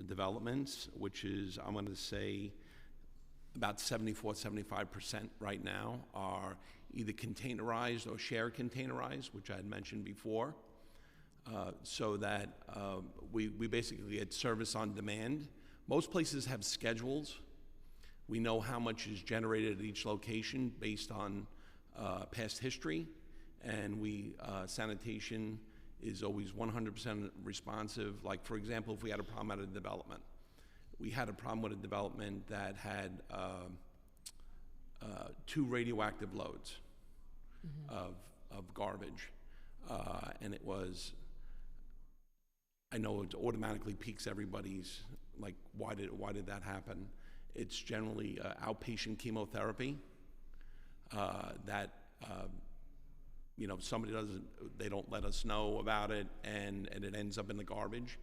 developments, which is, I'm going to say, about 75% right now, are either containerized or share containerized, which I had mentioned before, so that we basically get service on demand. Most places have schedules. We know how much is generated at each location based on past history, and sanitation is always 100% responsive. Like, for example, if we had a problem at a development, we had a problem with a development that had 2 radioactive loads of garbage. And it was, I know it automatically piques everybody's, like, why did that happen? It's generally outpatient chemotherapy that, you know, somebody they don't let us know about it, and it ends up in the garbage.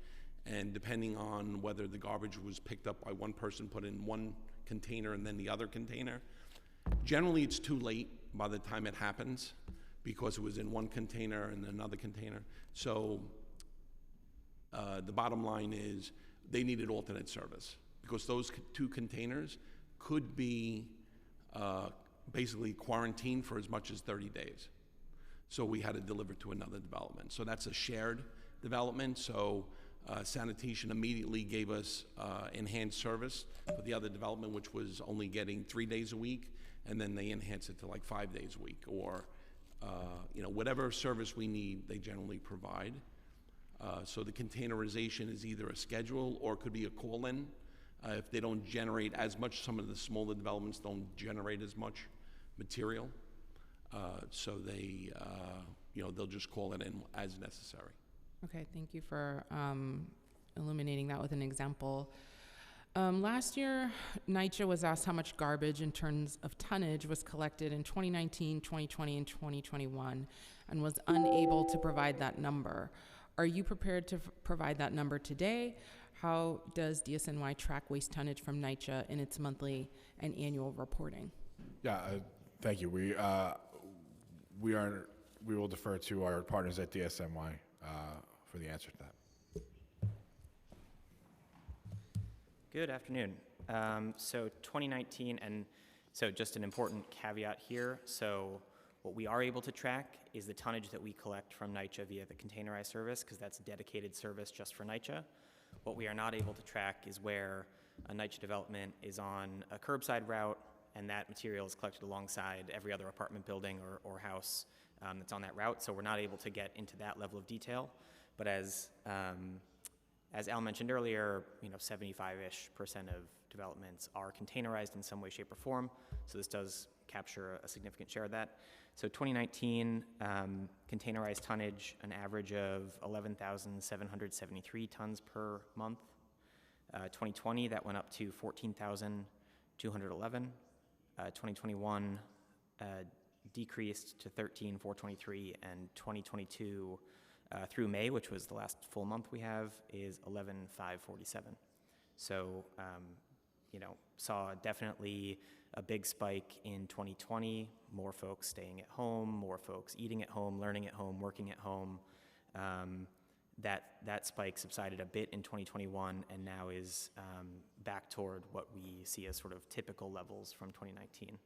And depending on whether the garbage was picked up by one person, put in one container and then the other container, generally it's too late by the time it happens because it was in one container and another container. So the bottom line is they needed alternate service because those 2 containers could be basically quarantined for as much as 30 days. So we had to deliver to another development. So that's a shared development. So sanitation immediately gave us enhanced service for the other development, which was only getting 3 days a week, and then they enhanced it to like 5 days a week, or you know, whatever service we need, they generally provide. So the containerization is either a schedule or it could be a call-in. If they don't generate as much, some of the smaller developments don't generate as much material, so they, you know, they'll just call it in as necessary. Okay, thank you for illuminating that with an example. Last year, NYCHA was asked how much garbage in terms of tonnage was collected in 2019, 2020, and 2021, and was unable to provide that number. Are you prepared to provide that number today? How does DSNY track waste tonnage from NYCHA in its monthly and annual reporting? Yeah, thank you. We will defer to our partners at DSNY for the answer to that. Good afternoon. So 2019, and so just an important caveat here. So what we are able to track is the tonnage that we collect from NYCHA via the containerized service, because that's a dedicated service just for NYCHA. What we are not able to track is where a NYCHA development is on a curbside route, and that material is collected alongside every other apartment building or house that's on that route. So we're not able to get into that level of detail. But as Al mentioned earlier, you know, 75-ish% of developments are containerized in some way, shape, or form. So this does capture a significant share of that. So 2019, containerized tonnage, an average of 11,773 tons per month. 2020, that went up to 14,211. 2021 decreased to 13,423, and 2022 through May, which was the last full month we have, is 11,547. So, you know, saw definitely a big spike in 2020, more folks staying at home, more folks eating at home, learning at home, working at home. That spike subsided a bit in 2021 and now is back toward what we see as sort of typical levels from 2019.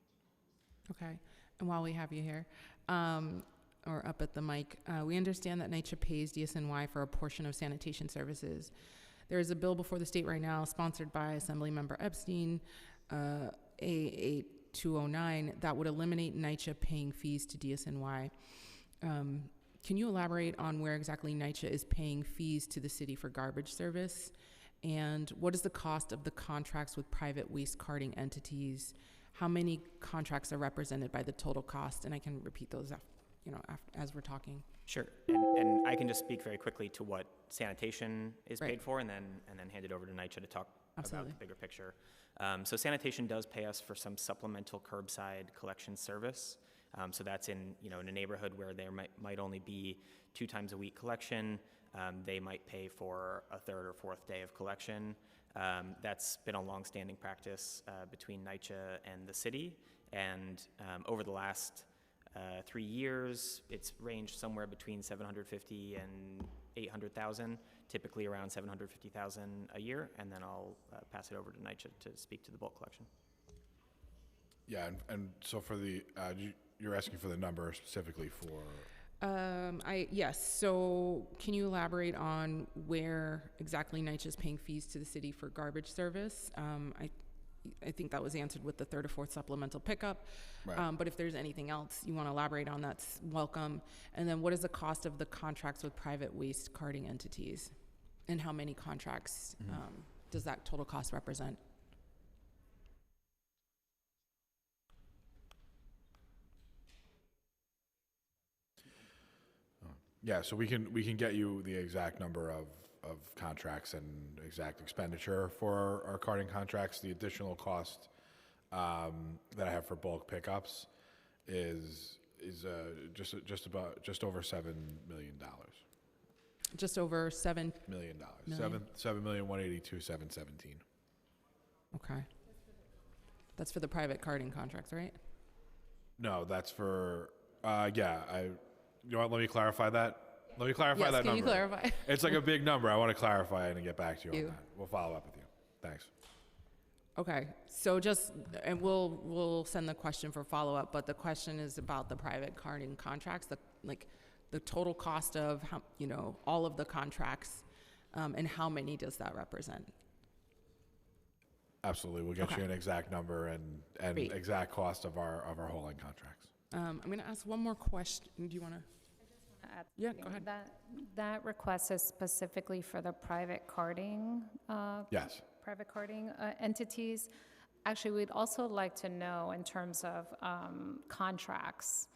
Okay, and while we have you here, or up at the mic, we understand that NYCHA pays DSNY for a portion of sanitation services. There is a bill before the state right now sponsored by Assemblymember Epstein, A8209, that would eliminate NYCHA paying fees to DSNY. Can you elaborate on where exactly NYCHA is paying fees to the city for garbage service? And what is the cost of the contracts with private waste carting entities? How many contracts are represented by the total cost? And I can repeat those as we're talking. Sure, and I can just speak very quickly to what sanitation is paid for, and then hand it over to NYCHA to talk about the bigger picture. So sanitation does pay us for some supplemental curbside collection service. So that's in a neighborhood where there might only be 2 times a week collection. They might pay for a 3rd or 4th day of collection. That's been a long-standing practice between NYCHA and the city, and over the last 3 years, it's ranged somewhere between 750 and 800,000, typically around 750,000 a year, and then I'll pass it over to NYCHA to speak to the bulk collection. Yeah, and so for the, you're asking for the number specifically for? Yes, so can you elaborate on where exactly NYCHA is paying fees to the city for garbage service? I think that was answered with the 3rd or 4th supplemental pickup. Right. But if there's anything else you want to elaborate on, that's welcome. And then what is the cost of the contracts with private waste carting entities? And how many contracts does that total cost represent? Yeah, so we can get you the exact number of contracts and exact expenditure for our carting contracts. The additional cost that I have for bulk pickups is just over $7 million. Just over $7 million. Million. $7,182,717. Okay. That's for the private carting contracts, right? No, that's for you know what? Let me clarify that. Let me clarify Yes, that can number. you clarify? It's like a big number. I want to clarify it and get back to you on that. We'll follow up with you. Thanks. Okay, so and we'll send the question for follow-up, but the question is about the private carting contracts, the total cost of how, all of the contracts, and how many does that represent? Absolutely. We'll get you an exact number and Great. exact cost of our hauling contracts. I'm going to ask one more question. Do you want to? Yeah, go ahead. That request is specifically for the private carting. Yes. Private carting entities. Actually, we'd also like to know in terms of contracts,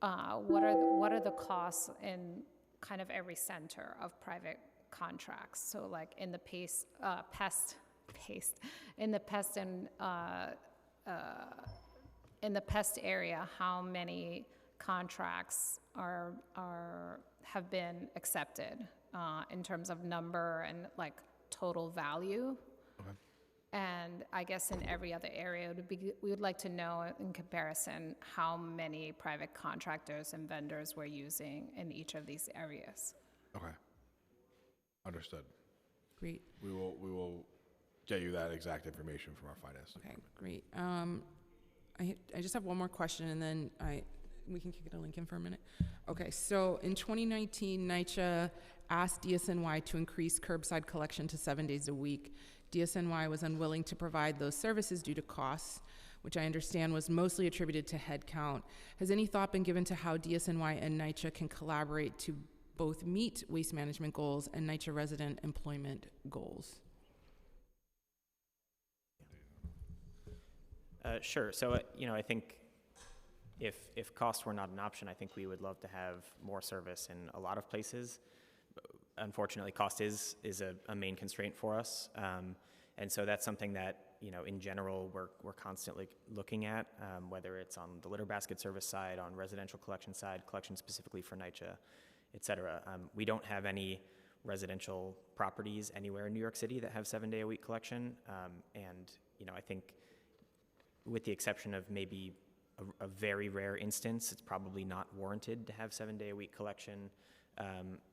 what are the costs in kind of every center of private contracts? So, like in the pest area, how many contracts have been accepted in terms of number and like total value? Okay. And I guess in every other area, we would like to know in comparison how many private contractors and vendors we're using in each of these areas. Okay. Understood. Great. We will get you that exact information from our finance Okay, department. great. I just have one more question, and then we can kick it to Lincoln for a minute. Okay, so in 2019, NYCHA asked DSNY to increase curbside collection to 7 days a week. DSNY was unwilling to provide those services due to costs, which I understand was mostly attributed to headcount. Has any thought been given to how DSNY and NYCHA can collaborate to both meet waste management goals and NYCHA resident employment goals? Sure. So, I think if costs were not an option, I think we would love to have more service in a lot of places. Unfortunately, cost is a main constraint for us. And so that's something that, in general, we're constantly looking at, whether it's on the litter basket service side, on residential collection side, collection specifically for NYCHA, et cetera. We don't have any residential properties anywhere in New York City that have 7-day-a-week collection. And, I think with the exception of maybe a very rare instance, it's probably not warranted to have 7-day-a-week collection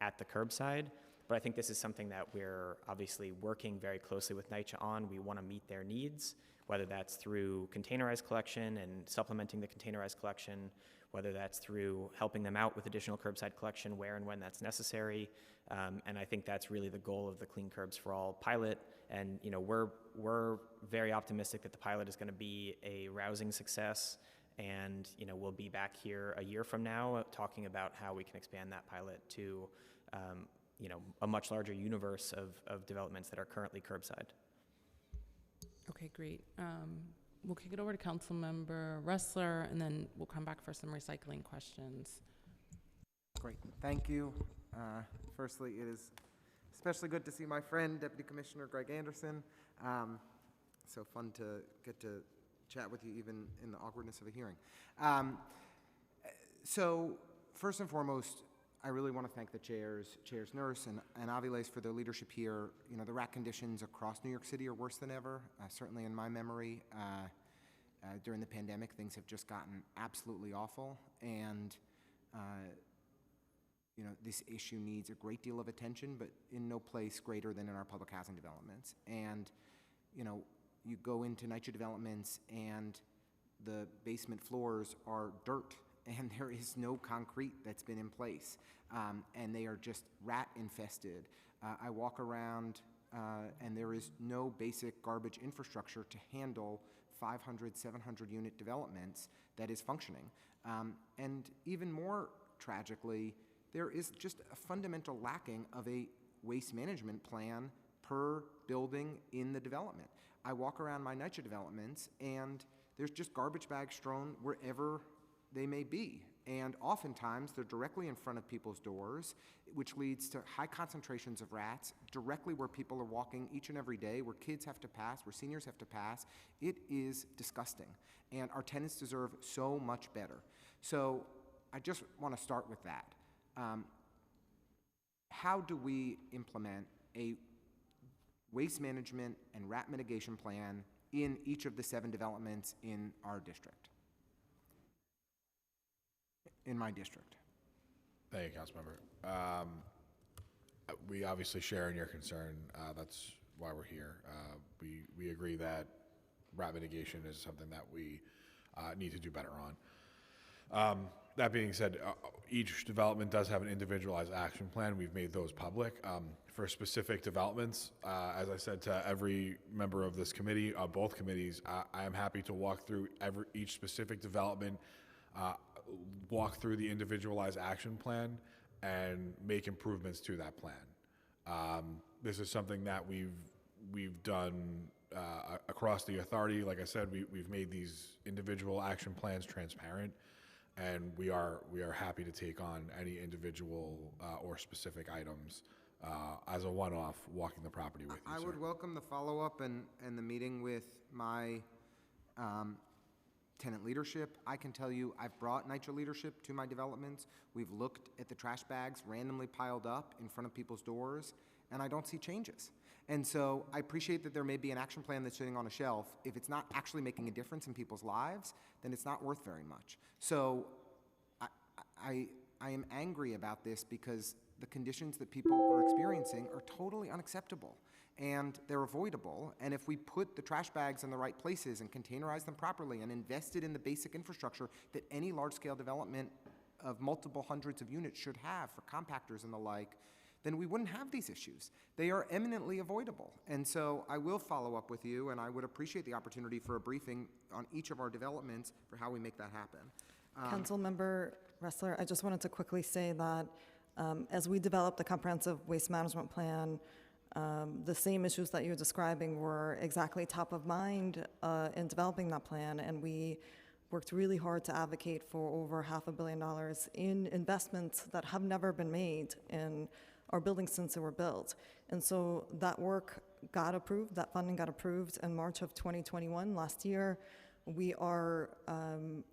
at the curbside. But I think this is something that we're obviously working very closely with NYCHA on. We want to meet their needs, whether that's through containerized collection and supplementing the containerized collection, whether that's through helping them out with additional curbside collection where and when that's necessary. And I think that's really the goal of the Clean Curbs for All pilot. And we're very optimistic that the pilot is going to be a rousing success. And we'll be back here a year from now talking about how we can expand that pilot to a much larger universe of developments that are currently curbside. Okay, great. We'll kick it over to Councilmember Ressler, and then we'll come back for some recycling questions. Great, thank you. Firstly, it is especially good to see my friend, Deputy Commissioner Greg Anderson. So fun to get to chat with you even in the awkwardness of a hearing. So first and foremost, I really want to thank the chairs Nurse and Aviles for their leadership here. The rat conditions across New York City are worse than ever. Certainly in my memory, during the pandemic, things have just gotten absolutely awful. And this issue needs a great deal of attention, but in no place greater than in our public housing developments. And, you go into NYCHA developments and the basement floors are dirt and there is no concrete that's been in place. And they are just rat infested. I walk around and there is no basic garbage infrastructure to handle 500, 700 unit developments that is functioning. And even more tragically, there is just a fundamental lacking of a waste management plan per building in the development. I walk around my NYCHA developments and there's just garbage bags strewn wherever they may be. And oftentimes, they're directly in front of people's doors, which leads to high concentrations of rats directly where people are walking each and every day, where kids have to pass, where seniors have to pass. It is disgusting. And our tenants deserve so much better. So I just want to start with that. How do we implement a waste management and rat mitigation plan in each of the 7 developments in our district? In my district. Thank you, Councilmember. We obviously share in your concern. That's why we're here. We agree that rat mitigation is something that we need to do better on. That being said, each development does have an individualized action plan. We've made those public. For specific developments, as I said to every member of this committee, both committees, I am happy to walk through each specific development, walk through the individualized action plan, and make improvements to that plan. This is something that we've done across the authority. Like I said, we've made these individual action plans transparent, and we are happy to take on any individual or specific items as a one-off, walking the property with you, I would welcome the follow-up and the meeting with my tenant leadership. I can tell you I've brought NYCHA leadership to my developments. We've looked at the trash bags randomly piled up in front of people's doors, and I don't see changes. And so I appreciate that there may be an action plan that's sitting on a shelf. If it's not actually making a difference in people's lives, then it's not worth very much. So I am angry about this because the conditions that people are experiencing are totally unacceptable, and they're avoidable. And if we put the trash bags in the right places and containerize them properly and invested in the basic infrastructure that any large-scale development of multiple hundreds of units should have for compactors and the like, then we wouldn't have these issues. They are eminently avoidable. And so I will follow up with you, and I would appreciate the opportunity for a briefing on each of our developments for how we make that happen. Councilmember Ressler, I just wanted to quickly say that as we developed the comprehensive waste management plan, the same issues that you're describing were exactly top of mind in developing that plan, and we worked really hard to advocate for over $500 million in investments that have never been made in our buildings since they were built. And so that work got approved, that funding got approved in March of 2021, last year. We are,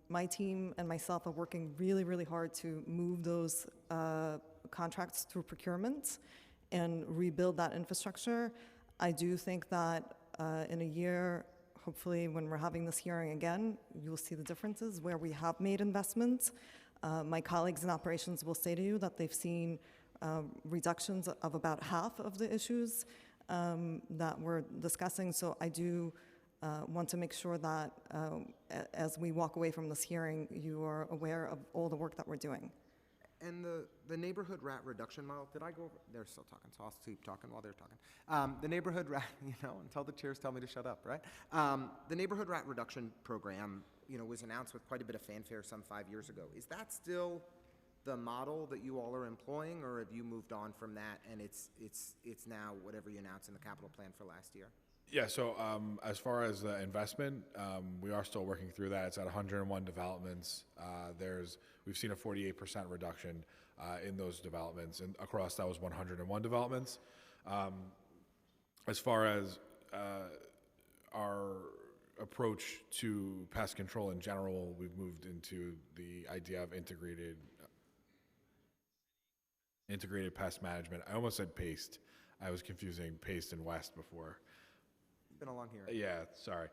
my team and myself are working really, really hard to move those contracts through procurement and rebuild that infrastructure. I do think that in a year, hopefully when we're having this hearing again, you'll see the differences where we have made investments. My colleagues in operations will say to you that they've seen reductions of about half of the issues that we're discussing. So I do want to make sure that as we walk away from this hearing, you are aware of all the work that we're doing. And the neighborhood rat reduction model, did I go over? They're still talking, so I'll keep talking while they're talking. The neighborhood rat, until the chairs tell me to shut up, right? The neighborhood rat reduction program, was announced with quite a bit of fanfare some 5 years ago. Is that still the model that you all are employing, or have you moved on from that and it's now whatever you announced in the capital plan for last year? Yeah, so as far as the investment, we are still working through that. It's at 101 developments. We've seen a 48% reduction in those developments, and across that was 101 developments. As far as our approach to pest control in general, we've moved into the idea of integrated pest management. I almost said paste. I was confusing paste and west before. It's been a long hearing. Yeah, sorry.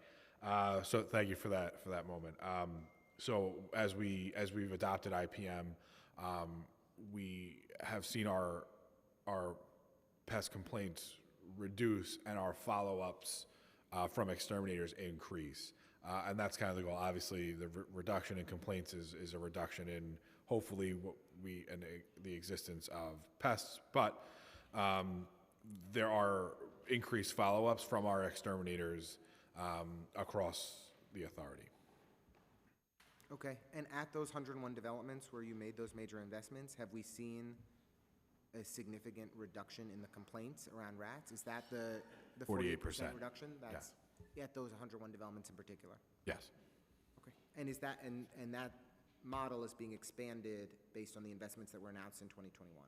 So thank you for that moment. So as we've adopted IPM, we have seen our pest complaints reduce and our follow-ups from exterminators increase. And that's kind of the goal. Obviously, the reduction in complaints is a reduction in hopefully the existence of pests, but there are increased follow-ups from our exterminators across the authority. Okay, and at those 101 developments where you made those major investments, have we seen a significant reduction in the complaints around rats? Is that the 48% reduction? That's at those 101 developments in particular? Yes. Okay, and is that and that model is being expanded based on the investments that were announced in 2021.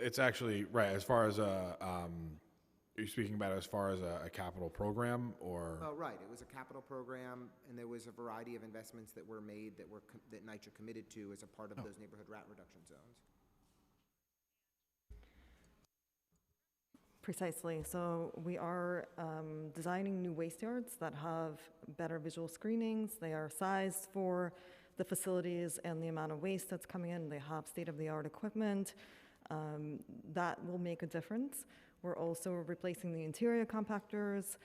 It's actually, right, as far as are you speaking about as far as a capital program, or? Oh, right, it was a capital program, and there was a variety of investments that were made that that NYCHA committed to as a part of those neighborhood rat reduction zones. Precisely. So we are designing new waste yards that have better visual screenings. They are sized for the facilities and the amount of waste that's coming in. They have state-of-the-art equipment. That will make a difference. We're also replacing the interior compactors.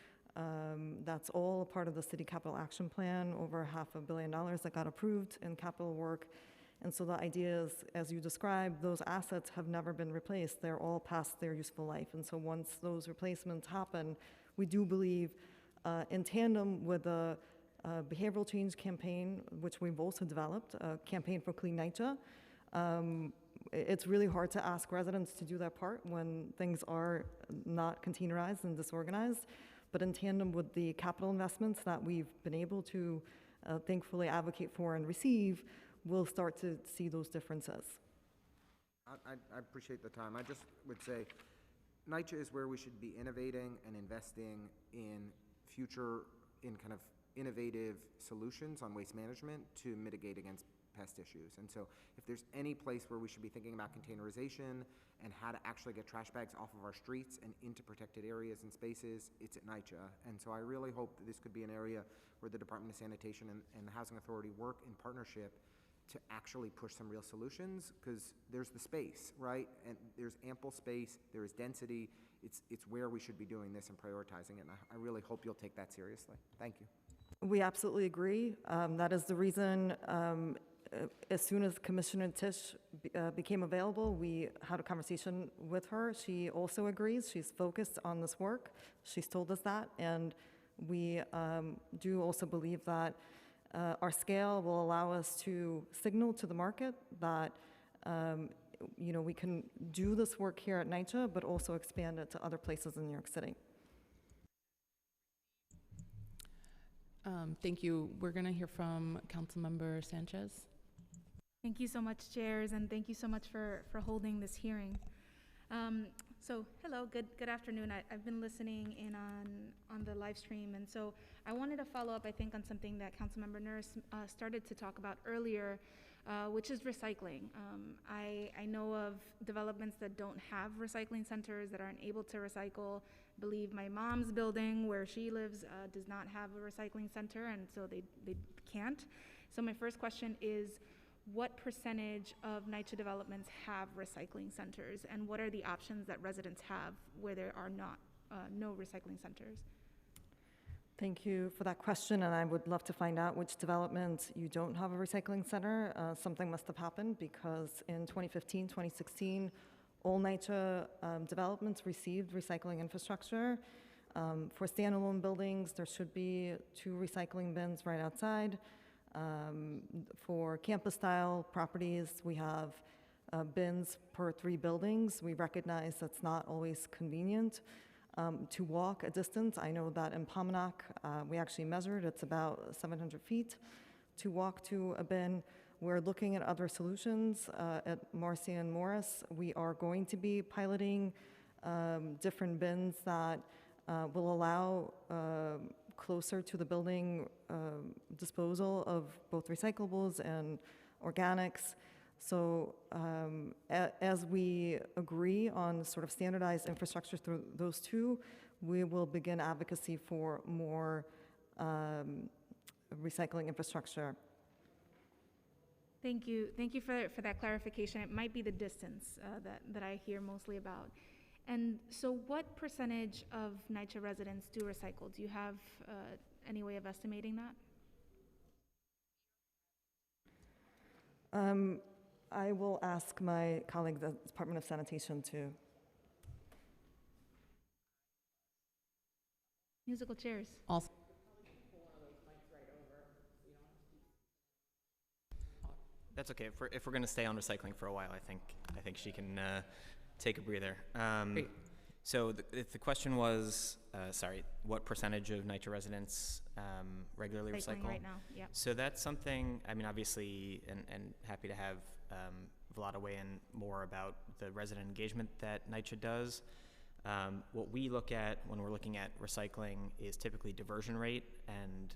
That's all a part of the city capital action plan, over $500 million that got approved in capital work. And so the idea is, as you described, those assets have never been replaced. They're all past their useful life. And so once those replacements happen, we do believe, in tandem with the behavioral change campaign, which we've also developed, a campaign for Clean NYCHA. It's really hard to ask residents to do their part when things are not containerized and disorganized. But in tandem with the capital investments that we've been able to thankfully advocate for and receive, we'll start to see those differences. I appreciate the time. I just would say NYCHA is where we should be innovating and investing in kind of innovative solutions on waste management to mitigate against pest issues. And so if there's any place where we should be thinking about containerization and how to actually get trash bags off of our streets and into protected areas and spaces, it's at NYCHA. And so I really hope that this could be an area where the Department of Sanitation and the Housing Authority work in partnership to actually push some real solutions, because there's the space, right? And there's ample space, there is density. It's where we should be doing this and prioritizing it. And I really hope you'll take that seriously. Thank you. We absolutely agree. That is the reason, as soon as Commissioner Tisch became available, we had a conversation with her. She also agrees. She's focused on this work. She's told us that. And we do also believe that our scale will allow us to signal to the market that we can do this work here at NYCHA, but also expand it to other places in New York City. Thank you. We're going to hear from Councilmember Sanchez. Thank you so much, chairs, and thank you so much for holding this hearing. So hello, good afternoon. I've been listening in on the live stream, and so I wanted to follow up, I think, on something that Councilmember Nurse started to talk about earlier, which is recycling. I know of developments that don't have recycling centers, that aren't able to recycle. I believe my mom's building where she lives does not have a recycling center, and so they can't. So my first question is, what percentage of NYCHA developments have recycling centers, and what are the options that residents have where there are no recycling centers? Thank you for that question, and I would love to find out which development you don't have a recycling center. Something must have happened, because in 2015, 2016, all NYCHA developments received recycling infrastructure. For standalone buildings, there should be 2 recycling bins right outside. For campus-style properties, we have bins per 3 buildings. We recognize that's not always convenient to walk a distance. I know that in Pomnac, we actually measured, it's about 700 feet to walk to a bin. We're looking at other solutions at Marcy and Morris. We are going to be piloting different bins that will allow closer to the building disposal of both recyclables and organics. So as we agree on sort of standardized infrastructure through those 2, we will begin advocacy for more recycling infrastructure. Thank you for that clarification. It might be the distance that I hear mostly about. And so what percentage of NYCHA residents do recycle? Do you have any way of estimating that? I will ask my colleague, the Department of Sanitation, to. Musical chairs. Also. That's okay. If we're going to stay on recycling for a while, I think she can take a breather. So if the question was, what percentage of NYCHA residents regularly recycle? Right now, yeah. So that's something, I mean, obviously, and happy to have Vlada weigh in more about the resident engagement that NYCHA does. What we look at when we're looking at recycling is typically diversion rate, and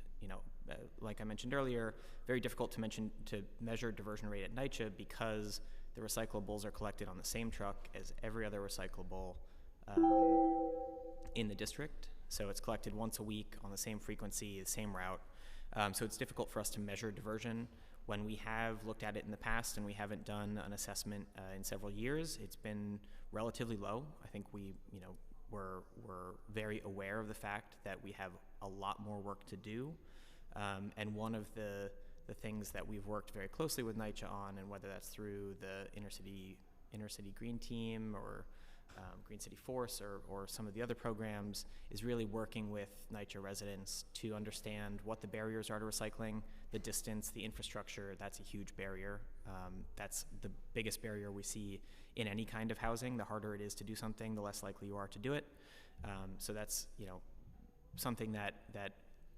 like I mentioned earlier, very difficult to measure diversion rate at NYCHA because the recyclables are collected on the same truck as every other recyclable in the district. So it's collected once a week on the same frequency, the same route. So it's difficult for us to measure diversion. When we have looked at it in the past and we haven't done an assessment in several years, it's been relatively low. I think we're very aware of the fact that we have a lot more work to do. And one of the things that we've worked very closely with NYCHA on, and whether that's through the inner city green team or Green City Force or some of the other programs, is really working with NYCHA residents to understand what the barriers are to recycling, the distance, the infrastructure. That's a huge barrier. That's the biggest barrier we see in any kind of housing. The harder it is to do something, the less likely you are to do it. So that's something that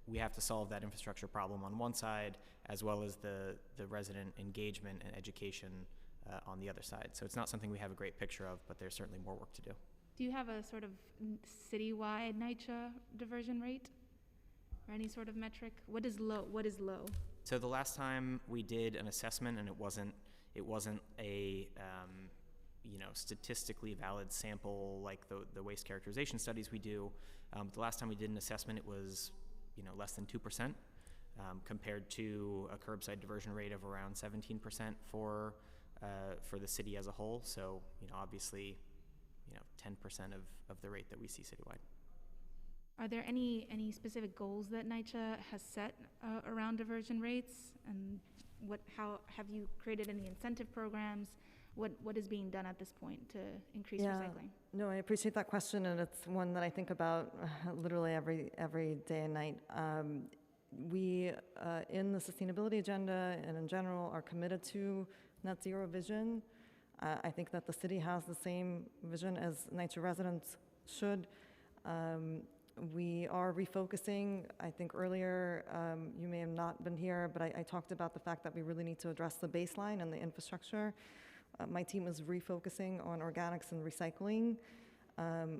we have to solve, that infrastructure problem on one side, as well as the resident engagement and education on the other side. So it's not something we have a great picture of, but there's certainly more work to do. Do you have a sort of citywide NYCHA diversion rate or any sort of metric? What is low? What is low? So the last time we did an assessment, and it wasn't a statistically valid sample like the waste characterization studies we do. The last time we did an assessment, it was less than 2%, compared to a curbside diversion rate of around 17% for the city as a whole. So obviously 10% of the rate that we see citywide. Are there any specific goals that NYCHA has set around diversion rates, and how have you created any incentive programs? What is being done at this point to increase recycling? No, I appreciate that question, and it's one that I think about literally every day and night. We, in the sustainability agenda and in general, are committed to net zero vision. I think that the city has the same vision as NYCHA residents should. We are refocusing. I think earlier, you may have not been here, but I talked about the fact that we really need to address the baseline and the infrastructure. My team is refocusing on organics and recycling.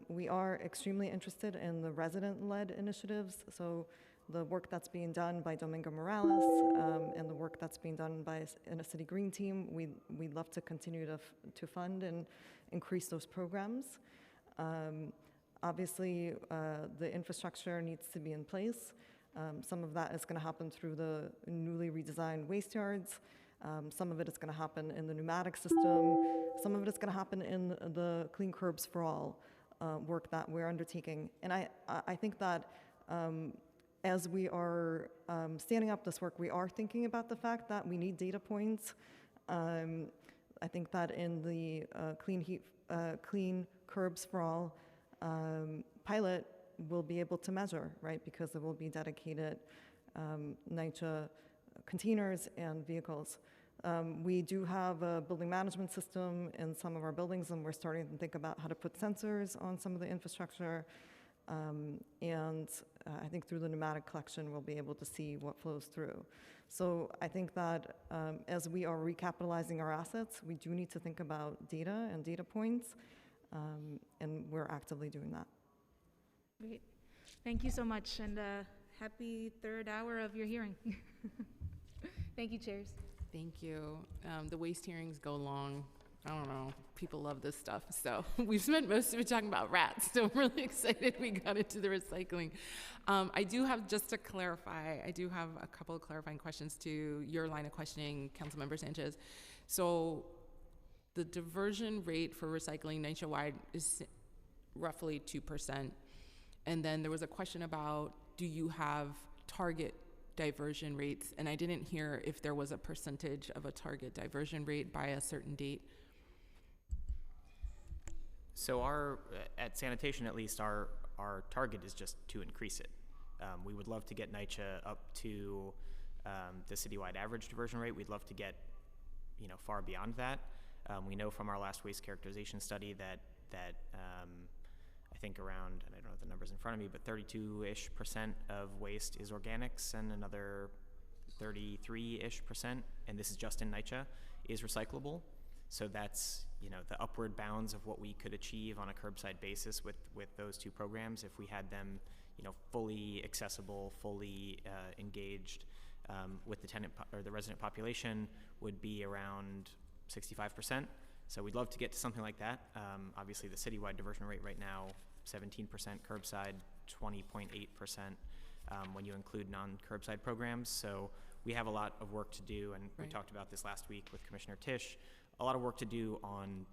We are extremely interested in the resident-led initiatives. So the work that's being done by Domingo Morales and the work that's being done by Inner City Green Team, we'd love to continue to fund and increase those programs. Obviously, the infrastructure needs to be in place. Some of that is going to happen through the newly redesigned waste yards. Some of it is going to happen in the pneumatic system. Some of it is going to happen in the Clean Curbs for All work that we're undertaking. And I think that as we are standing up this work, we are thinking about the fact that we need data points. I think that in the Clean Curbs for All pilot, we'll be able to measure, right? Because there will be dedicated NYCHA containers and vehicles. We do have a building management system in some of our buildings, and we're starting to think about how to put sensors on some of the infrastructure. And I think through the pneumatic collection, we'll be able to see what flows through. So I think that as we are recapitalizing our assets, we do need to think about data and data points, and we're actively doing that. Great. Thank you so much, and happy third hour of your hearing. Thank you, chairs. Thank you. The waste hearings go long. I don't know. People love this stuff. So we've spent most of it talking about rats. So I'm really excited we got into the recycling. I do have, just to clarify, I do have a couple of clarifying questions to your line of questioning, Councilmember Sanchez. So the diversion rate for recycling nationwide is roughly 2%. And then there was a question about, do you have target diversion rates? And I didn't hear if there was a percentage of a target diversion rate by a certain date. So at sanitation, at least, our target is just to increase it. We would love to get NYCHA up to the citywide average diversion rate. We'd love to get far beyond that. We know from our last waste characterization study that think around, and I don't have the numbers in front of me, but 32-ish% of waste is organics, and another 33-ish%, and this is just in NYCHA, is recyclable. So that's, the upward bounds of what we could achieve on a curbside basis with those two programs if we had them, fully accessible, fully engaged with the tenant or the resident population, would be around 65%. So we'd love to get to something like that. Obviously, the citywide diversion rate right now, 17% curbside, 20.8% when you include non-curbside programs. So we have a lot of work to do, and we talked about this last week with Commissioner Tisch. A lot of work to do on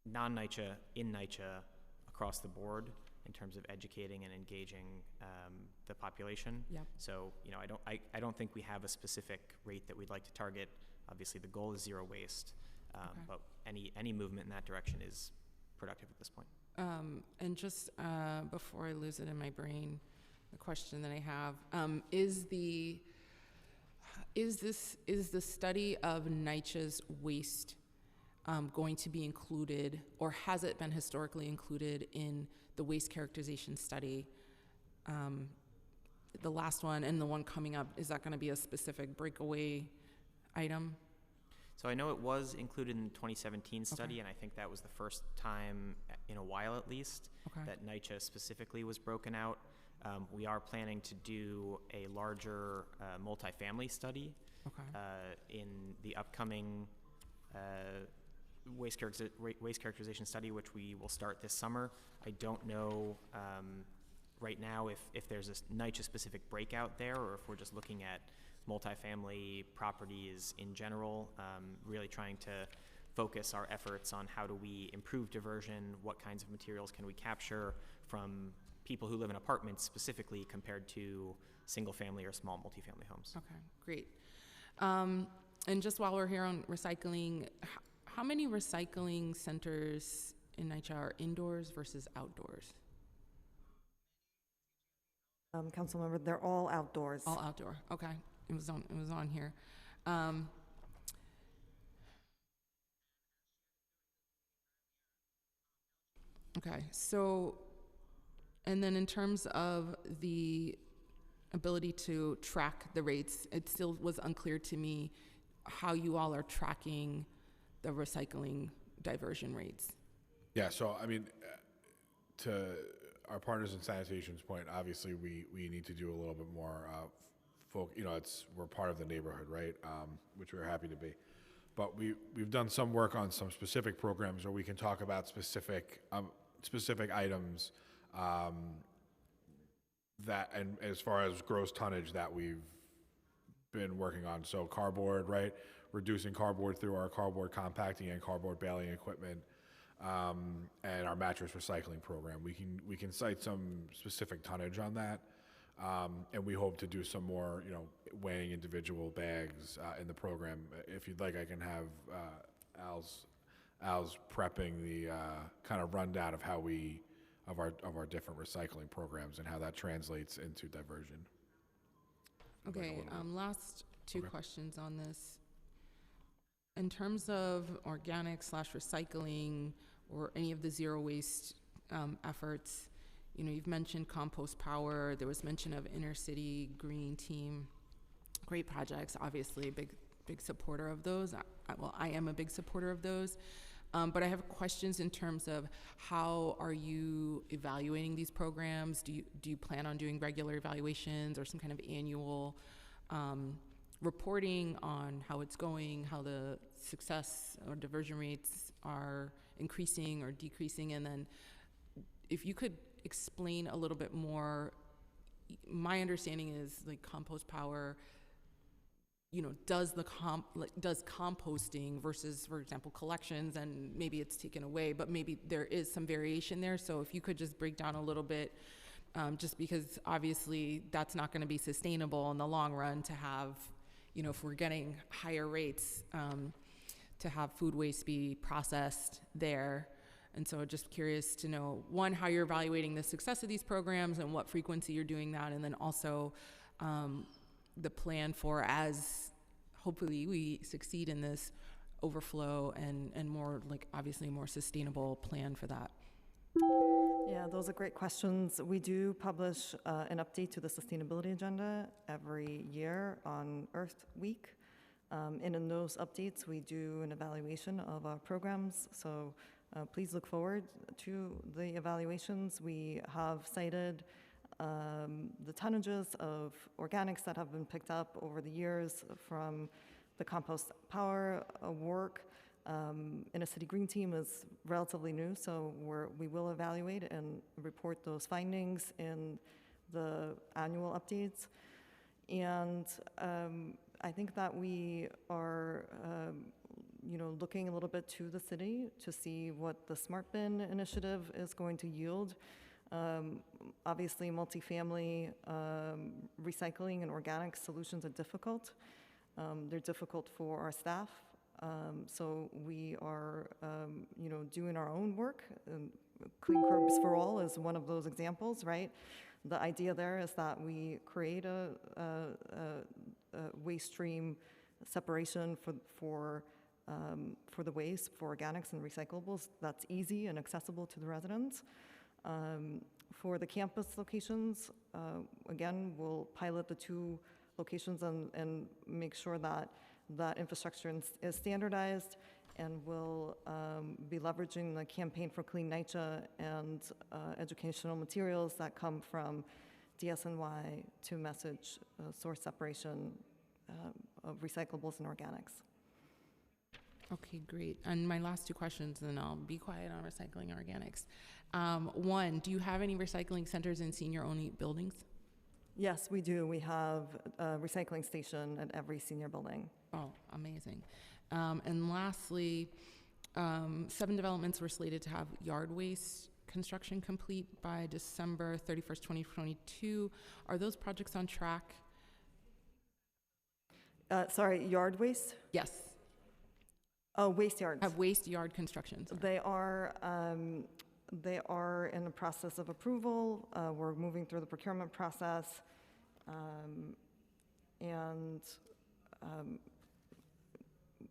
non-NYCHA, in NYCHA, across the board in terms of educating and engaging the population. Yep. So, I don't think we have a specific rate that we'd like to target. Obviously, the goal is zero waste, but any movement in that direction is productive at this point. And just before I lose it in my brain, the question that I have is the study of NYCHA's waste going to be included, or has it been historically included in the waste characterization study? The last one and the one coming up, is that going to be a specific breakaway item? So I know it was included in the 2017 study, and I think that was the first time in a while at least that NYCHA specifically was broken out. We are planning to do a larger multifamily study in the upcoming waste characterization study, which we will start this summer. I don't know right now if there's a NYCHA specific breakout there, or if we're just looking at multifamily properties in general, really trying to focus our efforts on how do we improve diversion, what kinds of materials can we capture from people who live in apartments specifically compared to single family or small multifamily homes. Okay, great. And just while we're here on recycling, how many recycling centers in NYCHA are indoors versus outdoors? Councilmember, they're all outdoors. All outdoor, okay. It was on here. Okay, so, and then in terms of the ability to track the rates, it still was unclear to me how you all are tracking the recycling diversion rates. Yeah, so I mean, to our partners in sanitation's point, obviously we need to do a little bit more we're part of the neighborhood, right? Which we're happy to be. But we've done some work on some specific programs where we can talk about specific items that, and as far as gross tonnage that we've been working on. So cardboard, right? Reducing cardboard through our cardboard compacting and cardboard baling equipment, and our mattress recycling program. We can cite some specific tonnage on that. And we hope to do some more, weighing individual bags in the program. If you'd like, I can have Al's prepping the kind of rundown of how of our different recycling programs and how that translates into diversion. Okay, last two questions on this. In terms of organic / recycling or any of the zero waste efforts, you've mentioned compost power. There was mention of inner city green team. Great projects, obviously, big supporter of those. I am a big supporter of those. But I have questions in terms of how are you evaluating these programs? Do you plan on doing regular evaluations or some kind of annual reporting on how it's going, how the success or diversion rates are increasing or decreasing? And then if you could explain a little bit more, my understanding is like compost power, does composting versus, for example, collections, and maybe it's taken away, but maybe there is some variation there. So if you could just break down a little bit, just because obviously that's not going to be sustainable in the long run to have, if we're getting higher rates, to have food waste be processed there. And so just curious to know, one, how you're evaluating the success of these programs and what frequency you're doing that, and then also the plan for, as hopefully we succeed in this overflow and more, like, obviously more sustainable plan for that. Yeah, those are great questions. We do publish an update to the sustainability agenda every year on Earth Week. And in those updates, we do an evaluation of our programs. So please look forward to the evaluations. We have cited the tonnages of organics that have been picked up over the years from the compost power work. Inner City Green Team is relatively new, so we will evaluate and report those findings in the annual updates. And I think that we are, looking a little bit to the city to see what the Smart Bin initiative is going to yield. Obviously, multifamily recycling and organic solutions are difficult. They're difficult for our staff. So we are, doing our own work. Clean Curbs for All is one of those examples, right? The idea there is that we create a waste stream separation for the waste, for organics and recyclables that's easy and accessible to the residents. For the campus locations, again, we'll pilot the 2 locations and make sure that infrastructure is standardized, and we'll be leveraging the Campaign for Clean NYCHA and educational materials that come from DSNY to message source separation of recyclables and organics. Okay, great. And my last 2 questions, and then I'll be quiet on recycling and organics. 1, do you have any recycling centers in senior-only buildings? Yes, we do. We have a recycling station at every senior building. Oh, amazing. And lastly, 7 developments were slated to have yard waste construction complete by December 31st, 2022. Are those projects on track? Sorry, yard waste? Yes. Oh, waste yards. Have waste yard construction. Sorry. They are in the process of approval. We're moving through the procurement process.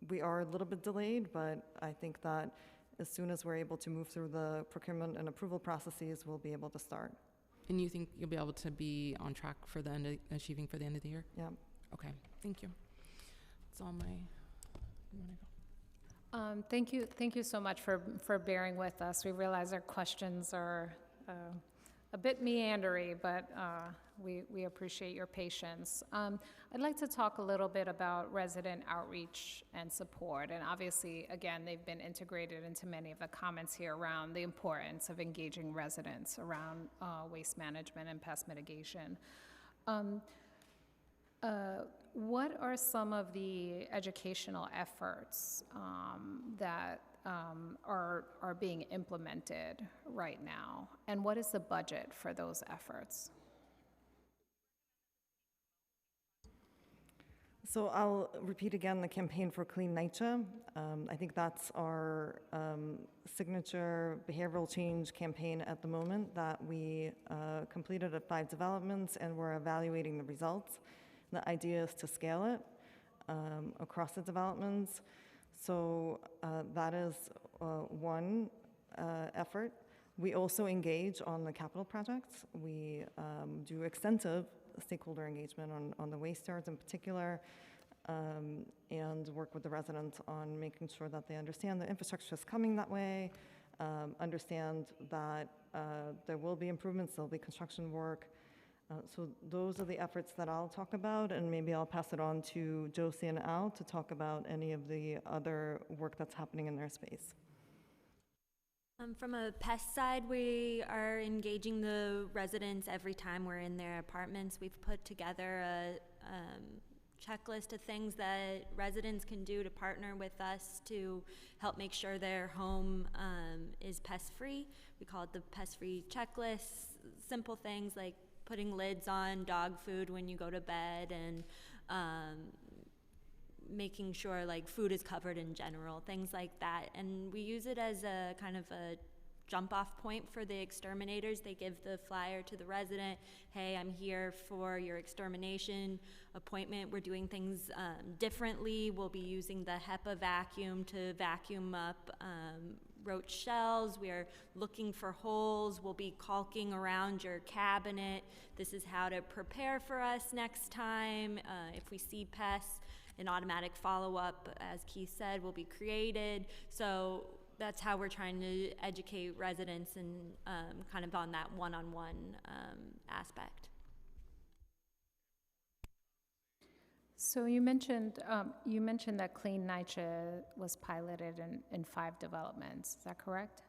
We are a little bit delayed, but I think that as soon as we're able to move through the procurement and approval processes, we'll be able to start. And you think you'll be able to be on track for the end of, achieving for the end of the year? Yeah. Okay, thank you. That's all my, you wanna go? Thank you so much for bearing with us. We realize our questions are a bit meandery, but we appreciate your patience. I'd like to talk a little bit about resident outreach and support. And obviously, again, they've been integrated into many of the comments here around the importance of engaging residents around waste management and pest mitigation. What are some of the educational efforts that are being implemented right now? And what is the budget for those efforts? So I'll repeat again the Campaign for Clean NYCHA. I think that's our signature behavioral change campaign at the moment that we completed at 5 developments, and we're evaluating the results. The idea is to scale it across the developments. So that is one effort. We also engage on the capital projects. We do extensive stakeholder engagement on the waste yards in particular, and work with the residents on making sure that they understand the infrastructure is coming that way, understand that there will be improvements, there'll be construction work. So those are the efforts that I'll talk about, and maybe I'll pass it on to Josie and Al to talk about any of the other work that's happening in their space. From a pest side, we are engaging the residents every time we're in their apartments. We've put together a checklist of things that residents can do to partner with us to help make sure their home is pest-free. We call it the pest-free checklist. Simple things like putting lids on dog food when you go to bed, and making sure like food is covered in general, things like that. And we use it as a kind of a jump off point for the exterminators. They give the flyer to the resident, hey, I'm here for your extermination appointment. We're doing things differently. We'll be using the HEPA vacuum to vacuum up roach shells. We are looking for holes. We'll be caulking around your cabinet. This is how to prepare for us next time. If we see pests, an automatic follow-up, as Keith said, will be created. So that's how we're trying to educate residents and kind of on that one-on-one aspect. So you mentioned that Clean NYCHA was piloted in 5 developments. Is that correct?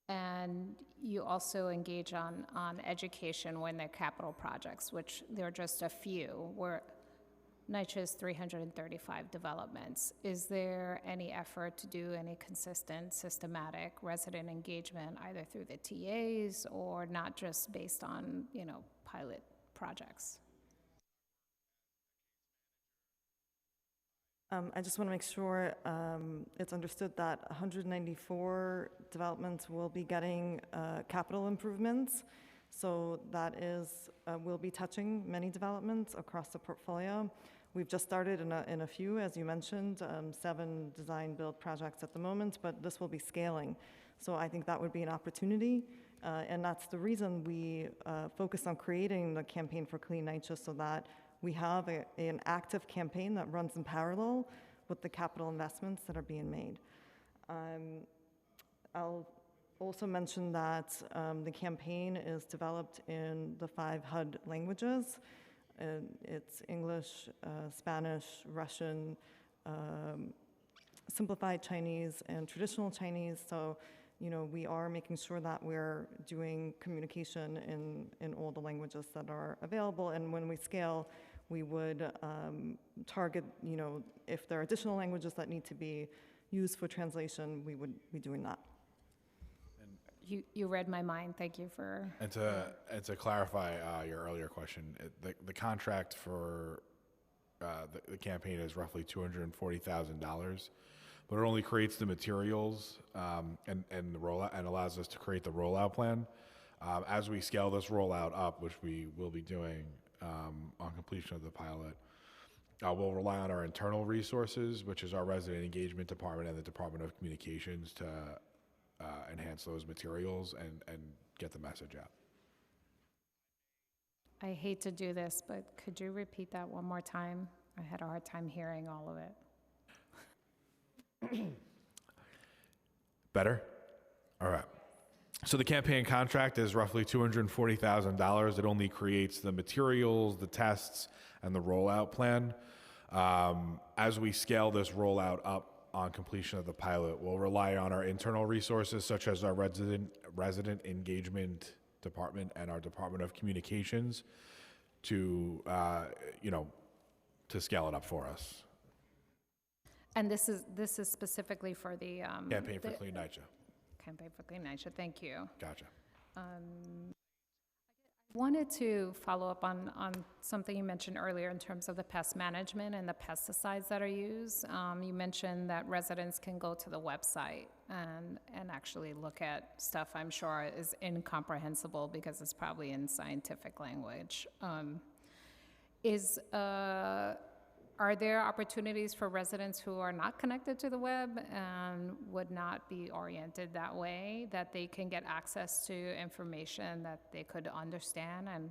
And you also engage on education when they're capital projects, which there are just a few. Where NYCHA is 335 developments. Is there any effort to do any consistent, systematic resident engagement, either through the TAs or not just based on, pilot projects? I just want to make sure it's understood that 194 developments will be getting capital improvements. So that is, we'll be touching many developments across the portfolio. We've just started in a few, as you mentioned, 7 design build projects at the moment, but this will be scaling. So I think that would be an opportunity. And that's the reason we focused on creating the campaign for Clean NYCHA, so that we have an active campaign that runs in parallel with the capital investments that are being made. I'll also mention that the campaign is developed in the 5 HUD languages. It's English, Spanish, Russian, simplified Chinese, and traditional Chinese. So, we are making sure that we're doing communication in all the languages that are available. And when we scale, we would target, if there are additional languages that need to be used for translation, we would be doing that. You read my mind. Thank you for. And to clarify your earlier question, the contract for the campaign is roughly $240,000, but it only creates the materials and the rollout, and allows us to create the rollout plan. As we scale this rollout up, which we will be doing on completion of the pilot, we'll rely on our internal resources, which is our resident engagement department and the Department of Communications, to enhance those materials and get the message out. I hate to do this, but could you repeat that one more time? I had a hard time hearing all of it. Better? All right. So the campaign contract is roughly $240,000. It only creates the materials, the tests, and the rollout plan. As we scale this rollout up on completion of the pilot, we'll rely on our internal resources, such as our resident engagement department and our Department of Communications, to to scale it up for us. And this is specifically for the Campaign for Clean NYCHA. Campaign for Clean NYCHA. Thank you. Gotcha. I wanted to follow up on something you mentioned earlier in terms of the pest management and the pesticides that are used. You mentioned that residents can go to the website and actually look at stuff I'm sure is incomprehensible because it's probably in scientific language. Are there opportunities for residents who are not connected to the web and would not be oriented that way, that they can get access to information that they could understand? And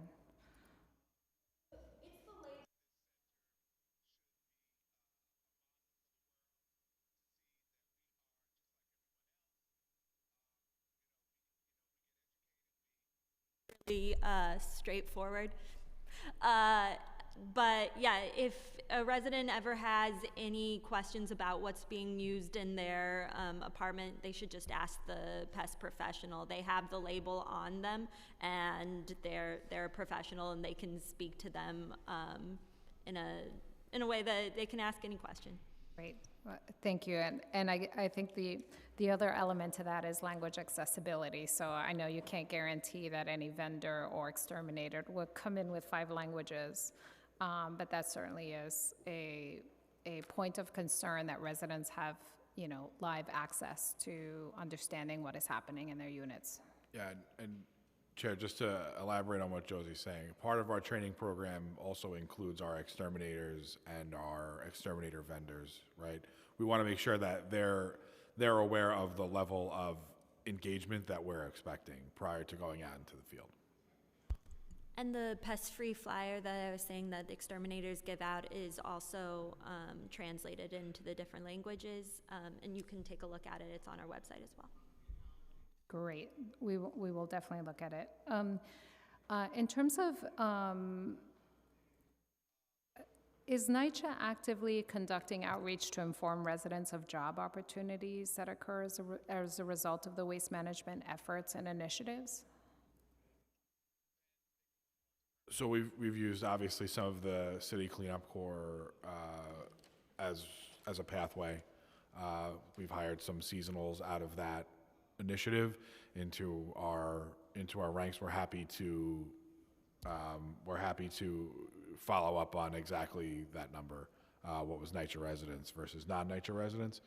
really straightforward. But yeah, if a resident ever has any questions about what's being used in their apartment, they should just ask the pest professional. They have the label on them, and they're a professional, and they can speak to them in a way that they can ask any question. Great. Thank you. And I think the other element to that is language accessibility. So I know you can't guarantee that any vendor or exterminator will come in with 5 languages, but that certainly is a point of concern that residents have, live access to understanding what is happening in their units. Yeah, and Chair, just to elaborate on what Josie's saying, part of our training program also includes our exterminators and our exterminator vendors, right? We want to make sure that they're they're aware of the level of engagement that we're expecting prior to going out into the field. And the pest-free flyer that I was saying that the exterminators give out is also translated into the different languages, and you can take a look at it. It's on our website as well. Great. We will definitely look at it. In terms of, is NYCHA actively conducting outreach to inform residents of job opportunities that occur as a result of the waste management efforts and initiatives? So we've used obviously some of the city cleanup corps as a pathway. We've hired some seasonals out of that initiative into our ranks. We're happy to follow up on exactly that number. What was NYCHA residents versus non-NYCHA residents.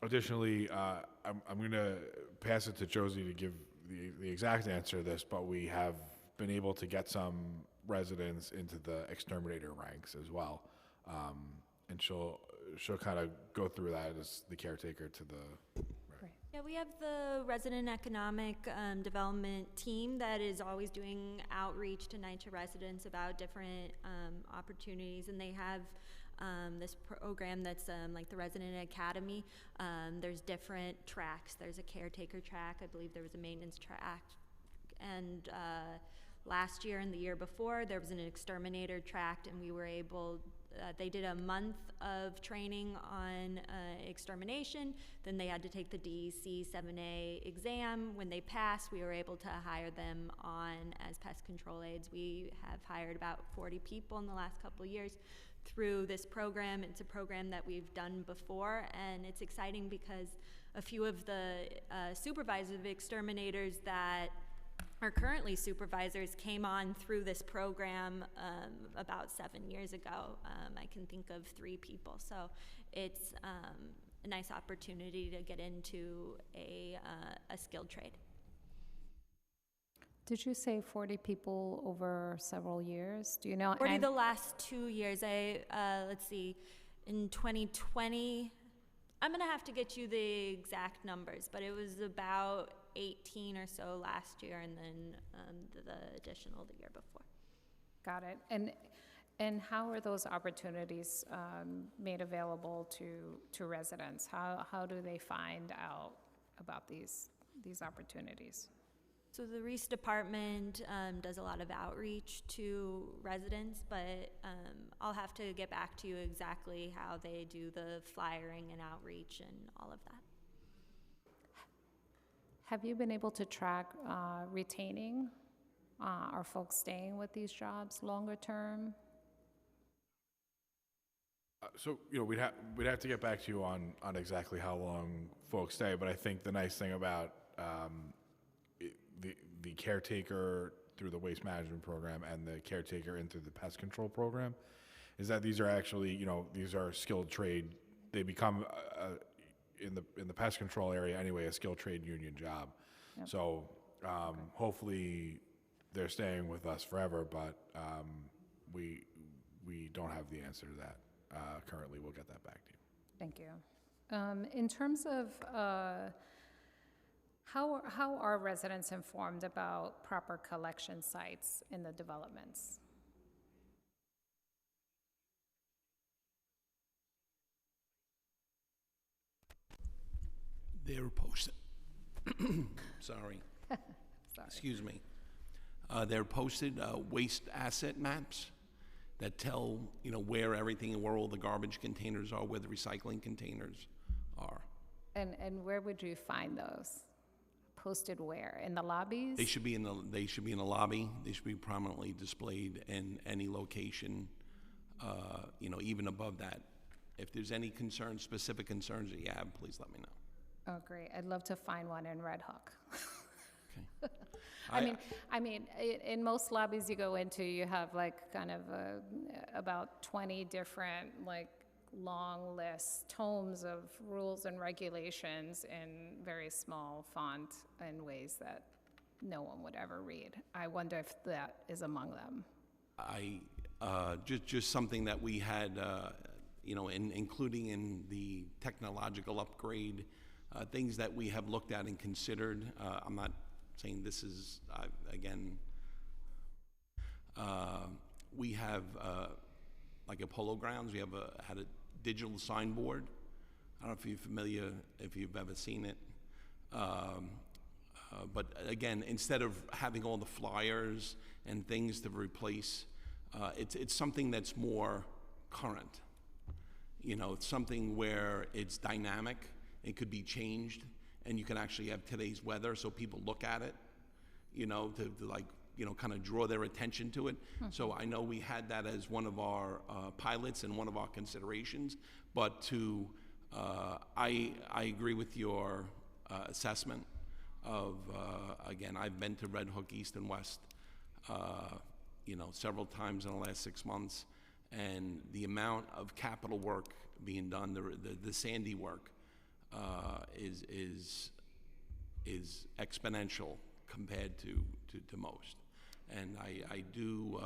Additionally, I'm going to pass it to Josie to give the exact answer to this, but we have been able to get some residents into the exterminator ranks as well, and she'll kind of go through that as the caretaker to the. Yeah, we have the resident economic development team that is always doing outreach to NYCHA residents about different opportunities, and they have this program that's like the Resident Academy. There's different tracks. There's a caretaker track. I believe there was a maintenance track, and last year and the year before there was an exterminator track, and we were able. They did a month of training on extermination. Then they had to take the DEC 7A exam. When they passed, we were able to hire them on as pest control aides. We have hired about 40 people in the last couple of years through this program. It's a program that we've done before, and it's exciting because a few of the supervisors of exterminators that are currently supervisors came on through this program about 7 years ago. I can think of 3 people. So it's a nice opportunity to get into a skilled trade. Did you say 40 people over several years? Do you know? 40 the last 2 years. Let's see, in 2020, I'm gonna have to get you the exact numbers, but it was about 18 or so last year, and then the additional the year before. Got it. And how are those opportunities made available to residents? How do they find out about these opportunities? So the Reese Department does a lot of outreach to residents, but I'll have to get back to you exactly how they do the flyering and outreach and all of that. Have you been able to track retaining? Are folks staying with these jobs longer term? So we'd have to get back to you on exactly how long folks stay. But I think the nice thing about the caretaker through the waste management program and the caretaker in through the pest control program is that these are actually these are skilled trade. They become in the pest control area anyway, a skilled trade union job. Yep. So hopefully they're staying with us forever, but we don't have the answer to that currently. We'll get that back to you. Thank you. In terms of how are residents informed about proper collection sites in the developments? They're posted. Sorry. Excuse me. They're posted waste asset maps that tell where everything, where all the garbage containers are, where the recycling containers are. And where would you find those? Posted where? In the lobbies? They should be in the lobby. They should be prominently displayed in any location. Even above that. If there's any concerns, specific concerns that you have, please let me know. Oh, great. I'd love to find one in Red Hook. Okay. I mean, in most lobbies you go into, you have like kind of about 20 different long lists, tomes of rules and regulations in very small font in ways that no one would ever read. I wonder if that is among them. Just something that we had including in the technological upgrade, things that we have looked at and considered. I'm not saying this is, again, we have, like at Polo Grounds, we have had a digital signboard. I don't know if you're familiar, if you've ever seen it. But again, instead of having all the flyers and things to replace, it's something that's more current. It's something where it's dynamic, it could be changed, and you can actually have today's weather so people look at it, to kind of draw their attention to it. So I know we had that as one of our pilots and one of our considerations, but I agree with your assessment of, again, I've been to Red Hook East and West, several times in the last 6 months, and the amount of capital work being done, the Sandy work, is exponential compared to most. And I do,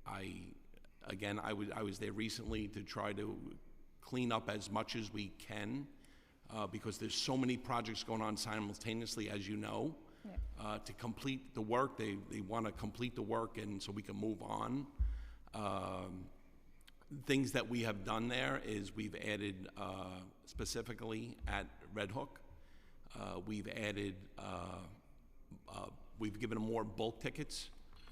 I was there recently to try to clean up as much as we can, because there's so many projects going on simultaneously, as you know. Yeah. To complete the work, they want to complete the work, and so we can move on. Things that we have done there is we've added, specifically at Red Hook, we've added, we've given them more bulk tickets.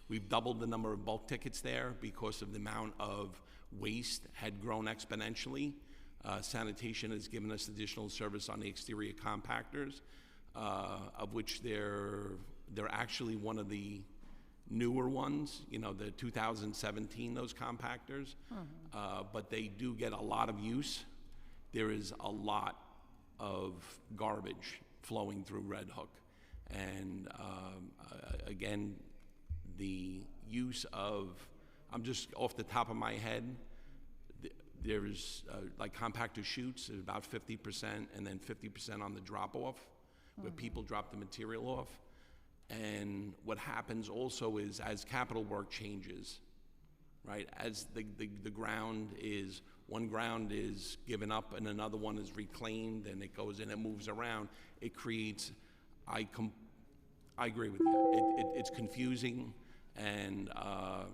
We've doubled the number of bulk tickets there because of the amount of waste had grown exponentially. Sanitation has given us additional service on the exterior compactors, of which they're actually one of the newer ones, the 2017, those compactors. But they do get a lot of use. There is a lot of garbage flowing through Red Hook. And again, the use of, I'm just off the top of my head, there's like compactor chutes, about 50%, and then 50% on the drop-off, where people drop the material off. And what happens also is, as capital work changes, right, as the ground is, one ground is given up and another one is reclaimed, and it goes in, it moves around, it creates, I agree with you, it's confusing, and I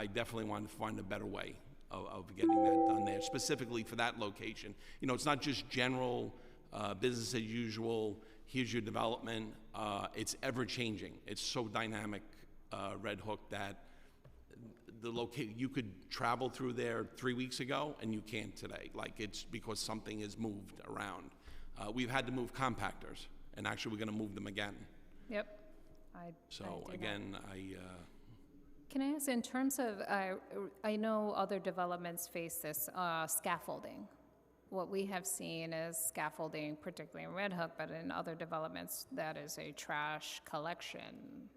definitely want to find a better way of getting that done there, specifically for that location. It's not just general business as usual, here's your development. It's ever changing. It's so dynamic, Red Hook, that you could travel through there 3 weeks ago and you can't today. Like, it's because something has moved around. We've had to move compactors, and actually we're going to move them again. Yep. Can I ask, in terms of, I know other developments face this scaffolding. What we have seen is scaffolding, particularly in Red Hook, but in other developments, that is a trash collection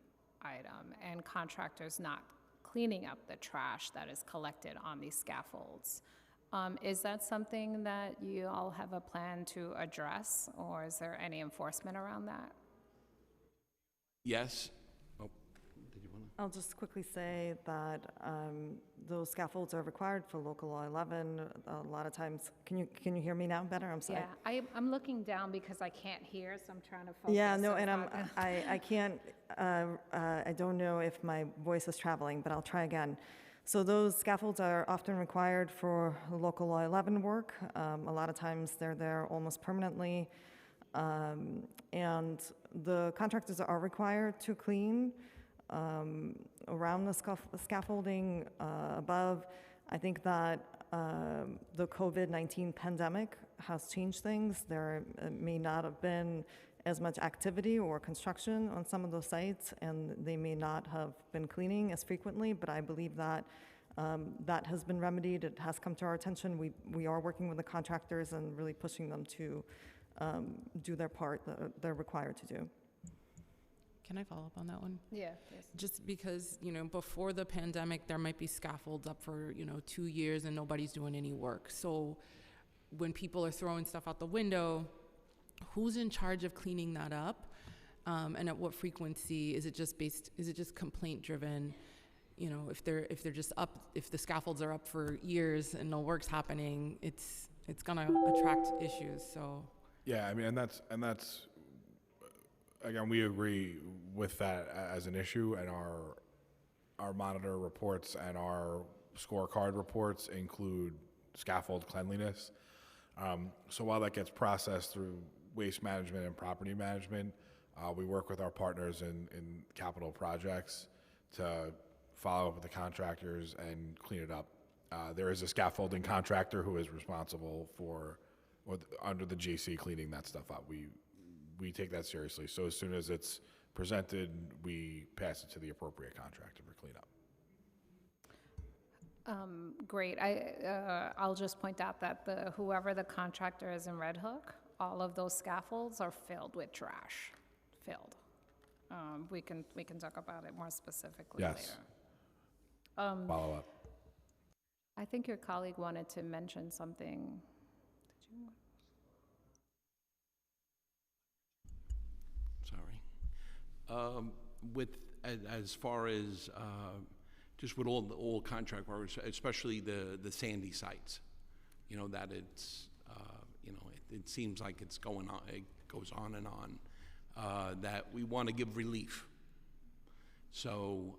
item, and contractors not cleaning up the trash that is collected on these scaffolds. Is that something that you all have a plan to address, or is there any enforcement around that? Yes. Oh, did you want to? I'll just quickly say that those scaffolds are required for local law 11. A lot of times, can you hear me now better? I'm sorry. Yeah, I'm looking down because I can't hear, so I'm trying to focus. Yeah, no, and I can't. I don't know if my voice is traveling, but I'll try again. So those scaffolds are often required for local law 11 work. A lot of times they're there almost permanently. And the contractors are required to clean around the scaffolding above. I think that the COVID-19 pandemic has changed things. There may not have been as much activity or construction on some of those sites, and they may not have been cleaning as frequently, but I believe that that has been remedied. It has come to our attention. We are working with the contractors and really pushing them to do their part that they're required to do. Can I follow up on that one? Yeah, yes. Just because, before the pandemic, there might be scaffolds up for, 2 years and nobody's doing any work. So when people are throwing stuff out the window, who's in charge of cleaning that up? And at what frequency? Is it just complaint driven? if they're just up, if the scaffolds are up for years and no work's happening, it's gonna attract issues. So Yeah, I mean, and that's again, we agree with that as an issue, and our monitor reports and our scorecard reports include scaffold cleanliness. So while that gets processed through waste management and property management, we work with our partners in capital projects to follow up with the contractors and clean it up. There is a scaffolding contractor who is responsible for, under the GC, cleaning that stuff up. We take that seriously. So as soon as it's presented, we pass it to the appropriate contractor for cleanup. Great. I'll just point out that whoever the contractor is in Red Hook, all of those scaffolds are filled with trash. Filled. We can talk about it more specifically Yes. later. Follow up. I think your colleague wanted to mention something. Did you? Sorry. As far as just with all contract workers, especially the sandy sites, that it's it seems like it's going on, it goes on and on, that we want to give relief. So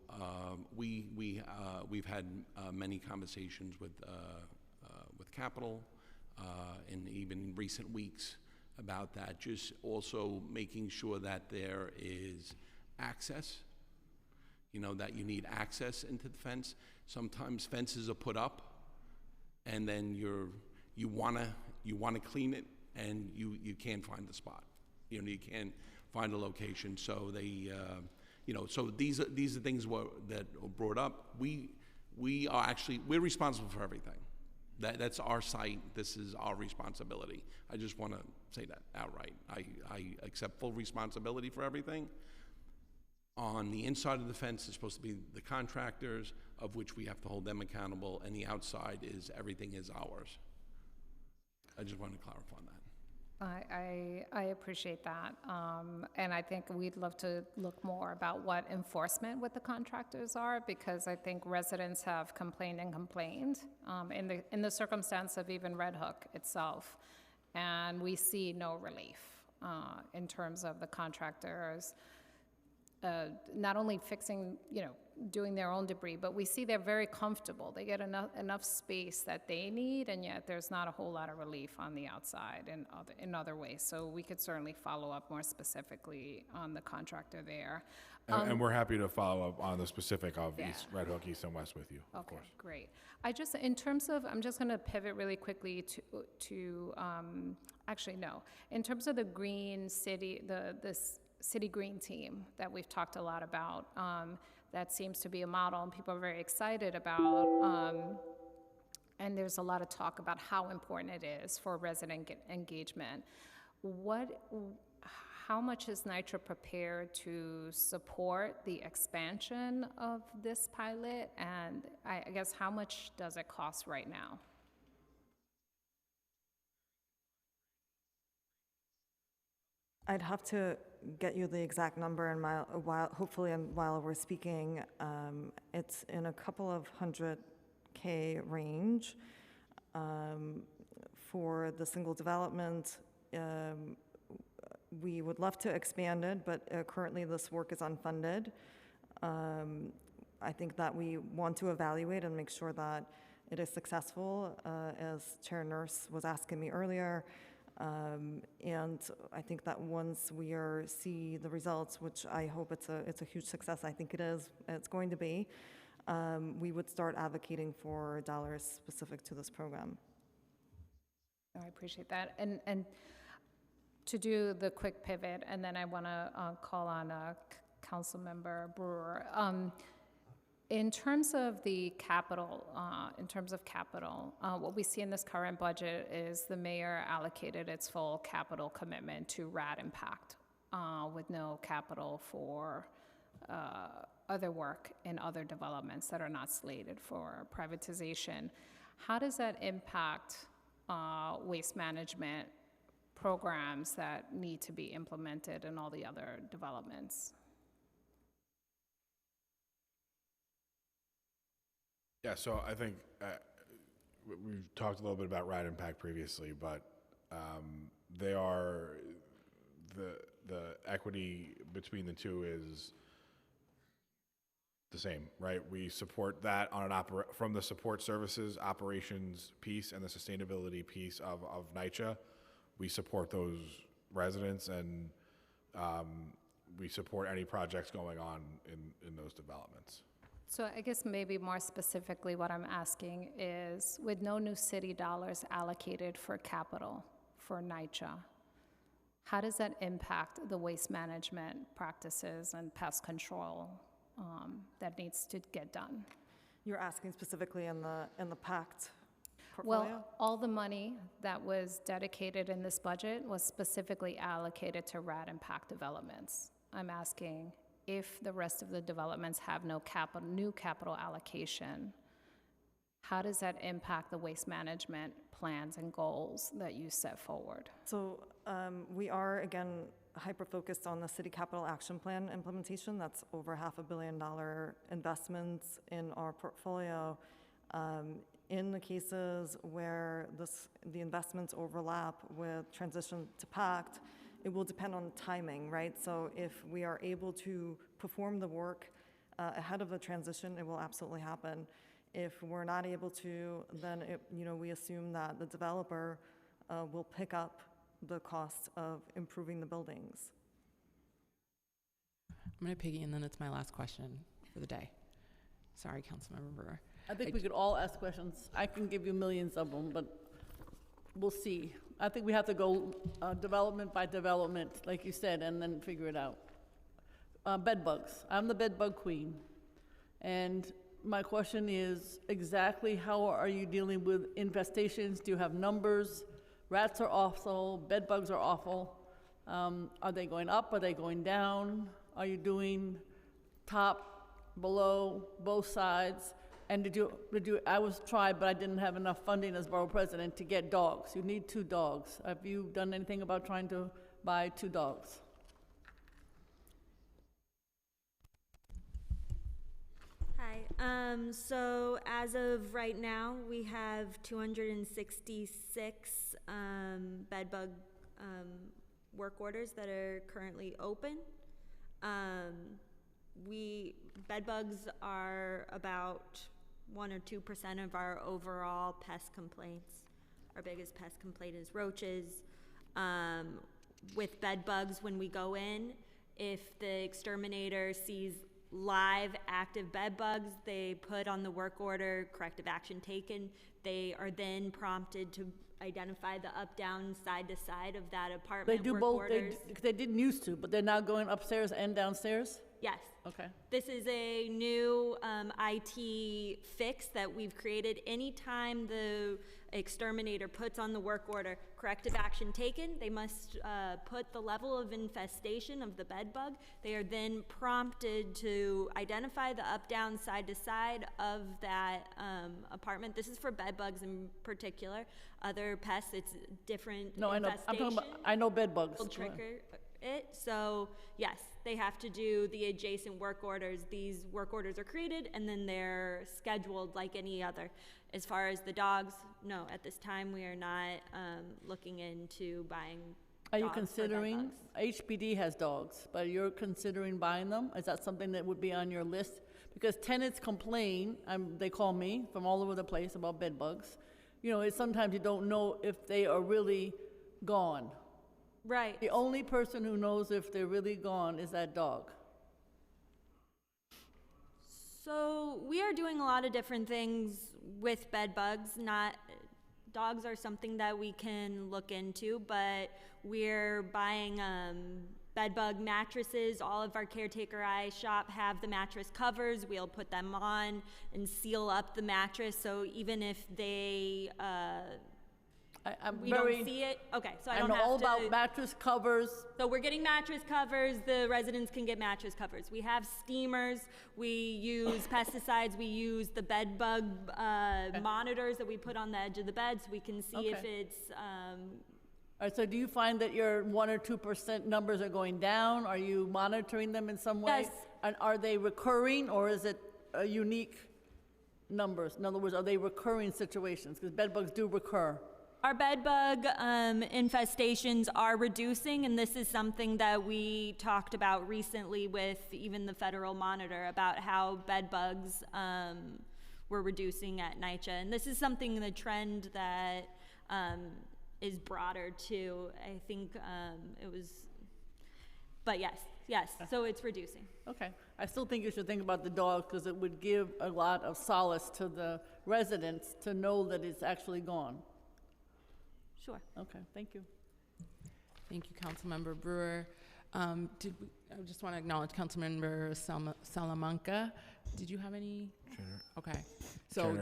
we've had many conversations with Capital in even recent weeks about that, just also making sure that there is access, that you need access into the fence. Sometimes fences are put up and then you want to clean it and you can't find the spot. You can't find a location. So they so these are things that are brought up. We're responsible for everything. That's our site. This is our responsibility. I just want to say that outright. I accept full responsibility for everything. On the inside of the fence is supposed to be the contractors, of which we have to hold them accountable, and the outside is everything is ours. I just wanted to clarify that. I appreciate that. And I think we'd love to look more about what enforcement with the contractors are, because I think residents have complained in the circumstance of even Red Hook itself. And we see no relief in terms of the contractors not only fixing, doing their own debris, but we see they're very comfortable. They get enough space that they need, and yet there's not a whole lot of relief on the outside in other ways. So we could certainly follow up more specifically on the contractor there. And we're happy to follow up on the specific of East Red Hook, East and West with you, of course. Great. In terms of, I'm just going to pivot really quickly to actually, no. In terms of the green city, this City Green team that we've talked a lot about, that seems to be a model and people are very excited about, and there's a lot of talk about how important it is for resident engagement. How much is NYCHA prepared to support the expansion of this pilot, and I guess how much does it cost right now? I'd have to get you the exact number, and while we're speaking, it's in a couple of $100K range for the single development. We would love to expand it, but currently this work is unfunded. I think that we want to evaluate and make sure that it is successful, as Chair Nurse was asking me earlier. And I think that once we see the results, which I hope it's a huge success, I think it's going to be, we would start advocating for dollars specific to this program. I appreciate that. And to do the quick pivot, and then I want to call on Councilmember Brewer. In terms of the capital, what we see in this current budget is the mayor allocated its full capital commitment to RAD impact, with no capital for other work and other developments that are not slated for privatization. How does that impact waste management programs that need to be implemented and all the other developments? Yeah, so I think we've talked a little bit about rat impact previously, but they are the equity between the two is the same, right? We support that on from the support services operations piece and the sustainability piece of NYCHA. We support those residents, and we support any projects going on in those developments. So I guess maybe more specifically what I'm asking is, with no new city dollars allocated for capital for NYCHA, how does that impact the waste management practices and pest control that needs to get done? You're asking specifically in the PACT portfolio? Well, all the money that was dedicated in this budget was specifically allocated to rat impact developments. I'm asking if the rest of the developments have no new capital allocation, how does that impact the waste management plans and goals that you set forward? So we are, again, hyper-focused on the City Capital Action Plan implementation. That's over $500 million investments in our portfolio. In the cases where the investments overlap with transition to PACT, it will depend on timing, right? So if we are able to perform the work ahead of the transition, it will absolutely happen. If we're not able to, then we assume that the developer will pick up the cost of improving the buildings. I'm going to piggy, and then it's my last question for the day. Sorry, Councilmember Brewer. I think we could all ask questions. I can give you millions of them, but we'll see. I think we have to go development by development, like you said, and then figure it out. Bed bugs. I'm the bed bug queen. And my question is, exactly how are you dealing with infestations? Do you have numbers? Rats are awful, bed bugs are awful. Are they going up? Are they going down? Are you doing top, below, both sides? And I was tried, but I didn't have enough funding as borough president to get dogs. You need 2 dogs. Have you done anything about trying to buy 2 dogs? Hi. So as of right now, we have 266 bed bug work orders that are currently open. Bed bugs are about 1 or 2% of our overall pest complaints. Our biggest pest complaint is roaches. With bed bugs, when we go in, if the exterminator sees live active bed bugs, they put on the work order, corrective action taken. They are then prompted to identify the up, down, side to side of that apartment. They do work both. Orders. They didn't used to, but they're now going upstairs and downstairs? Yes. Okay. This is a new IT fix that we've created. Anytime the exterminator puts on the work order, corrective action taken, they must put the level of infestation of the bed bug. They are then prompted to identify the up, down, side to side of that apartment. This is for bed bugs in particular. Other pests, it's different No, I know. infestation. I'm talking about, I know bed bugs. Will trigger it. So yes, they have to do the adjacent work orders. These work orders are created and then they're scheduled like any other. As far as the dogs, no, at this time we are not looking into buying Are you dogs for bed considering, bugs. HPD has dogs, but you're considering buying them? Is that something that would be on your list? Because tenants complain, they call me from all over the place about bed bugs. Sometimes you don't know if they are really gone. Right. The only person who knows if they're really gone is that dog. So we are doing a lot of different things with bed bugs. Dogs are something that we can look into, but we're buying bed bug mattresses. All of our caretaker eye shop have the mattress covers. We'll put them on and seal up the mattress, so even if they don't see it. Okay, so I don't know have all to. about mattress covers. So we're getting mattress covers. The residents can get mattress covers. We have steamers. We use pesticides. We use the bed bug monitors that we put on the edge of the bed so we can see if it's. All right, so do you find that your 1 or 2% numbers are going down? Are you monitoring them in some way? Yes. And are they recurring, or is it a unique numbers? In other words, are they recurring situations? Because bed bugs do recur. Our bed bug infestations are reducing, and this is something that we talked about recently with even the federal monitor about how bed bugs were reducing at NYCHA. And this is something, the trend that is broader too. I think it was, but yes, so it's reducing. Okay. I still think you should think about the dogs because it would give a lot of solace to the residents to know that it's actually gone. Sure. Okay, thank you. Thank you, Councilmember Brewer. I just want to acknowledge Councilmember Salamanca. Did you have any? Okay. So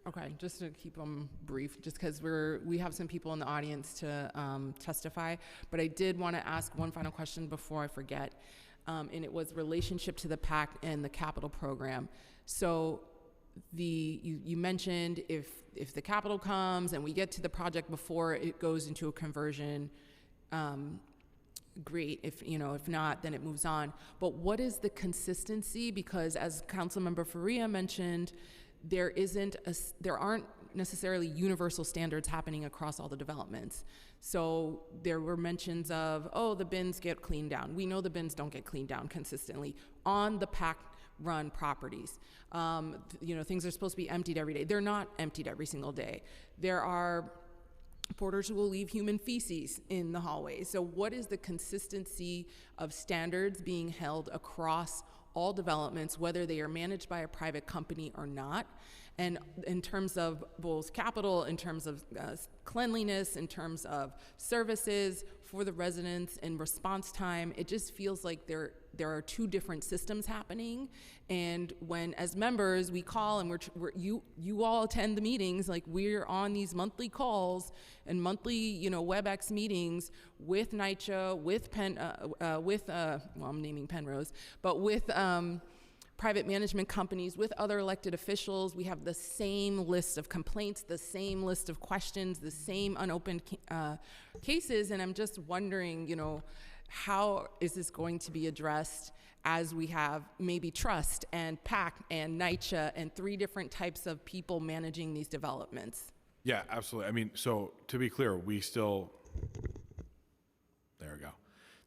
okay, just to keep them brief, just because we have some people in the audience to testify, but I did want to ask one final question before I forget, and it was relationship to the PAC and the capital program. So you mentioned if the capital comes and we get to the project before it goes into a conversion, great. If not, then it moves on. But what is the consistency? Because as Councilmember Faria mentioned, there aren't necessarily universal standards happening across all the developments. So there were mentions of, the bins get cleaned down. We know the bins don't get cleaned down consistently on the PAC run properties. Things are supposed to be emptied every day. They're not emptied every single day. There are porters who will leave human feces in the hallways. So what is the consistency of standards being held across all developments, whether they are managed by a private company or not? And in terms of both capital, in terms of cleanliness, in terms of services for the residents and response time, it just feels like there are two different systems happening. And when, as members, we call and you all attend the meetings, like we're on these monthly calls and monthly, WebEx meetings with NYCHA, with I'm naming Penrose, but with private management companies, with other elected officials. We have the same list of complaints, the same list of questions, the same unopened cases, and I'm just wondering, how is this going to be addressed as we have maybe trust and PAC and NYCHA and 3 different types of people managing these developments? Yeah, absolutely. I mean, so to be clear, there we go.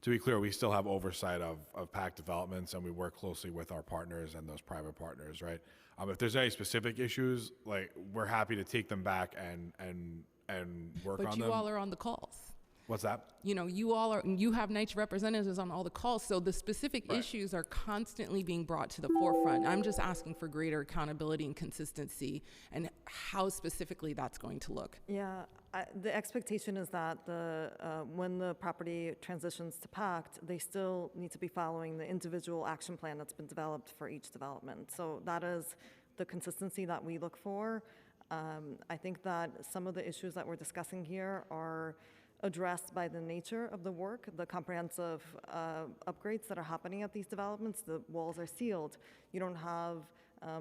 To be clear, we still have oversight of PAC developments, and we work closely with our partners and those private partners, right? If there's any specific issues, we're happy to take them back and work on them. But you all are on the calls. What's that? You have NYCHA representatives on all the calls, so the specific issues are constantly being brought to the forefront. I'm just asking for greater accountability and consistency and how specifically that's going to look. Yeah, the expectation is that when the property transitions to PACT, they still need to be following the individual action plan that's been developed for each development. So that is the consistency that we look for. I think that some of the issues that we're discussing here are addressed by the nature of the work, the comprehensive upgrades that are happening at these developments. The walls are sealed. You don't have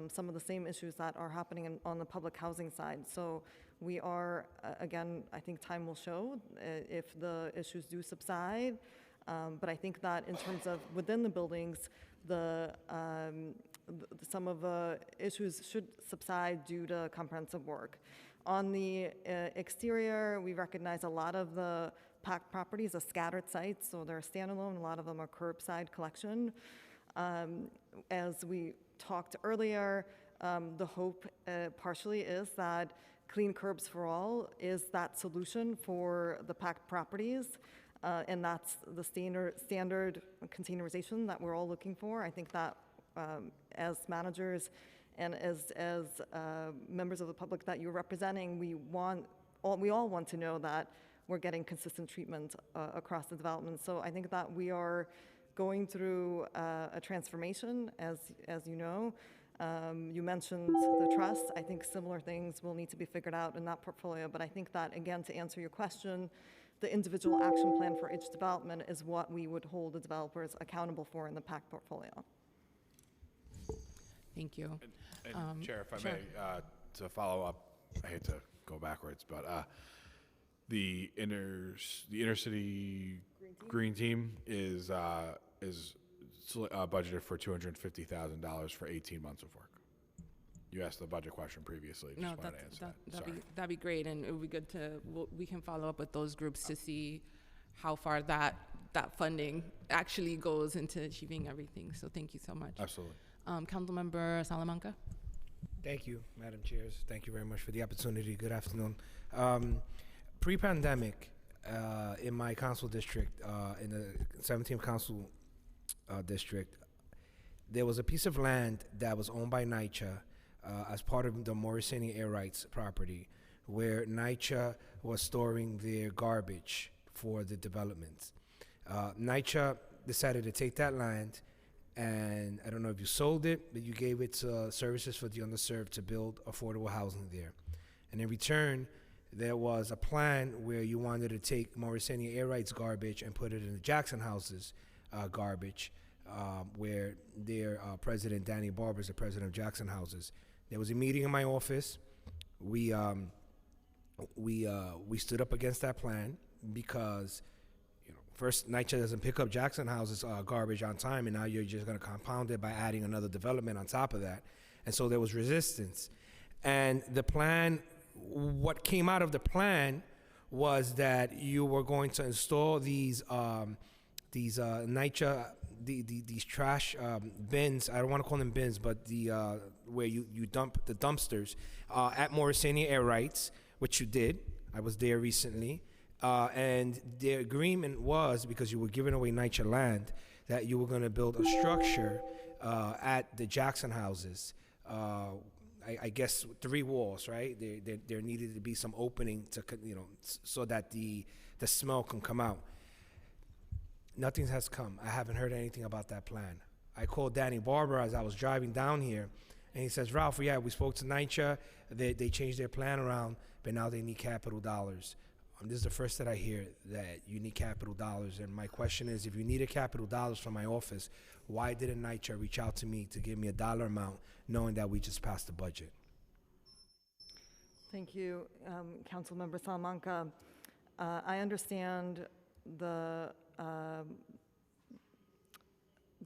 some of the same issues that are happening on the public housing side. So we are, again, I think time will show if the issues do subside. But I think that in terms of within the buildings, some of the issues should subside due to comprehensive work. On the exterior, we recognize a lot of the PAC properties are scattered sites, so they're standalone. A lot of them are curbside collection. As we talked earlier, the hope partially is that clean curbs for all is that solution for the PAC properties, and that's the standard containerization that we're all looking for. I think that as managers and as members of the public that you're representing, we all want to know that we're getting consistent treatment across the development. So I think that we are going through a transformation, as you know. You mentioned the trust. I think similar things will need to be figured out in that portfolio. But I think that, again, to answer your question, the individual action plan for each development is what we would hold the developers accountable for in the PAC portfolio. Thank you. And Chair, if I may, to follow up, I hate to go backwards, but the inner city green team is budgeted for $250,000 for 18 months of work. You asked the budget question previously. Just No, wanted to answer that. Sorry. that'd be great, and it would be good to, we can follow up with those groups to see how far that funding actually goes into achieving everything. So thank you so much. Absolutely. Councilmember Salamanca. Thank you, Madam Chairs. Thank you very much for the opportunity. Good afternoon. Pre-pandemic, in my council district, in the 17th council district, there was a piece of land that was owned by NYCHA as part of the Morrisania Air Rights property, where NYCHA was storing their garbage for the development. NYCHA decided to take that land, and I don't know if you sold it, but you gave it to Services for the Underserved to build affordable housing there. And in return, there was a plan where you wanted to take Morrisania Air Rights garbage and put it in the Jackson Houses garbage, where their president, Danny Barber, is the president of Jackson Houses. There was a meeting in my office. We stood up against that plan because, first, NYCHA doesn't pick up Jackson Houses garbage on time, and now you're just going to compound it by adding another development on top of that. And so there was resistance. And the plan, what came out of the plan was that you were going to install these NYCHA, these trash bins. I don't want to call them bins, but the where you dump the dumpsters at Morrisania Air Rights, which you did. I was there recently. And the agreement was, because you were giving away NYCHA land, that you were going to build a structure at the Jackson Houses. I guess 3 walls, right? There needed to be some opening to, so that the smell can come out. Nothing has come. I haven't heard anything about that plan. I called Danny Barber as I was driving down here, and he says, Ralph, yeah, we spoke to NYCHA. They changed their plan around, but now they need capital dollars. This is the first that I hear that you need capital dollars. And my question is, if you needed capital dollars from my office, why didn't NYCHA reach out to me to give me a dollar amount, knowing that we just passed the budget? Thank you, Councilmember Salamanca. I understand the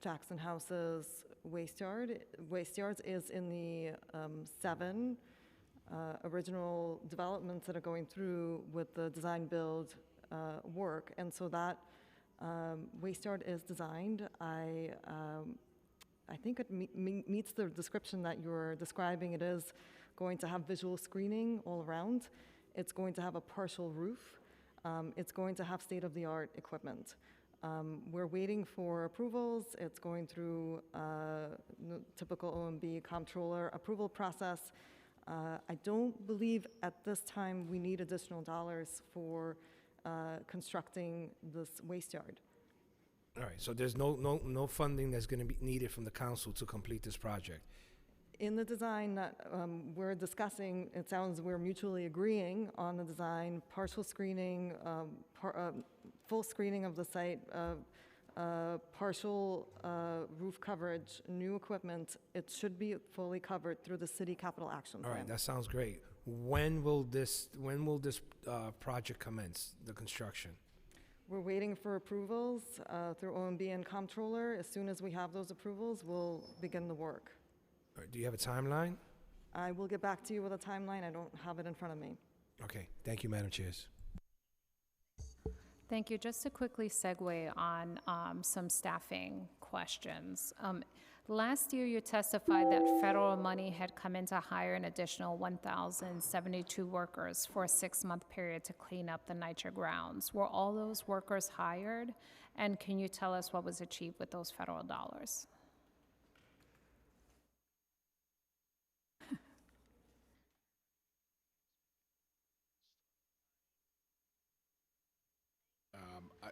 Jackson Houses waste yards is in the 7 original developments that are going through with the design build work, and so that waste yard is designed. I think it meets the description that you're describing. It is going to have visual screening all around. It's going to have a partial roof. It's going to have state-of-the-art equipment. We're waiting for approvals. It's going through typical OMB comptroller approval process. I don't believe at this time we need additional dollars for constructing this waste yard. All right, so there's no funding that's going to be needed from the council to complete this project. In the design that we're discussing, it sounds we're mutually agreeing on the design, partial screening, full screening of the site, partial roof coverage, new equipment. It should be fully covered through the city capital action plan. All right, that sounds great. When will this project commence, the construction? We're waiting for approvals through OMB and comptroller. As soon as we have those approvals, we'll begin the work. All right, do you have a timeline? I will get back to you with a timeline. I don't have it in front of me. Okay, thank you, Madam Chairs. Thank you. Just to quickly segue on some staffing questions. Last year, you testified that federal money had come in to hire an additional 1,072 workers for a 6-month period to clean up the NYCHA grounds. Were all those workers hired? And can you tell us what was achieved with those federal dollars?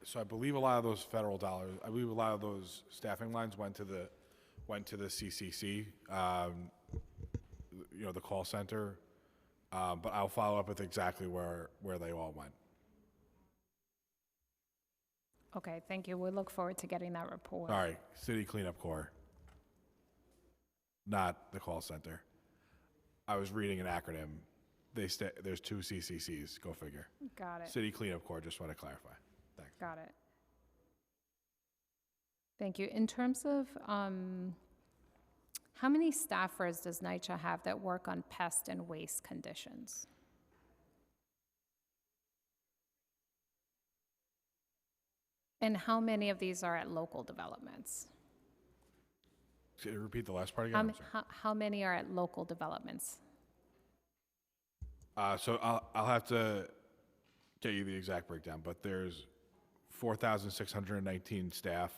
So I believe a lot of those federal dollars, I believe a lot of those staffing lines went to the CCC, the call center. But I'll follow up with exactly where they all went. Okay, thank you. We look forward to getting that report. Sorry, City Cleanup Corps, not the call center. I was reading an acronym. There's 2 CCCs. Go figure. Got it. City Cleanup Corps. Just want to clarify. Thanks. Got it. Thank you. In terms of How many staffers does NYCHA have that work on pest and waste conditions? And how many of these are at local developments? Could you repeat the last part How, again? how many are at local developments? So I'll have to get you the exact breakdown, but there's 4,619 staff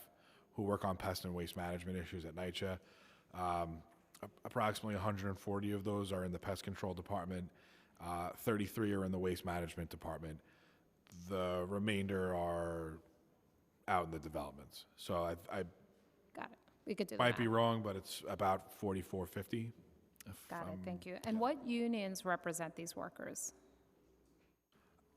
who work on pest and waste management issues at NYCHA. Approximately 140 of those are in the pest control department. 33 are in the waste management department. The remainder are out in the developments. So I Got it. We could do might that. be wrong, but it's about 44, 50. Got it, thank you. And what unions represent these workers?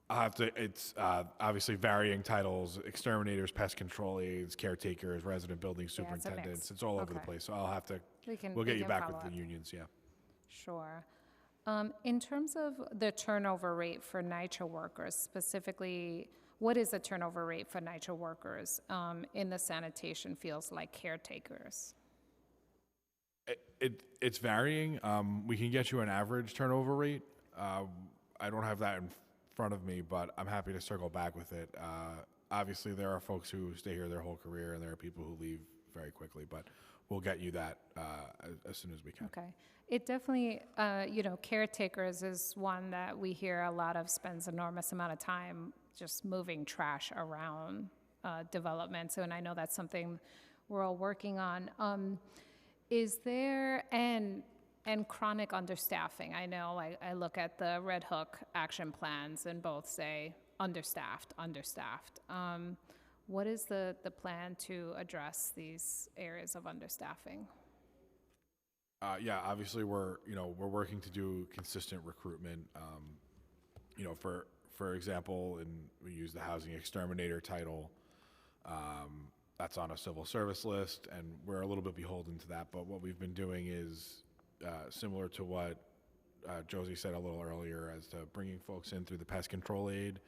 I'll have to, it's obviously varying titles, exterminators, pest control aides, caretakers, resident building Yeah, it's a mix. superintendents. It's all over the Okay. place. So I'll have to, We'll we'll get you back follow with up. the unions, yeah. Sure. In terms of the turnover rate for NYCHA workers, specifically, what is the turnover rate for NYCHA workers in the sanitation fields like caretakers? It's varying. We can get you an average turnover rate. I don't have that in front of me, but I'm happy to circle back with it. Obviously, there are folks who stay here their whole career, and there are people who leave very quickly, but we'll get you that as soon as we can. Okay. It definitely, caretakers is one that we hear a lot of, spends enormous amount of time just moving trash around developments, and I know that's something we're all working on. Is there, and chronic understaffing, I know I look at the Red Hook action plans and both say understaffed. What is the plan to address these areas of understaffing? Yeah, obviously we're working to do consistent recruitment. For example, we use the housing exterminator title. That's on a civil service list, and we're a little bit beholden to that. But what we've been doing is similar to what Josie said a little earlier, as to bringing folks in through the pest control aid.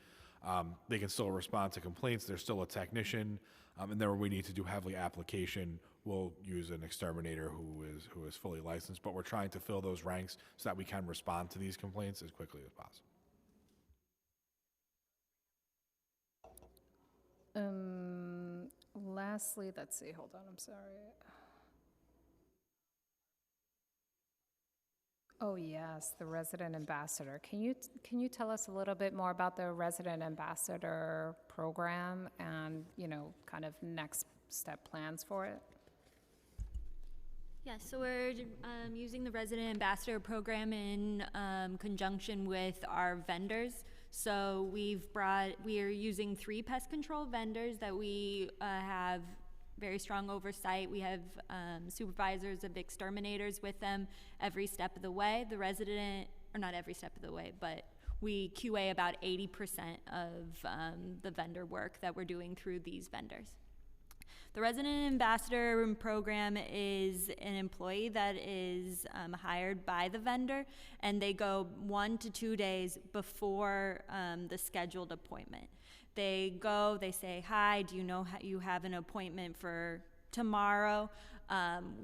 They can still respond to complaints. There's still a technician, and then where we need to do heavily application, we'll use an exterminator who is fully licensed. But we're trying to fill those ranks so that we can respond to these complaints as quickly as possible. Lastly, let's see, hold on, I'm sorry. Oh, yes, the resident ambassador. Can you tell us a little bit more about the resident ambassador program and, kind of next step plans for it? Yeah, so we're using the resident ambassador program in conjunction with our vendors. So we are using 3 pest control vendors that we have very strong oversight. We have supervisors of exterminators with them every step of the way. The resident, or not every step of the way, but we QA about 80% of the vendor work that we're doing through these vendors. The resident ambassador program is an employee that is hired by the vendor, and they go 1 to 2 days before the scheduled appointment. They go, they say, hi, do you know you have an appointment for tomorrow?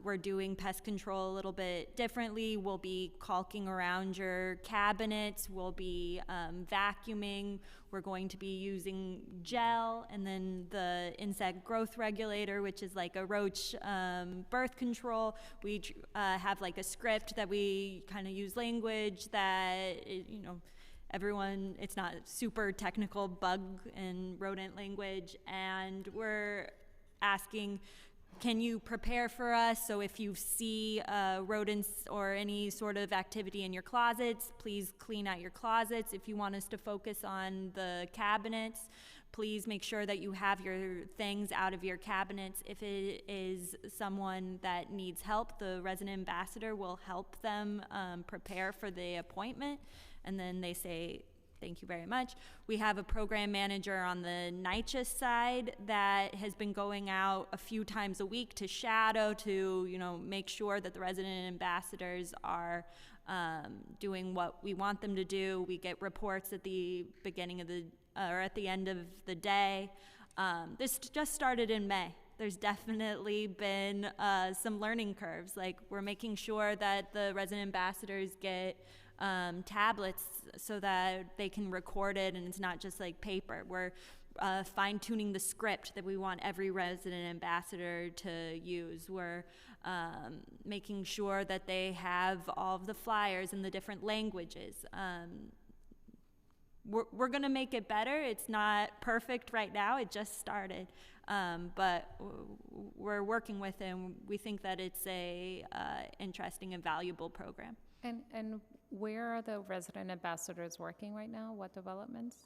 We're doing pest control a little bit differently. We'll be caulking around your cabinets. We'll be vacuuming. We're going to be using gel, and then the insect growth regulator, which is like a roach birth control. We have like a script that we kind of use language that, everyone, it's not super technical bug and rodent language, and we're asking, can you prepare for us? So if you see rodents or any sort of activity in your closets, please clean out your closets. If you want us to focus on the cabinets, please make sure that you have your things out of your cabinets. If it is someone that needs help, the resident ambassador will help them prepare for the appointment. And then they say, thank you very much. We have a program manager on the NYCHA side that has been going out a few times a week to shadow, to make sure that the resident ambassadors are doing what we want them to do. We get reports at the beginning of or at the end of the day. This just started in May, There's definitely been some learning curves. Like, we're making sure that the resident ambassadors get tablets so that they can record it and it's not just like paper. We're fine-tuning the script that we want every resident ambassador to use. We're making sure that they have all of the flyers in the different languages. We're going to make it better. It's not perfect right now. It just started. But we're working with it, and we think that it's a interesting and valuable program. And where are the resident ambassadors working right now? What developments?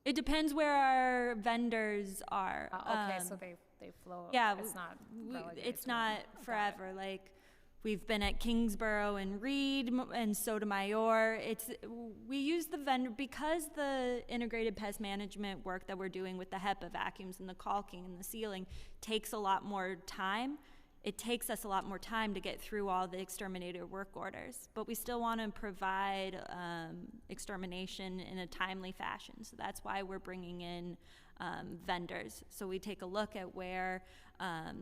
It depends where our vendors are. Okay, so they flow. Yeah, it's not. It's not forever. Like, we've been at Kingsborough and Reed and Sotomayor. We use the vendor because the integrated pest management work that we're doing with the HEPA vacuums and the caulking and the sealing takes a lot more time. It takes us a lot more time to get through all the exterminator work orders, but we still want to provide extermination in a timely fashion. So that's why we're bringing in vendors. So we take a look at where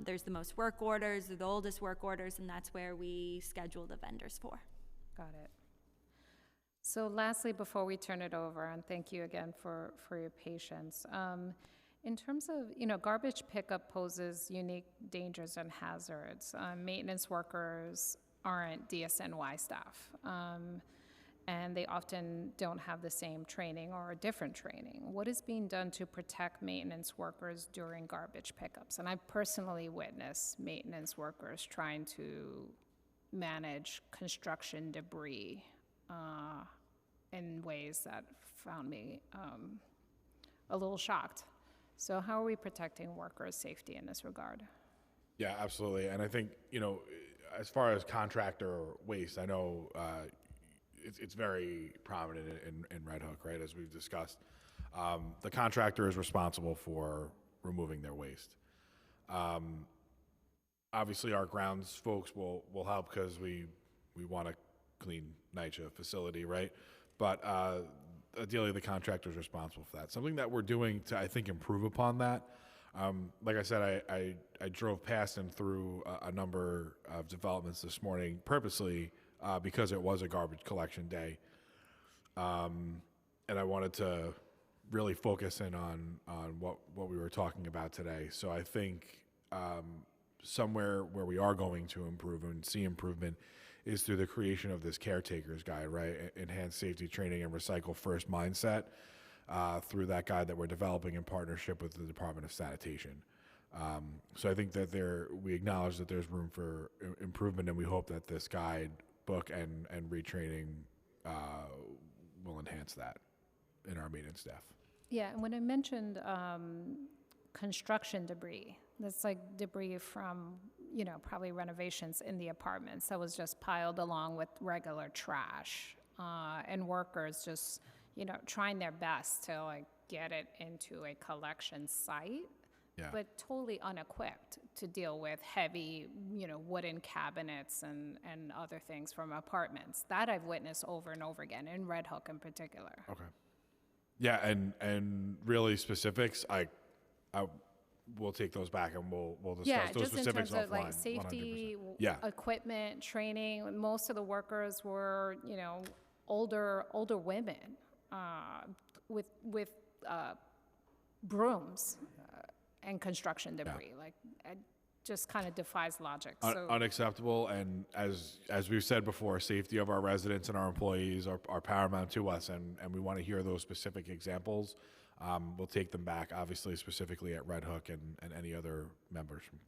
there's the most work orders, or the oldest work orders, and that's where we schedule the vendors for. Got it. So lastly, before we turn it over, and thank you again for your patience, in terms of, garbage pickup poses unique dangers and hazards. Maintenance workers aren't DSNY staff, and they often don't have the same training or different training. What is being done to protect maintenance workers during garbage pickups? And I personally witnessed maintenance workers trying to manage construction debris in ways that found me a little shocked. So how are we protecting workers' safety in this regard? Yeah, absolutely. And I think, as far as contractor waste, I know it's very prominent in Red Hook, right, as we've discussed. The contractor is responsible for removing their waste. Obviously, our grounds folks will help because we want a clean NYCHA facility, right? But ideally, the contractor is responsible for that. Something that we're doing to, I think, improve upon that. Like I said, I drove past and through a number of developments this morning purposely because it was a garbage collection day. And I wanted to really focus in on what we were talking about today. So I think somewhere where we are going to improve and see improvement is through the creation of this caretaker's guide, right? Enhanced safety training and recycle first mindset through that guide that we're developing in partnership with the Department of Sanitation. So I think that we acknowledge that there's room for improvement, and we hope that this guide book and retraining will enhance that in our maintenance staff. Yeah, and when I mentioned construction debris, that's like debris from probably renovations in the apartments that was just piled along with regular trash, and workers just, trying their best to get it into a collection site, but totally unequipped to deal with heavy, wooden cabinets and other things from apartments. That I've witnessed over and over again, in Red Hook in particular. Okay. Yeah, and really specifics, I we'll take those back and we'll discuss those specifics offline. Yeah, just in terms of safety, 100%. Equipment, training. Most of the workers were, older women with brooms and construction debris. It just kind of defies logic. So Unacceptable, and as we've said before, safety of our residents and our employees are paramount to us, and we want to hear those specific examples. We'll take them back, obviously, specifically at Red Hook and any other members from,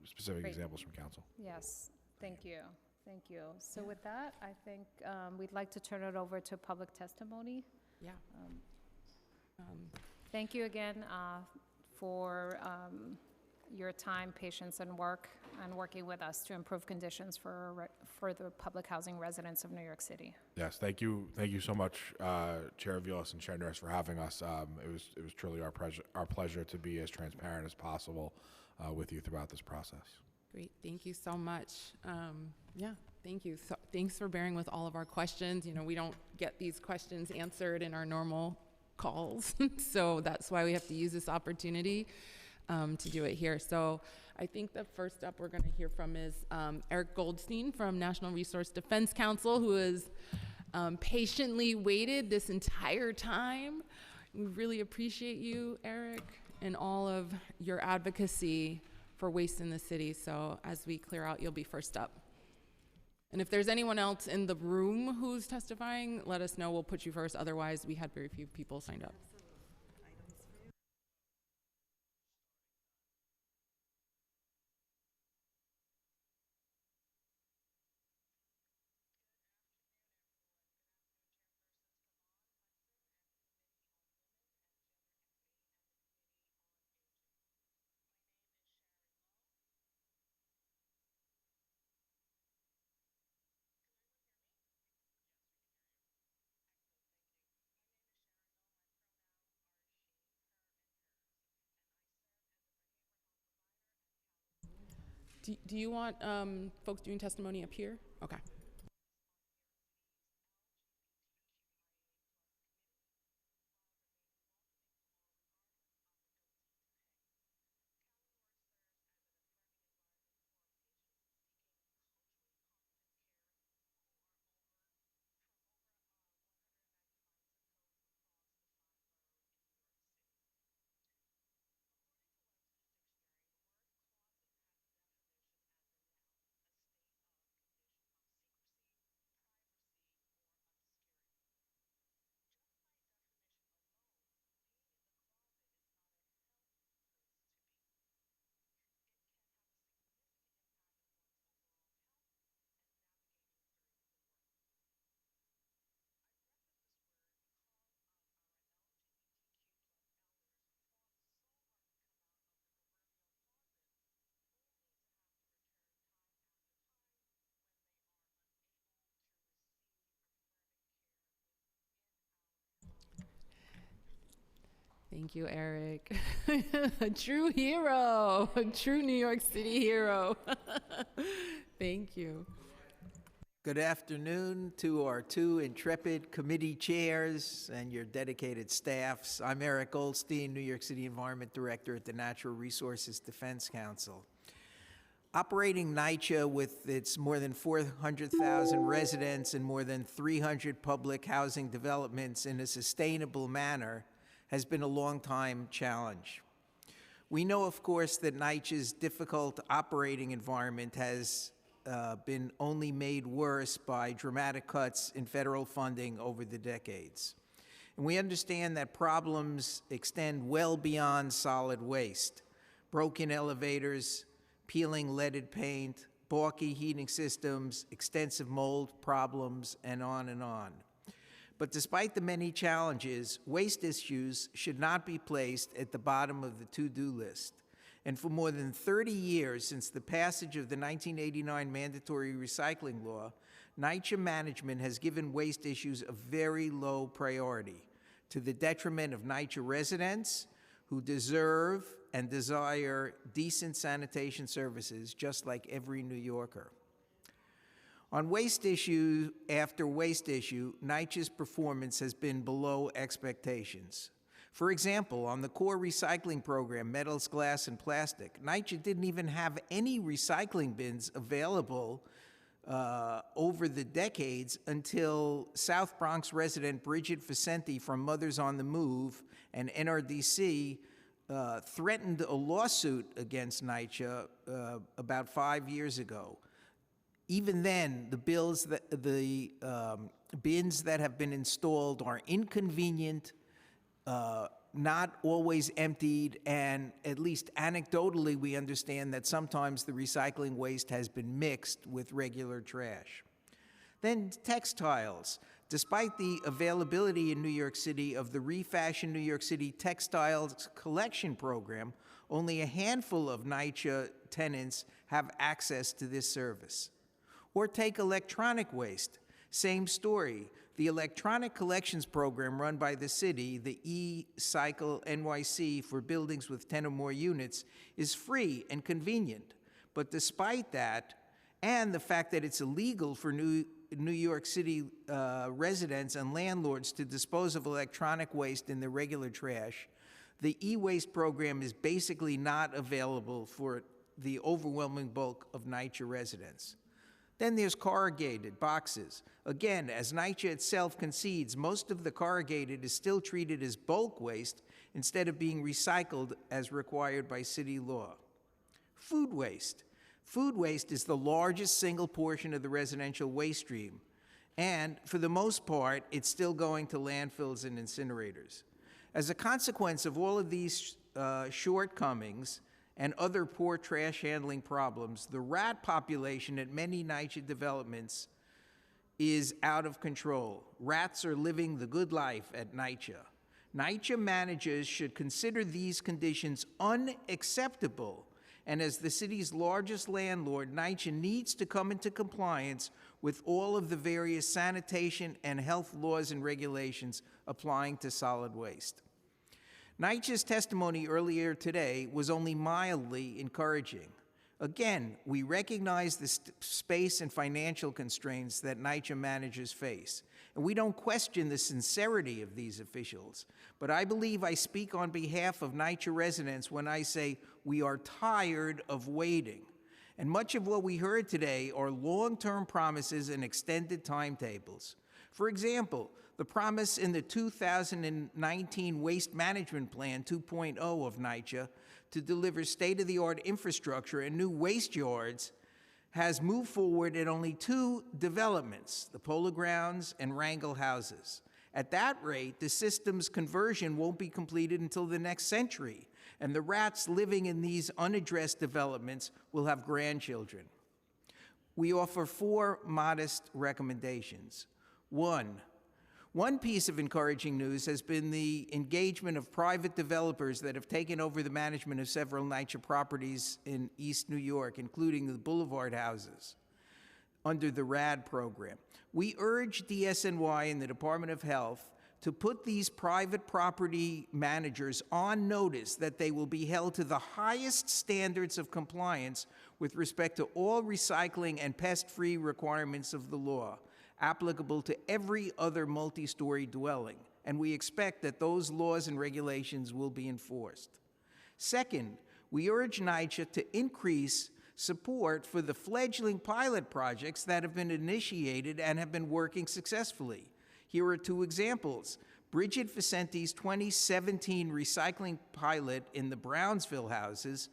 specific examples from council. Yes, thank you. Thank you. So with that, I think we'd like to turn it over to public testimony. Yeah. Thank you again for your time, patience, and work, and working with us to improve conditions for the public housing residents of New York City. Yes, thank you so much, Chair Vilas and Chair Nurse, for having us. It was truly our pleasure to be as transparent as possible with you throughout this process. Great, thank you so much. Thank you. So, thanks for bearing with all of our questions. We don't get these questions answered in our normal calls, so that's why we have to use this opportunity. to do it here. So I think the first up we're going to hear from is Eric Goldstein from National Resource Defense Council, who has patiently waited this entire time. We really appreciate you, Eric, and all of your advocacy for waste in the city. So as we clear out, you'll be first up. And if there's anyone else in the room who's testifying, let us know. We'll put you first. Otherwise, we had very few people signed up. Do you want folks doing testimony up here? Okay. Thank you, Eric. A true hero, a true New York City hero. Thank you. Good afternoon to our two intrepid committee chairs and your dedicated staffs. I'm Eric Goldstein, New York City Environment Director at the Natural Resources Defense Council. Operating NYCHA with its more than 400,000 residents and more than 300 public housing developments in a sustainable manner has been a long-time challenge. We know, of course, that NYCHA's difficult operating environment has been only made worse by dramatic cuts in federal funding over the decades. And we understand that problems extend well beyond solid waste. Broken elevators, peeling leaded paint, balky heating systems, extensive mold problems, and on and on. But despite the many challenges, waste issues should not be placed at the bottom of the to-do list. And for more than 30 years since the passage of the 1989 mandatory recycling law, NYCHA management has given waste issues a very low priority, to the detriment of NYCHA residents who deserve and desire decent sanitation services just like every New Yorker. On waste issue after waste issue, NYCHA's performance has been below expectations. For example, on the core recycling program, metals, glass, and plastic, NYCHA didn't even have any recycling bins available over the decades until South Bronx resident Bridget Vicente from Mothers on the Move and NRDC threatened a lawsuit against NYCHA about 5 years ago. Even then, the bins that have been installed are inconvenient, not always emptied, and at least anecdotally, we understand that sometimes the recycling waste has been mixed with regular trash. Then textiles. Despite the availability in New York City of the Refashion New York City Textiles Collection Program, only a handful of NYCHA tenants have access to this service. Or take electronic waste. Same story. The electronic collections program run by the city, the E-Cycle NYC for buildings with 10 or more units, is free and convenient. But despite that, and the fact that it's illegal for New York City residents and landlords to dispose of electronic waste in the regular trash, the e-waste program is basically not available for the overwhelming bulk of NYCHA residents. Then there's corrugated boxes. Again, as NYCHA itself concedes, most of the corrugated is still treated as bulk waste instead of being recycled as required by city law. Food waste. Food waste is the largest single portion of the residential waste stream, and for the most part, it's still going to landfills and incinerators. As a consequence of all of these shortcomings and other poor trash handling problems, the rat population at many NYCHA developments is out of control. Rats are living the good life at NYCHA. NYCHA managers should consider these conditions unacceptable, and as the city's largest landlord, NYCHA needs to come into compliance with all of the various sanitation and health laws and regulations applying to solid waste. NYCHA's testimony earlier today was only mildly encouraging. Again, we recognize the space and financial constraints that NYCHA managers face, and we don't question the sincerity of these officials. But I believe I speak on behalf of NYCHA residents when I say we are tired of waiting. And much of what we heard today are long-term promises and extended timetables. For example, the promise in the 2019 Waste Management Plan 2.0 of NYCHA to deliver state-of-the-art infrastructure and new waste yards has moved forward in only 2 developments, the Polo Grounds and Wrangell Houses. At that rate, the system's conversion won't be completed until the next century, and the rats living in these unaddressed developments will have grandchildren. We offer 4 modest recommendations. One piece of encouraging news has been the engagement of private developers that have taken over the management of several NYCHA properties in East New York, including the Boulevard houses, under the RAD program. We urge DSNY and the Department of Health to put these private property managers on notice that they will be held to the highest standards of compliance with respect to all recycling and pest-free requirements of the law, applicable to every other multi-story dwelling, and we expect that those laws and regulations will be enforced. Second, we urge NYCHA to increase support for the fledgling pilot projects that have been initiated and have been working successfully. Here are 2 examples. Bridget Vicenti's 2017 recycling pilot in the Brownsville houses,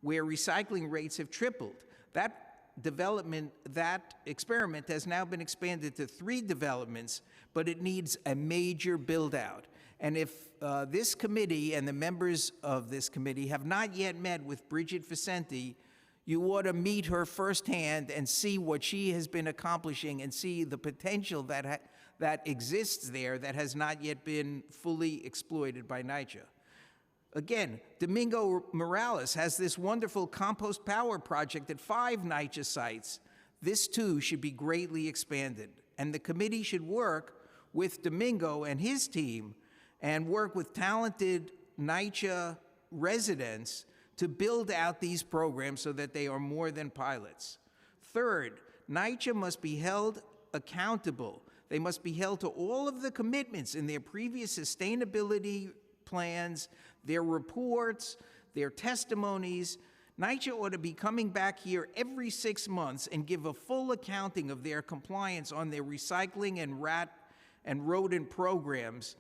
where recycling rates have tripled. That experiment has now been expanded to 3 developments, but it needs a major build-out. And if this committee and the members of this committee have not yet met with Bridget Vicenti, you ought to meet her firsthand and see what she has been accomplishing and see the potential that exists there that has not yet been fully exploited by NYCHA. Again, Domingo Morales has this wonderful compost power project at 5 NYCHA sites. This too should be greatly expanded. And the committee should work with Domingo and his team and work with talented NYCHA residents to build out these programs so that they are more than pilots. Third, NYCHA must be held accountable. They must be held to all of the commitments in their previous sustainability plans, their reports, their testimonies. NYCHA ought to be coming back here every 6 months and give a full accounting of their compliance on their recycling and rat and rodent programs,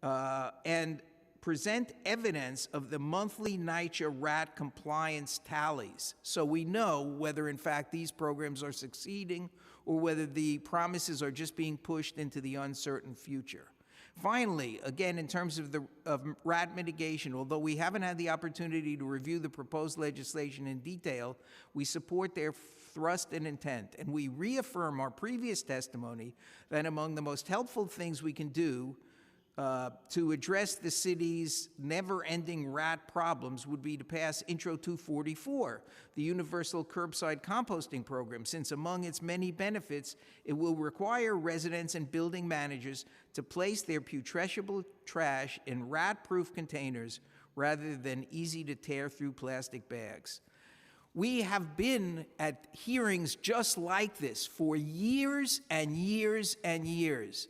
and present evidence of the monthly NYCHA rat compliance tallies, so we know whether in fact these programs are succeeding or whether the promises are just being pushed into the uncertain future. Finally, again, in terms of rat mitigation, although we haven't had the opportunity to review the proposed legislation in detail, we support their thrust and intent, and we reaffirm our previous testimony that among the most helpful things we can do to address the city's never-ending rat problems would be to pass Intro 244, the universal curbside composting program, since among its many benefits, it will require residents and building managers to place their putrescible trash in rat-proof containers rather than easy-to-tear-through plastic bags. We have been at hearings just like this for years and years and years.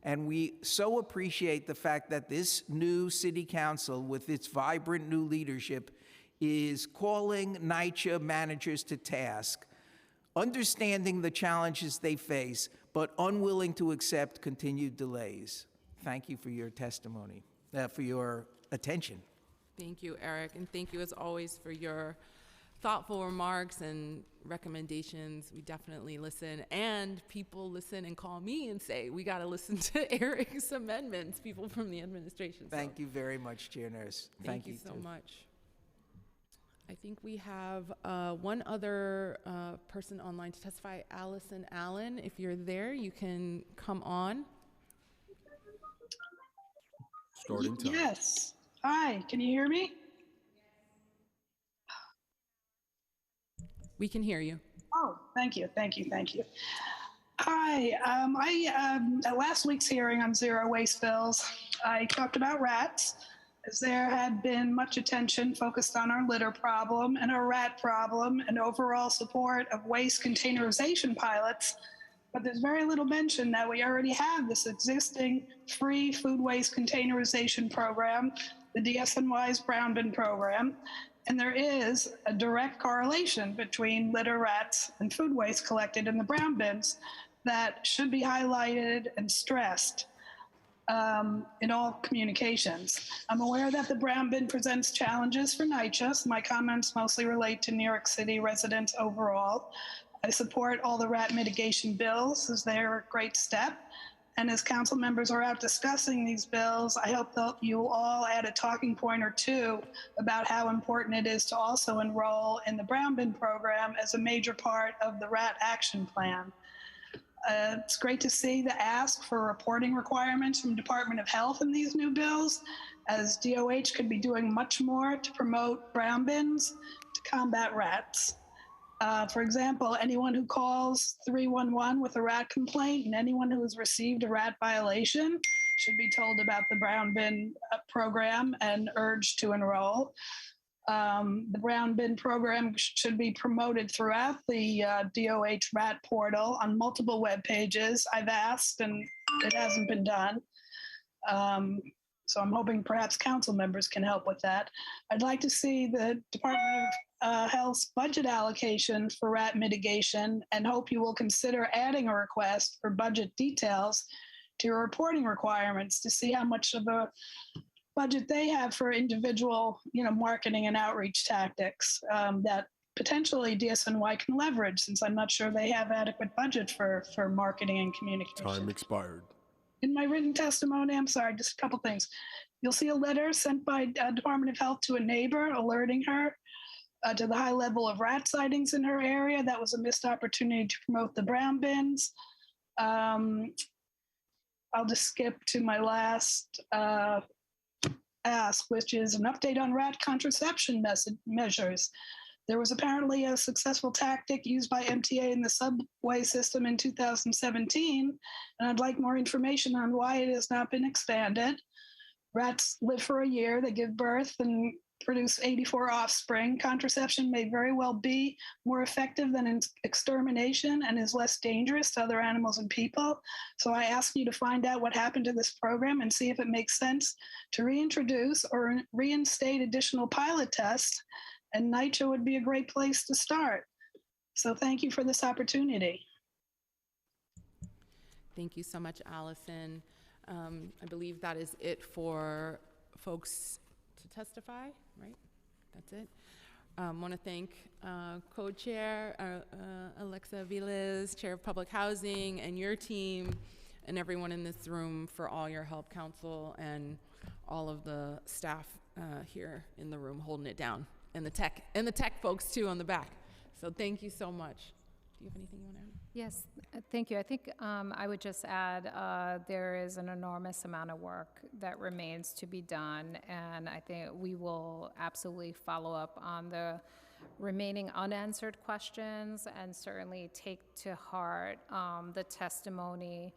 And we so appreciate the fact that this new city council, with its vibrant new leadership, is calling NYCHA managers to task, understanding the challenges they face, but unwilling to accept continued delays. Thank you for your testimony, for your attention. Thank you, Eric, and thank you as always for your thoughtful remarks and recommendations. We definitely listen, and people listen and call me and say, we got to listen to Eric's amendments, people from the administration. Thank you very much, Chair Nurse. Thank you so much. I think we have one other person online to testify, Allison Allen. If you're there, you can come on. Starting time. Yes. Hi, can you hear me? We can hear you. Oh, thank you. Hi, at last week's hearing on zero waste bills, I talked about rats, as there had been much attention focused on our litter problem and our rat problem and overall support of waste containerization pilots. But there's very little mention that we already have this existing free food waste containerization program, the DSNY's Brown Bin program, and there is a direct correlation between litter, rats, and food waste collected in the brown bins that should be highlighted and stressed in all communications. I'm aware that the brown bin presents challenges for NYCHA, so my comments mostly relate to New York City residents overall. I support all the rat mitigation bills as they're a great step. And as council members are out discussing these bills, I hope that you all add a talking point or two about how important it is to also enroll in the brown bin program as a major part of the rat action plan. It's great to see the ask for reporting requirements from Department of Health in these new bills, as DOH could be doing much more to promote brown bins to combat rats. For example, anyone who calls 311 with a rat complaint and anyone who has received a rat violation should be told about the brown bin program and urged to enroll. The brown bin program should be promoted throughout the DOH rat portal on multiple web pages. I've asked and it hasn't been done. So I'm hoping perhaps council members can help with that. I'd like to see the Department of Health's budget allocation for rat mitigation and hope you will consider adding a request for budget details to your reporting requirements to see how much of a budget they have for individual, marketing and outreach tactics that potentially DSNY can leverage, since I'm not sure they have adequate budget for marketing and communication. Time expired. In my written testimony, I'm sorry, just a couple things. You'll see a letter sent by Department of Health to a neighbor alerting her to the high level of rat sightings in her area. That was a missed opportunity to promote the brown bins. I'll just skip to my last ask, which is an update on rat contraception measures. There was apparently a successful tactic used by MTA in the subway system in 2017, and I'd like more information on why it has not been expanded. Rats live for a year, they give birth and produce 84 offspring. Contraception may very well be more effective than extermination and is less dangerous to other animals and people. So I ask you to find out what happened to this program and see if it makes sense to reintroduce or reinstate additional pilot tests, and NYCHA would be a great place to start. So thank you for this opportunity. Thank you so much, Allison. I believe that is it for folks to testify, right? That's it. Want to thank co-chair Alexa Viles, chair of public housing, and your team and everyone in this room for all your help, council, and all of the staff here in the room holding it down, and the tech folks too on the back. So thank you so much. Do you have anything you want to add? Yes, thank you. I think I would just add there is an enormous amount of work that remains to be done, and I think we will absolutely follow up on the remaining unanswered questions and certainly take to heart the testimony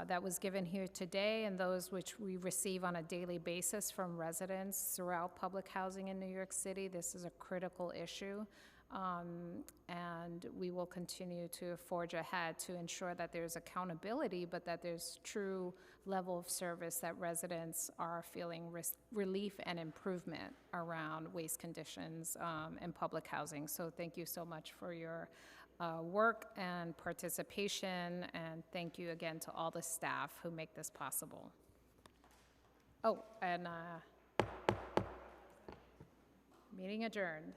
that was given here today and those which we receive on a daily basis from residents throughout public housing in New York City. This is a critical issue. And we will continue to forge ahead to ensure that there's accountability, but that there's true level of service that residents are feeling relief and improvement around waste conditions and public housing. So thank you so much for your work and participation, and thank you again to all the staff who make this possible. Oh, and meeting adjourned.